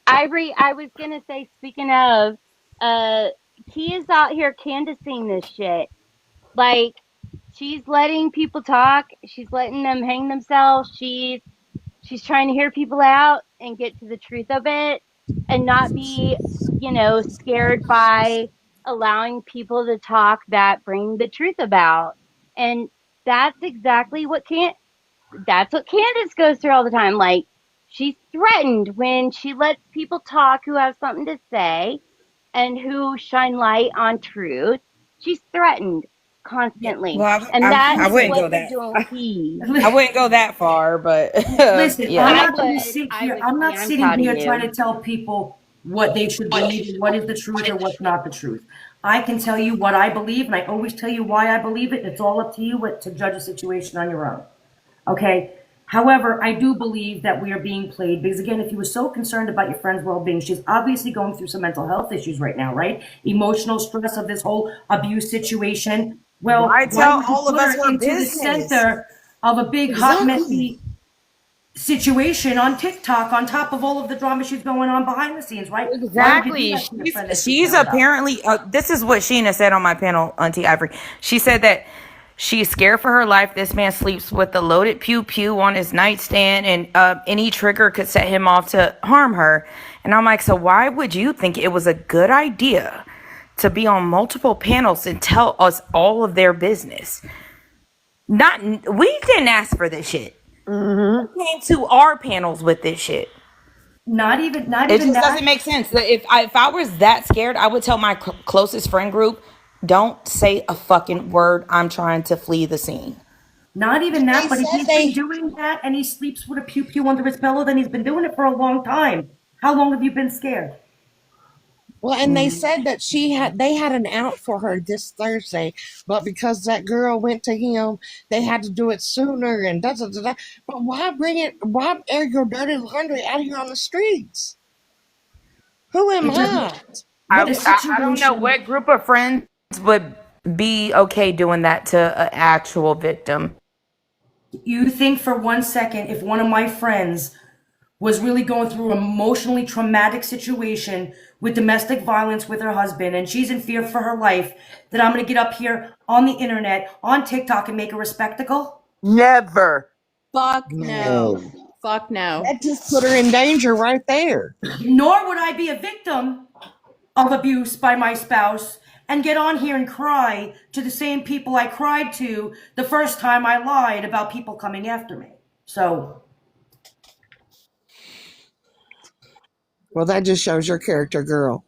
Ivory, I was gonna say, speaking of, uh, T is out here canvassing this shit. Like, she's letting people talk. She's letting them hang themselves. She's trying to hear people out and get to the truth of it, and not be, scared by allowing people to talk that bring the truth about. And that's exactly that's what Candace goes through all the time. Like, she's threatened when she lets people talk who have something to say and who shine light on truth. She's threatened constantly. Well, And I that's wouldn't Listen, what go they're that. doing with T. I wouldn't go that far, but listen, I'm yeah. I not going to would. sit I here. would I'm see. not I'm sitting proud of here trying you. to tell people what they should believe and what is the truth or what's not the truth. I can tell you what I believe, and I always tell you why I believe it. It's all up to you to judge a situation on your own. Okay? However, I do believe that we are being played because, again, if you were so concerned about your friend's well being, she's obviously going through some mental health issues right now, right? Emotional stress of this whole abuse situation. Well, Why why tell would you all of put us her her into the business? center of a big, hot, Exactly. messy situation on TikTok on top of all of the drama she's going on behind the scenes, right? Why would you do Exactly. that to your She's friend that you she's care about? apparently this is what Sheena said on my panel, Auntie Ivory. She said that she's scared for her life. This man sleeps with a loaded pew pew on his nightstand, and any trigger could set him off to harm her. And I'm like, so why would you think it was a good idea to be on multiple panels and tell us all of their business? Not we didn't ask for this shit. Mm-hmm. We came to our panels with this shit. Not It even just that. doesn't make sense. If I was that scared, I would tell my closest friend group, don't say a fucking word. I'm trying to flee the scene. Not even They that, but if said he's been they doing that and he sleeps with a pew pew under his pillow, then he's been doing it for a long time. How long have you been scared? Well, and they said that they had an out for her this Thursday, but because that girl went to him, they had to do it sooner and da da da. Da. But why bring it? Why air your dirty laundry out here on the streets? Who am It doesn't. I? I, The I don't know situation. what group of friends would be okay doing that to an actual victim. You think for 1 second if one of my friends was really going through an emotionally traumatic situation with domestic violence with her husband and she's in fear for her life, that I'm going to get up here on the internet, on TikTok, and make her a spectacle? never. Fuck no. No, Fuck no. that just put her in danger right there. Nor would I be a victim of abuse by my spouse and get on here and cry to the same people I cried to the first time I lied about people coming after me. So Well, that just shows your character, girl.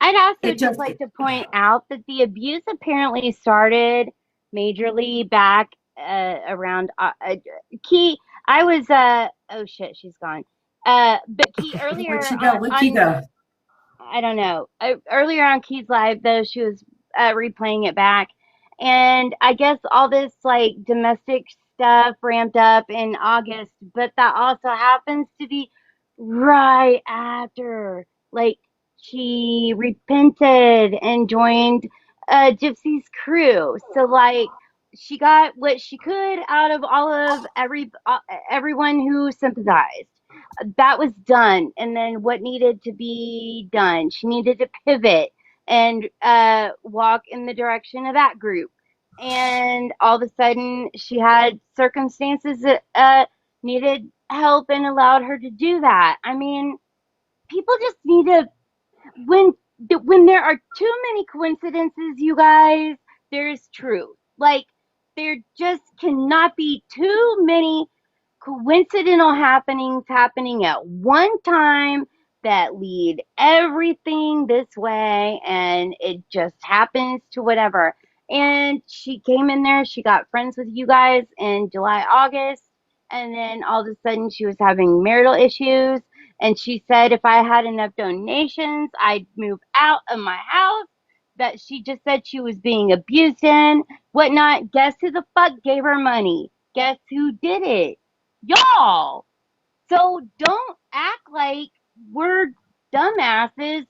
I'd also it just just, like to point out that the abuse apparently started majorly back around Key. I was oh shit, she's gone. But Key where'd earlier she go? Where'd she on go? I don't know. Earlier on Key's live though, she was replaying it back, and I guess all this like domestic stuff ramped up in August, but that also happens to be right after like she repented and joined Gypsy's crew. So like she got what she could out of all of everyone who sympathized. That was done, and then what needed to be done? She needed to pivot and walk in the direction of that group. And all of a sudden, she had circumstances that needed help and allowed her to do that. I mean, people just need to when when there are too many coincidences, you guys, there's truth. Like there just cannot be too many coincidental happenings happening at one time that lead everything this way, and it just happens to whatever. And she came in there, she got friends with you guys in July, August, and then all of a sudden she was having marital issues, and she said if I had enough donations, I'd move out of my house. That she just said she was being abused in, whatnot. Guess who the fuck gave her money? Guess who did it? Y'all. So don't act like we're dumbasses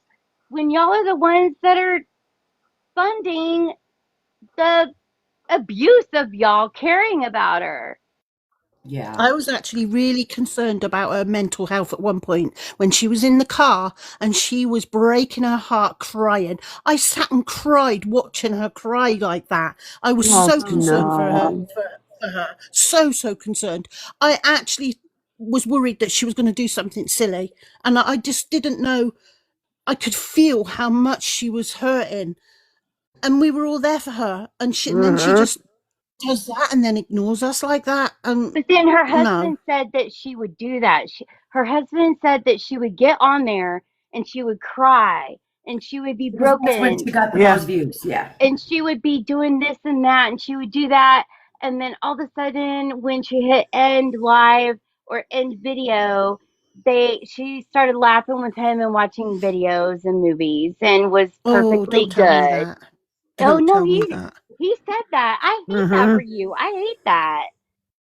when y'all are the ones that are funding the abuse of y'all caring about her. Yeah. I was actually really concerned about her mental health at one point when she was in the car and she was breaking her heart crying. I sat and cried watching her cry like that. I was Oh, so concerned for her. no. For her. So concerned. I actually was worried that she was going to do something silly. And I just didn't know. I could feel how much she was hurting. And we were all there for her. And then she just does that and then ignores us like that. But then her No. husband said that she would do that. Her husband said that she would get on there and she would cry and she would be That's when broken she got the Yeah. most views. Yeah. and she would be doing this and that and she would do that. And then all of a sudden, when she hit end live or end video, she started laughing with him and watching videos and movies and was Oh, perfectly don't tell me good. that. Oh Don't no, tell me that. he said that. I hate that for you. I hate that.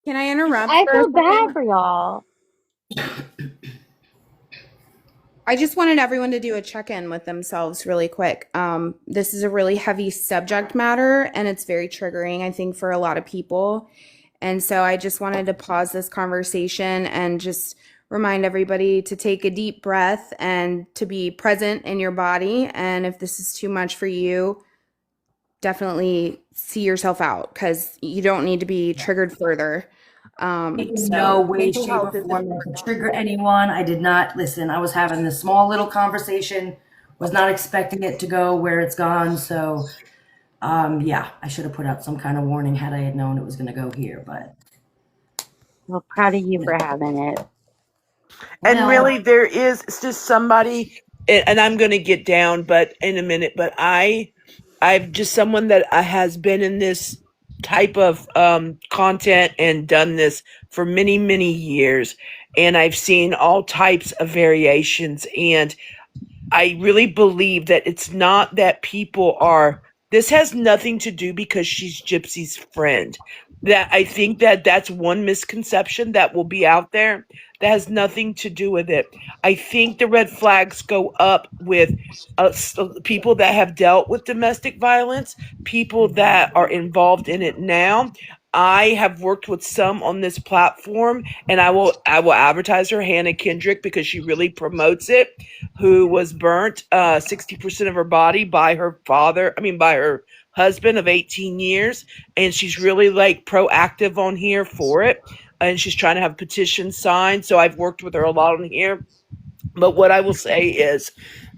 Can I interrupt I for a feel bad second? for y'all. I just wanted everyone to do a check-in with themselves really quick. This is a really heavy subject matter and it's very triggering, I think, for a lot of people. And so I just wanted to pause this conversation and just remind everybody to take a deep breath and to be present in your body. And if this is too much for you, definitely see yourself out because you don't need to be triggered further. In So no way, mental shape, or health is form meant to important. trigger anyone. I did not listen. I was having this small little conversation, was not expecting it to go where it's gone. So, yeah, I should have put out some kind of warning had I had known it was going to go here. But Well, proud of you for having it. And well, really, there is it's just somebody, and I'm going to get down, but in a minute. But I've just someone that has been in this type of content and done this for many, many years, and I've seen all types of variations, and I really believe that it's not that people are. This has nothing to do because she's Gypsy's friend. That I think that that's one misconception that will be out there. That has nothing to do with it. I think the red flags go up with people that have dealt with domestic violence, people that are involved in it now. I have worked with some on this platform, and I will advertise her, Hannah Kendrick, because she really promotes it. Who was burnt 60% of her body by her by her husband of 18 years, and she's really like proactive on here for it, and she's trying to have petitions signed. So I've worked with her a lot on here. But what I will say is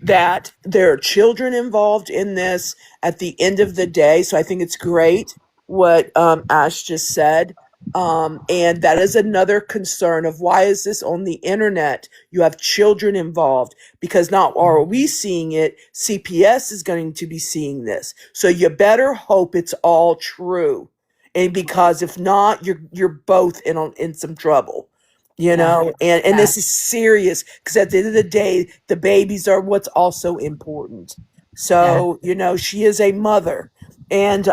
that there are children involved in this at the end of the day. So I think it's great what Ash just said. And that is another concern of why is this on the internet? You have children involved because not are we seeing it, CPS is going to be seeing this. So you better hope it's all true. And because if not, you're both in some trouble. yeah, And yeah, this is serious because at the end of the day, the babies are what's also important. yeah, So, she is a mother. And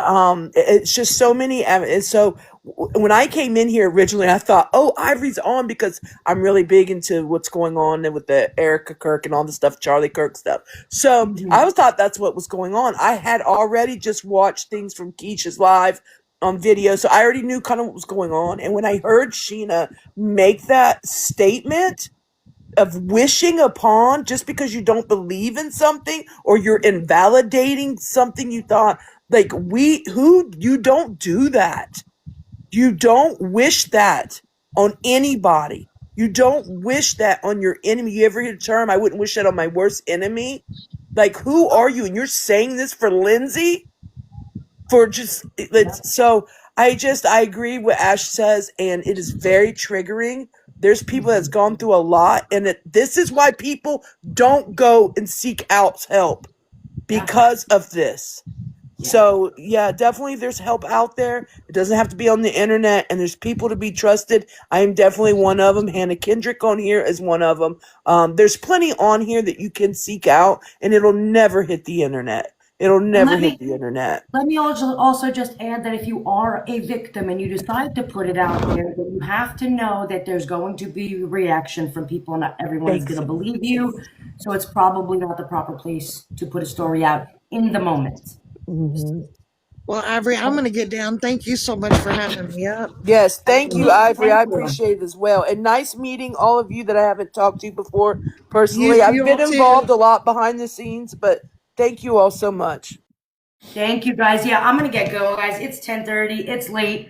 it's just so many. And so when I came in here originally, I thought, oh, Ivory's on because I'm really big into what's going on with the Erica Kirk and all the stuff, Charlie Kirk stuff. So I thought that's what was going on. I had already just watched things from Keisha's live on video, so I already knew kind of what was going on. And when I heard Sheena make that statement of wishing upon, just because you don't believe in something or you're invalidating something you thought, like you don't do that. You don't wish that on anybody. You don't wish that on your enemy. You ever hear the term, I wouldn't wish that on my worst enemy? Like, who are you? And you're saying this for Lindsay? So I agree with Ash says, and it is very triggering. There's people that's gone through a lot, and this is why people don't go and seek out help because of this. So yeah, definitely there's help out there. It doesn't have to be on the internet, and there's people to be trusted. I am definitely one of them. Hannah Kendrick on here is one of them. There's plenty on here that you can seek out, and it'll never hit the internet. It'll never hit the internet. Let me also just add that if you are a victim and you decide to put it out there, that you have to know that there's going to be reaction from people. Not everyone is going to believe you. So it's probably not the proper place to put a story out in the moment. Well, Ivory, I'm going to get down. Thank you so much for having me up. Yes, thank you, Ivory. I appreciate it as well. And nice meeting all of you that I haven't talked to before personally. I've been involved a lot behind the scenes, but thank you all so much. Thank you, guys. Yeah, I'm going to get going, guys. It's 10:30. It's late.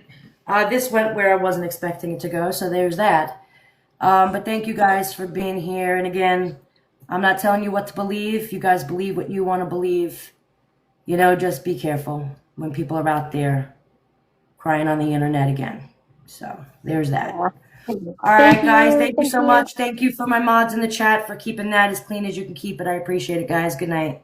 This went where I wasn't expecting it to go, so there's that. But thank you guys for being here. And again, I'm not telling you what to believe. You guys believe what you want to believe. You know, just be careful when people are out there crying on the internet again. So there's that. All right, guys. Thank you so much. Thank you for my mods in the chat for keeping that as clean as you can keep it. I appreciate it, guys. Good night.